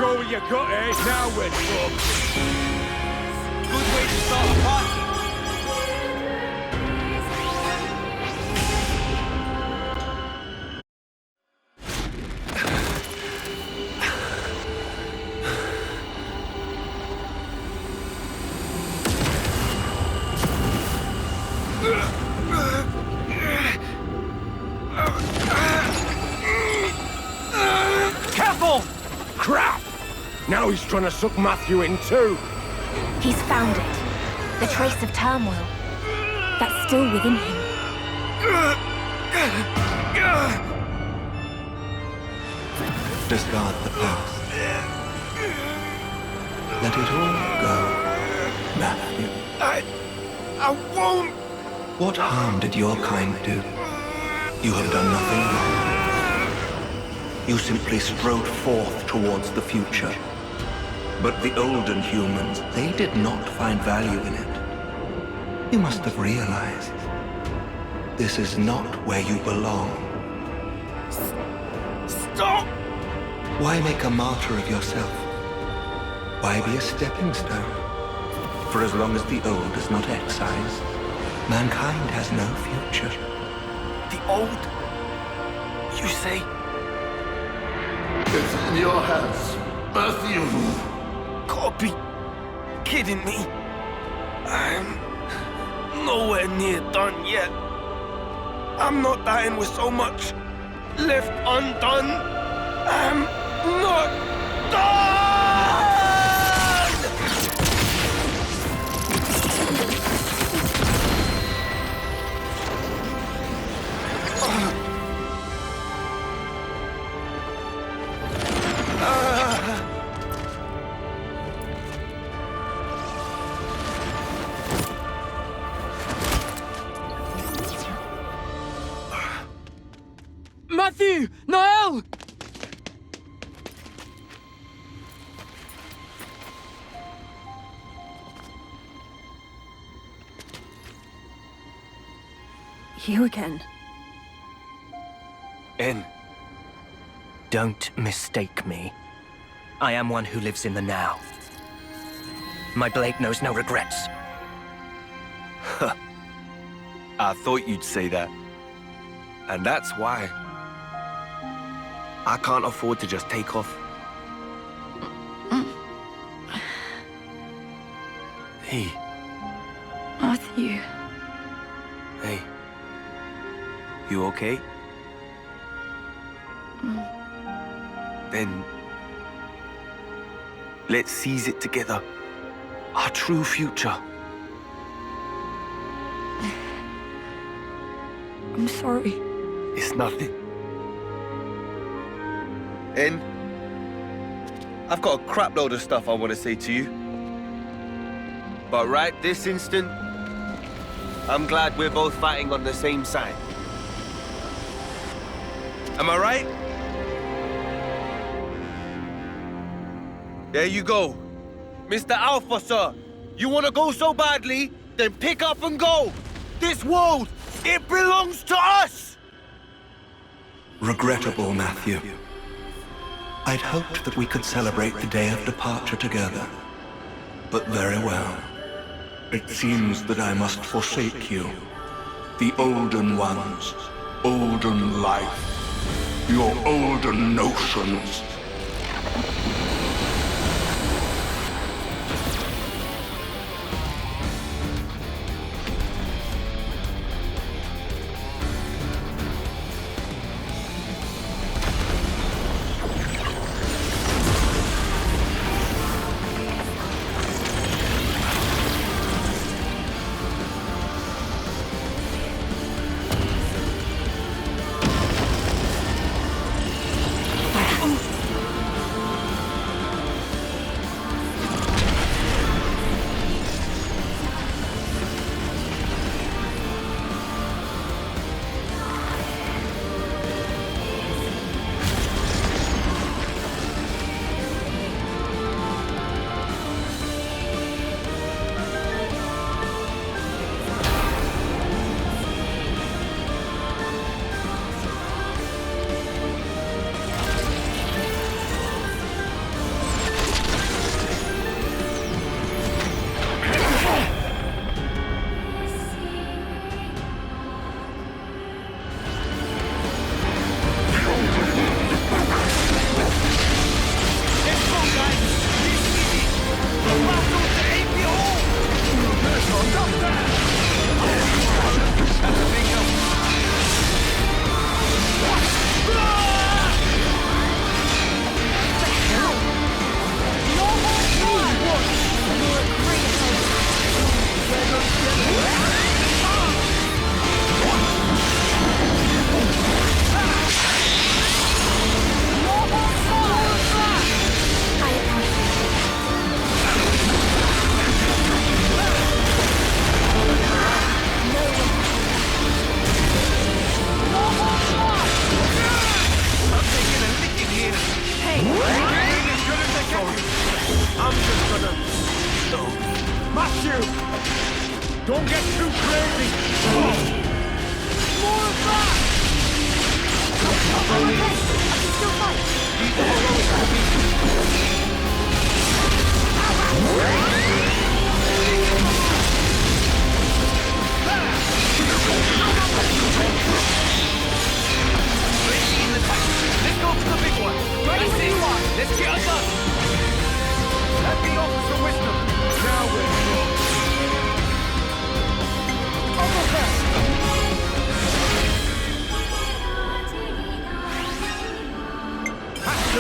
go with your gut, eh? Now we're talking. Good way to start a party. Careful! Crap! Now he's trying to suck Matthew in too. He's found it. The trace of turmoil. That's still within him. Discard the past. Let it all go, Matthew. I won't! What harm did your kind do? You have done nothing wrong. You simply strode forth towards the future. But the olden humans, they did not find value in it. You must have realized this is not where you belong. Stop! Why make a martyr of yourself? Why be a stepping stone? For as long as the old is not excised, mankind has no future. The old? You say? It's in your hands, Matthew. Gotta be kidding me. I'm nowhere near done yet. I'm not dying with so much left undone. I'm not done! Matthew! Niall! You again. En. Don't mistake me. I am one who lives in the now. My blade knows no regrets. I thought you'd say that. And that's why I can't afford to just take off. Hey. Matthew. Hey. You okay? Then let's seize it together. Our true future. I'm sorry. It's nothing. En, I've got a crap load of stuff I want to say to you. But right this instant, I'm glad we're both fighting on the same side. Am I right? There you go. Mr. Alpha, sir. You want to go so badly? Then pick up and go. This world, it belongs to us! Regrettable, Matthew. I'd hoped that we could celebrate the day of departure together. But very well. It seems that I must forsake you. The olden ones, olden life, your olden notions.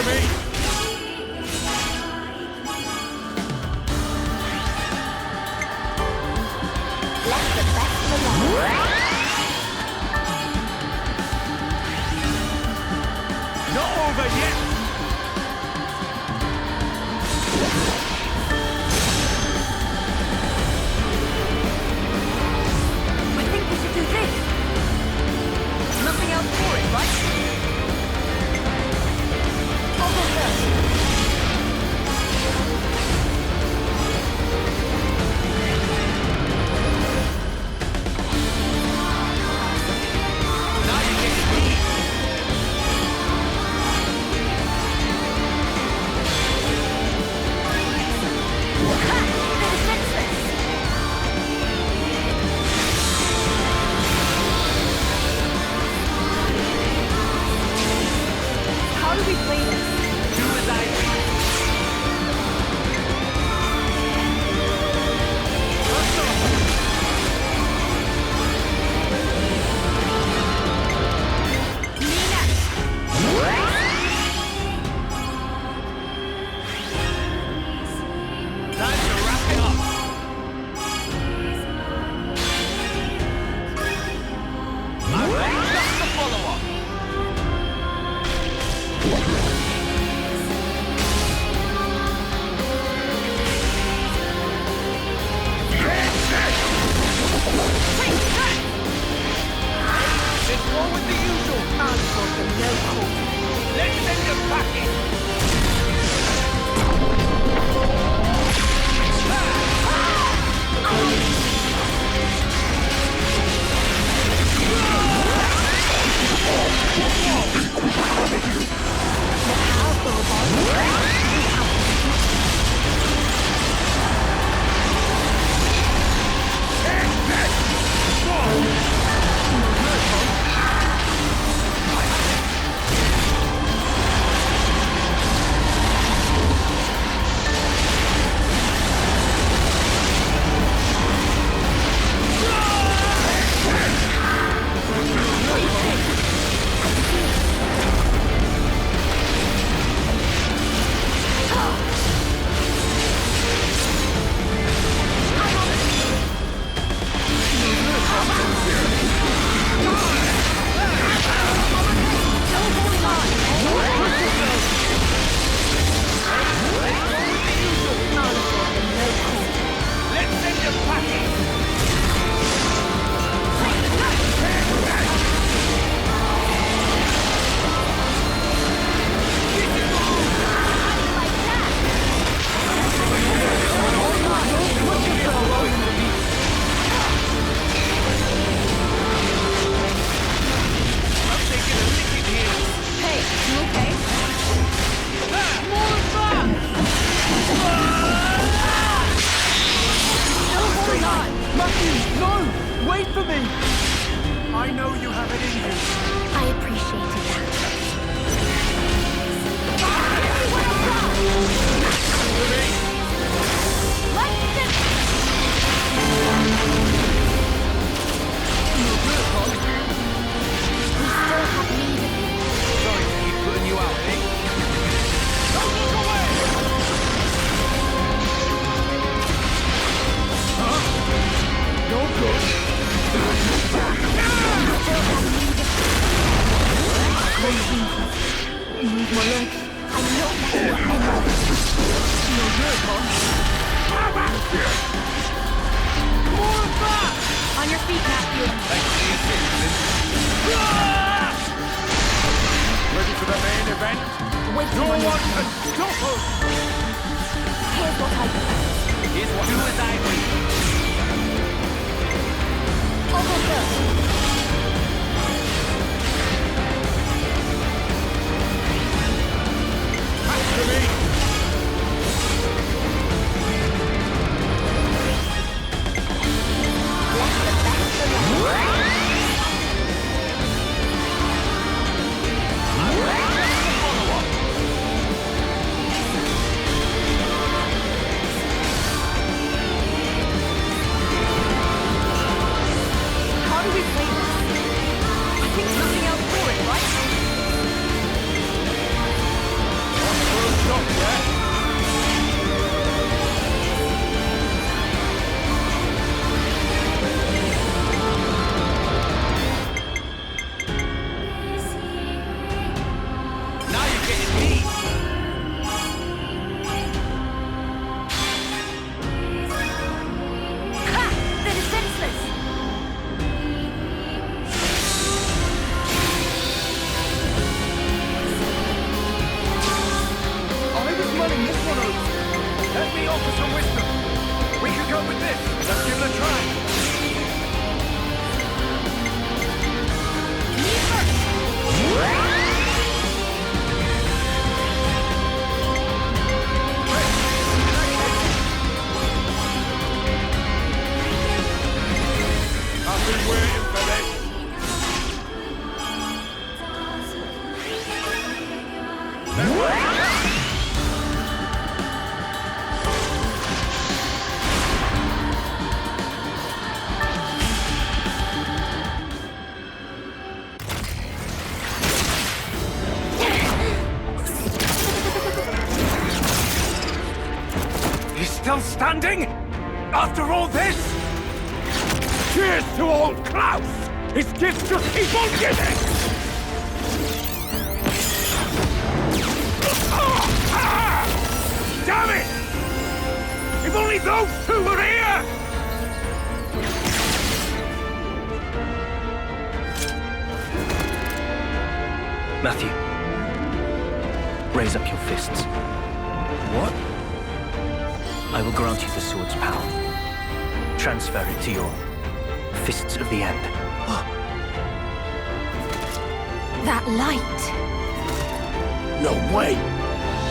After me! Left the best for last. Not over yet! I think we should do this. Nothing else for it, right? I'll go first. How do we play this? Do as I do. Time to wrap it up. I'm ready just to follow up. Let's go with the usual. Let's send them packing. On your feet, Matthew. Ready for the main event? Wait No one one can stop us! Here's what I do. Here's what do as I do. I'll go first. After me! How do we play still standing? After all this? Cheers to old Klaus! His gifts just keep on giving! Damn it! If only those two were here! Matthew, raise up your fists. What? I will grant you the sword's power. Transfer it to your Fists of the End. That light. No way!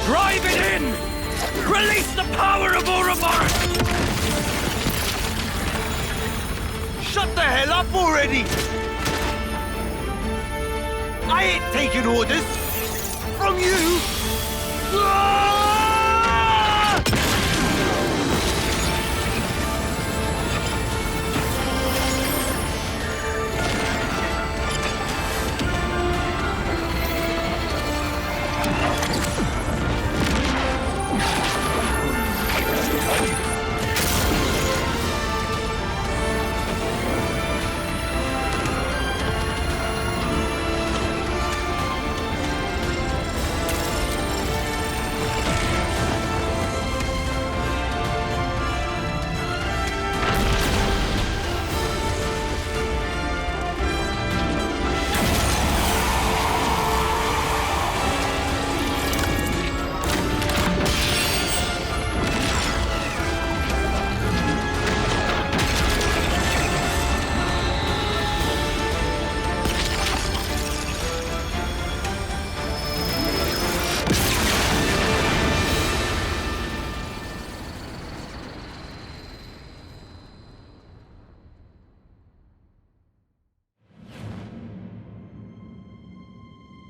Drive it in! Release the power of Ouroboros! Shut the hell up already! I ain't taking orders from you!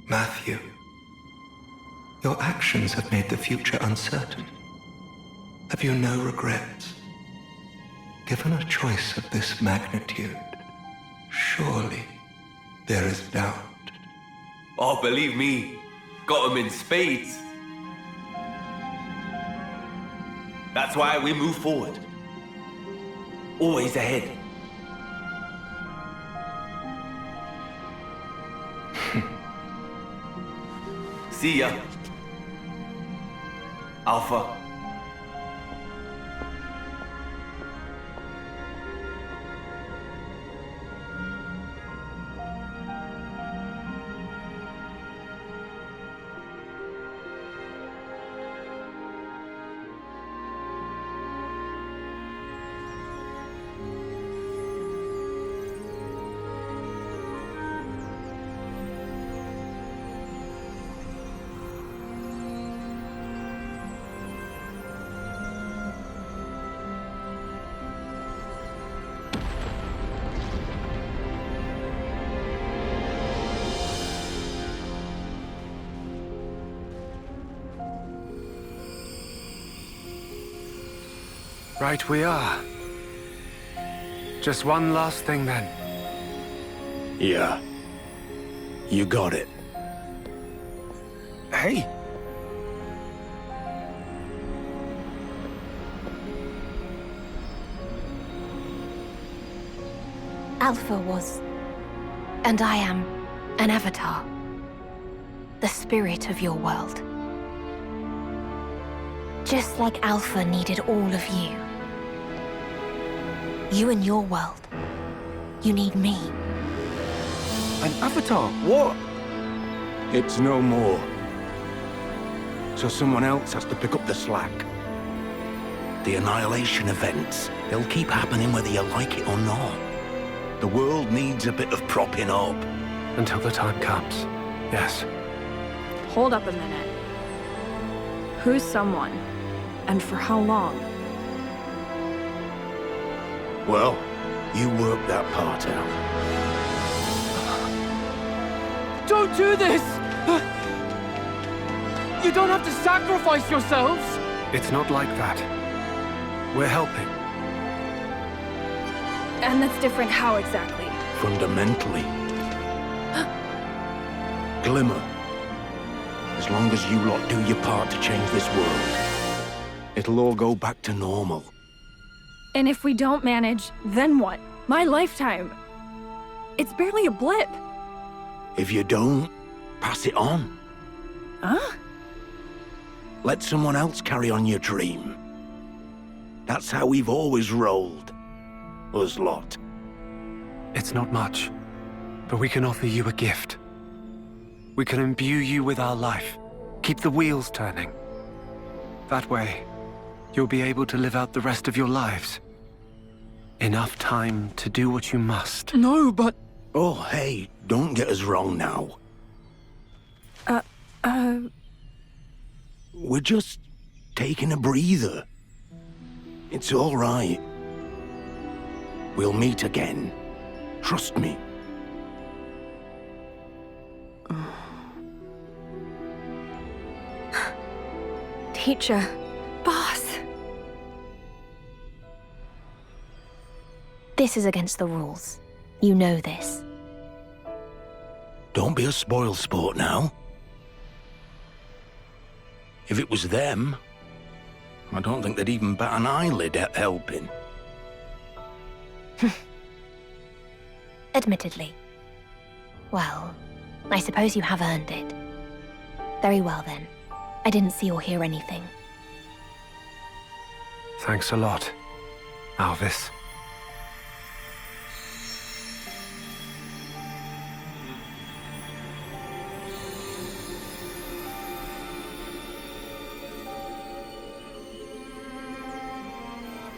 Matthew, your actions have made the future uncertain. Have you no regrets? Given a choice of this magnitude, surely there is doubt. Oh, believe me, got 'em in spades. That's why we move forward. Always ahead. See ya. Alpha. Right we are. Just one last thing then. Yeah. You got it. Hey! Alpha was, and I am, an avatar. The spirit of your world. Just like Alpha needed all of you. You and your world. You need me. An avatar? What? It's no more. So someone else has to pick up the slack. The Annihilation events, they'll keep happening whether you like it or not. The world needs a bit of propping up. Until the time comes, yes. Hold up a minute. Who's someone? And for how long? Well, you work that part out. Don't do this! You don't have to sacrifice yourselves! It's not like that. We're helping. And that's different how exactly? Fundamentally. Glimmer. As long as you lot do your part to change this world, It'll all go back to normal. And if we don't manage, then what? My lifetime. It's barely a blip. If you don't, pass it on. Huh? Let someone else carry on your dream. That's how we've always rolled. Us lot. It's not much, but we can offer you a gift. We can imbue you with our life, keep the wheels turning. That way, you'll be able to live out the rest of your lives. Enough time to do what you must. No, but... Oh, hey, don't get us wrong now. We're just taking a breather. It's all right. We'll meet again. Trust me. Teacher. Boss. This is against the rules. You know this. Don't be a spoilsport now. If it was them, I don't think they'd even bat an eyelid at helping. Admittedly. Well, I suppose you have earned it. Very well then. I didn't see or hear anything. Thanks a lot, Alvis.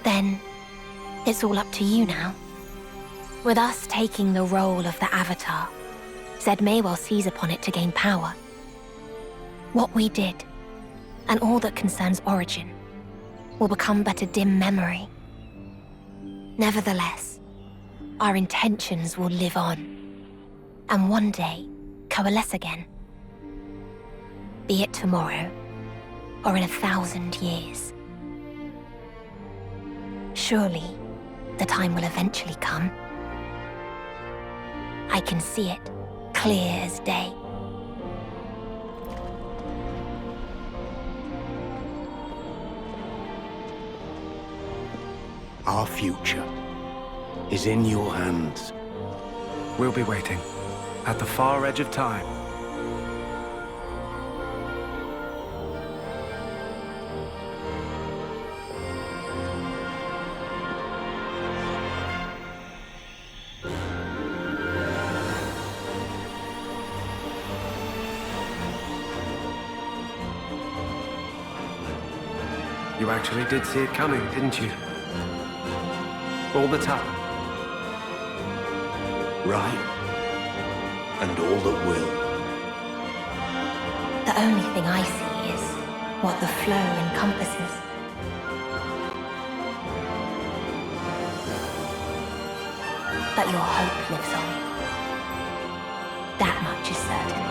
Then, it's all up to you now. With us taking the role of the Avatar, Zed may well seize upon it to gain power. What we did, and all that concerns Origin, will become but a dim memory. Nevertheless, our intentions will live on, and one day coalesce again. Be it tomorrow, or in 1,000 years. Surely, the time will eventually come. I can see it, clear as day. Our future is in your hands. We'll be waiting, at the far edge of time. You actually did see it coming, didn't you? All the time. Right. And all that will. The only thing I see is what the flow encompasses. But your hope lives on. That much is certain.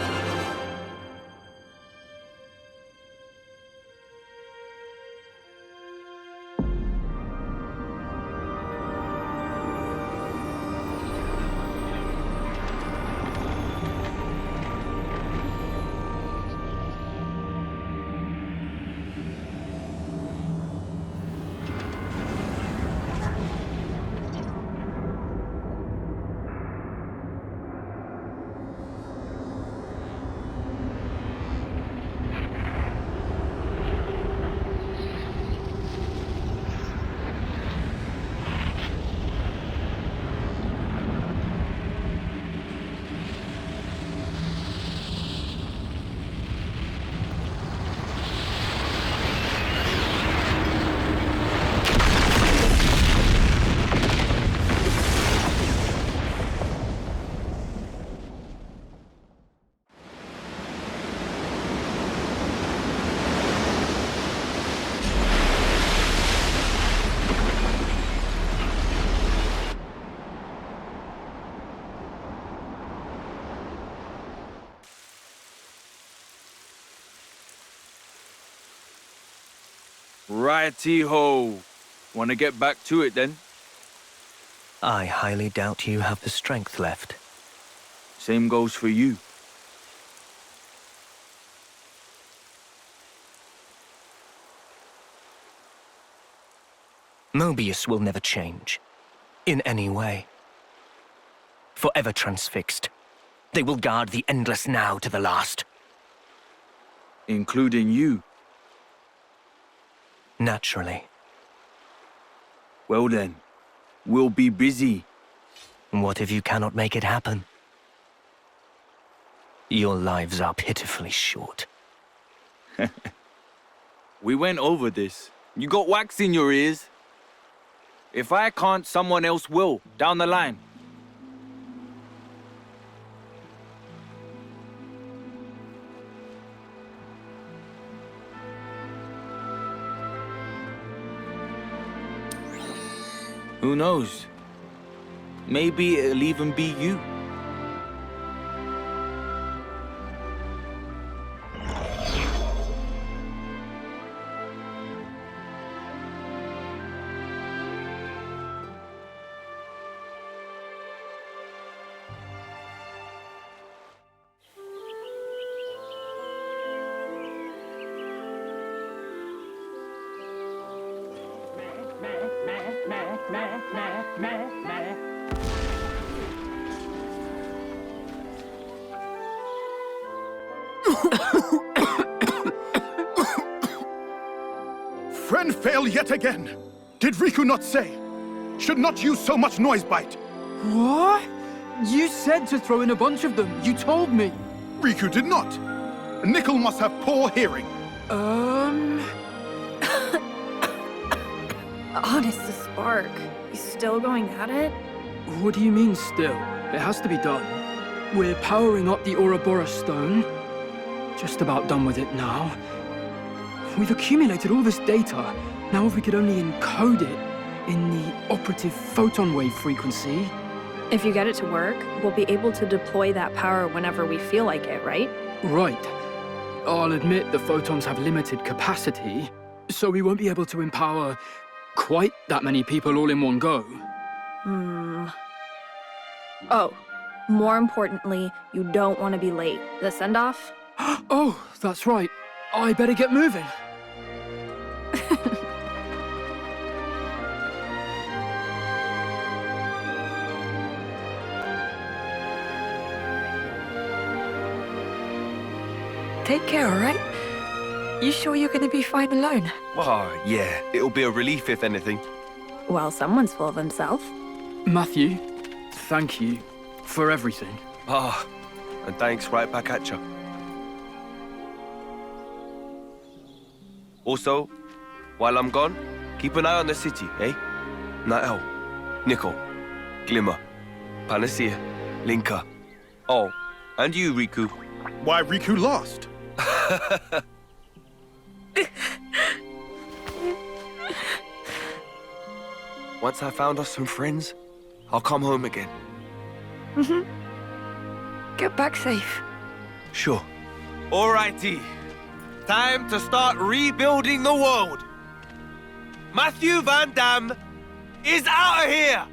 Righty-ho. Want to get back to it then? I highly doubt you have the strength left. Same goes for you. Mobius will never change. In any way. Forever transfixed. They will guard the endless now to the last. Including you. Naturally. Well then, we'll be busy. What if you cannot make it happen? Your lives are pitifully short. We went over this. You got wax in your ears. If I can't, someone else will, down the line. Who knows? Maybe it'll even be you. Friend fail yet again. Did Riku not say? Should not use so much noise bite. What? You said to throw in a bunch of them. You told me. Riku did not. Nickel must have poor hearing. Honest to Spark. You still going at it? What do you mean still? It has to be done. We're powering up the Ouroboros stone. Just about done with it now. We've accumulated all this data. Now if we could only encode it in the operative photon wave frequency. If you get it to work, we'll be able to deploy that power whenever we feel like it, right? Right. I'll admit the photons have limited capacity, so we won't be able to empower quite that many people all in one go. Oh, more importantly, you don't want to be late. The send-off? Oh, that's right. I better get moving. Take care, alright? You sure you're gonna be fine alone? Oh, yeah. It'll be a relief, if anything. Well, someone's full of himself. Matthew, thank you for everything. And thanks right back at ya. Also, while I'm gone, keep an eye on the city, eh? Nael, Nickel, Glimmer, Panacea, Linka. Oh, and you, Riku. Why Riku lost? Once I found us some friends, I'll come home again. Get back safe. Sure. Alrighty. Time to start rebuilding the world. Matthew Van Damme is out of here!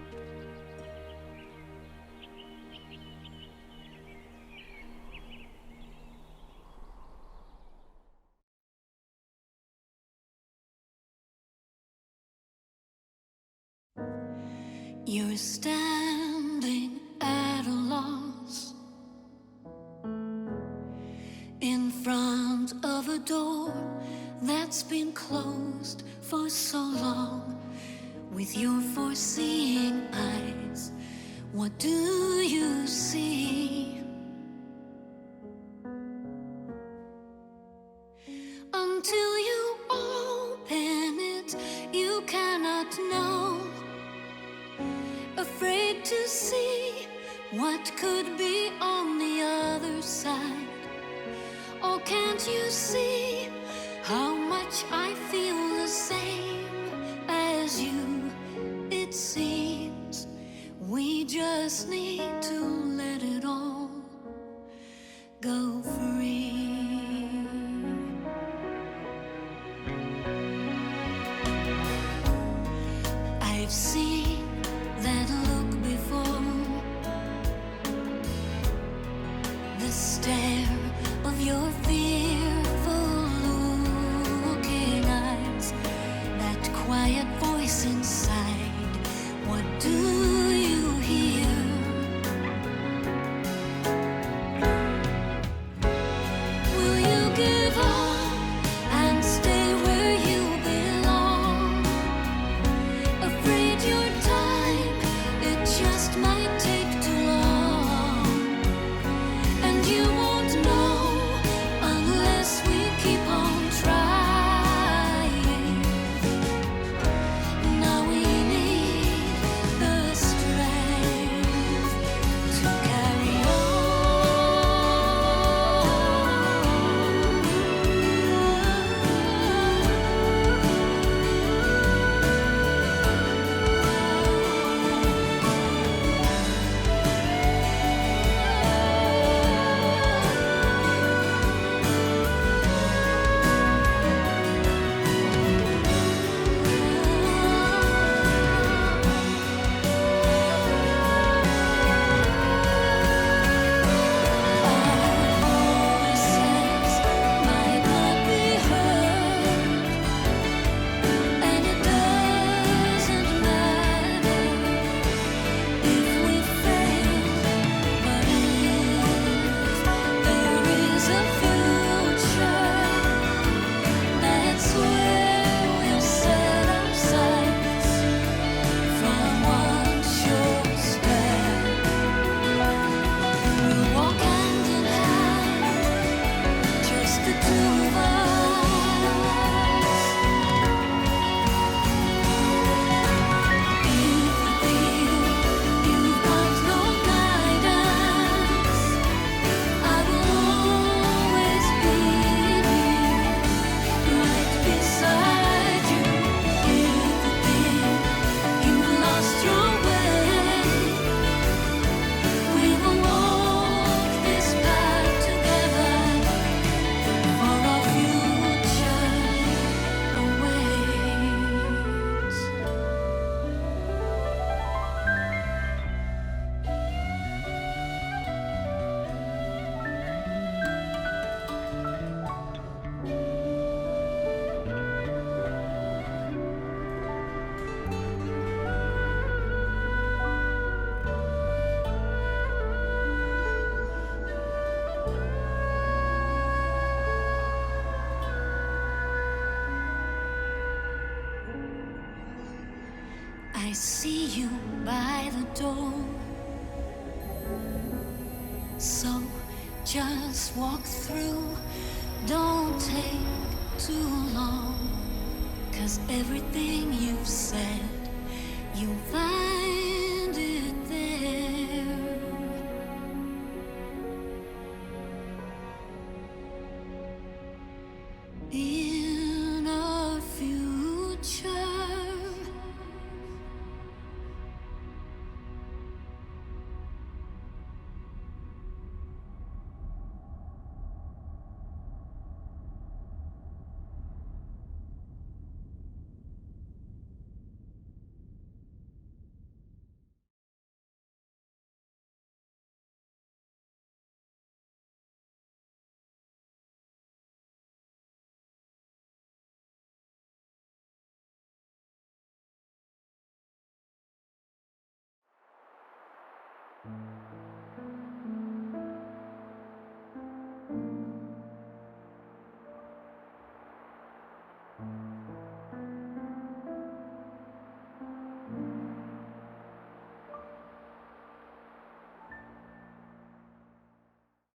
You're standing at a loss in front of a door that's been closed for so long. With your foreseeing eyes, what do you see? Until you open it, you cannot know. Afraid to see what could be on the other side. Oh, can't you see how much I feel the same as you? It seems we just need to let it all go free. I've seen that look before, the stare of your fearful looking eyes, that quiet voice inside. see you by the door. So just walk through, don't take too long. 'Cause everything you've said, you'll find it there. In a future.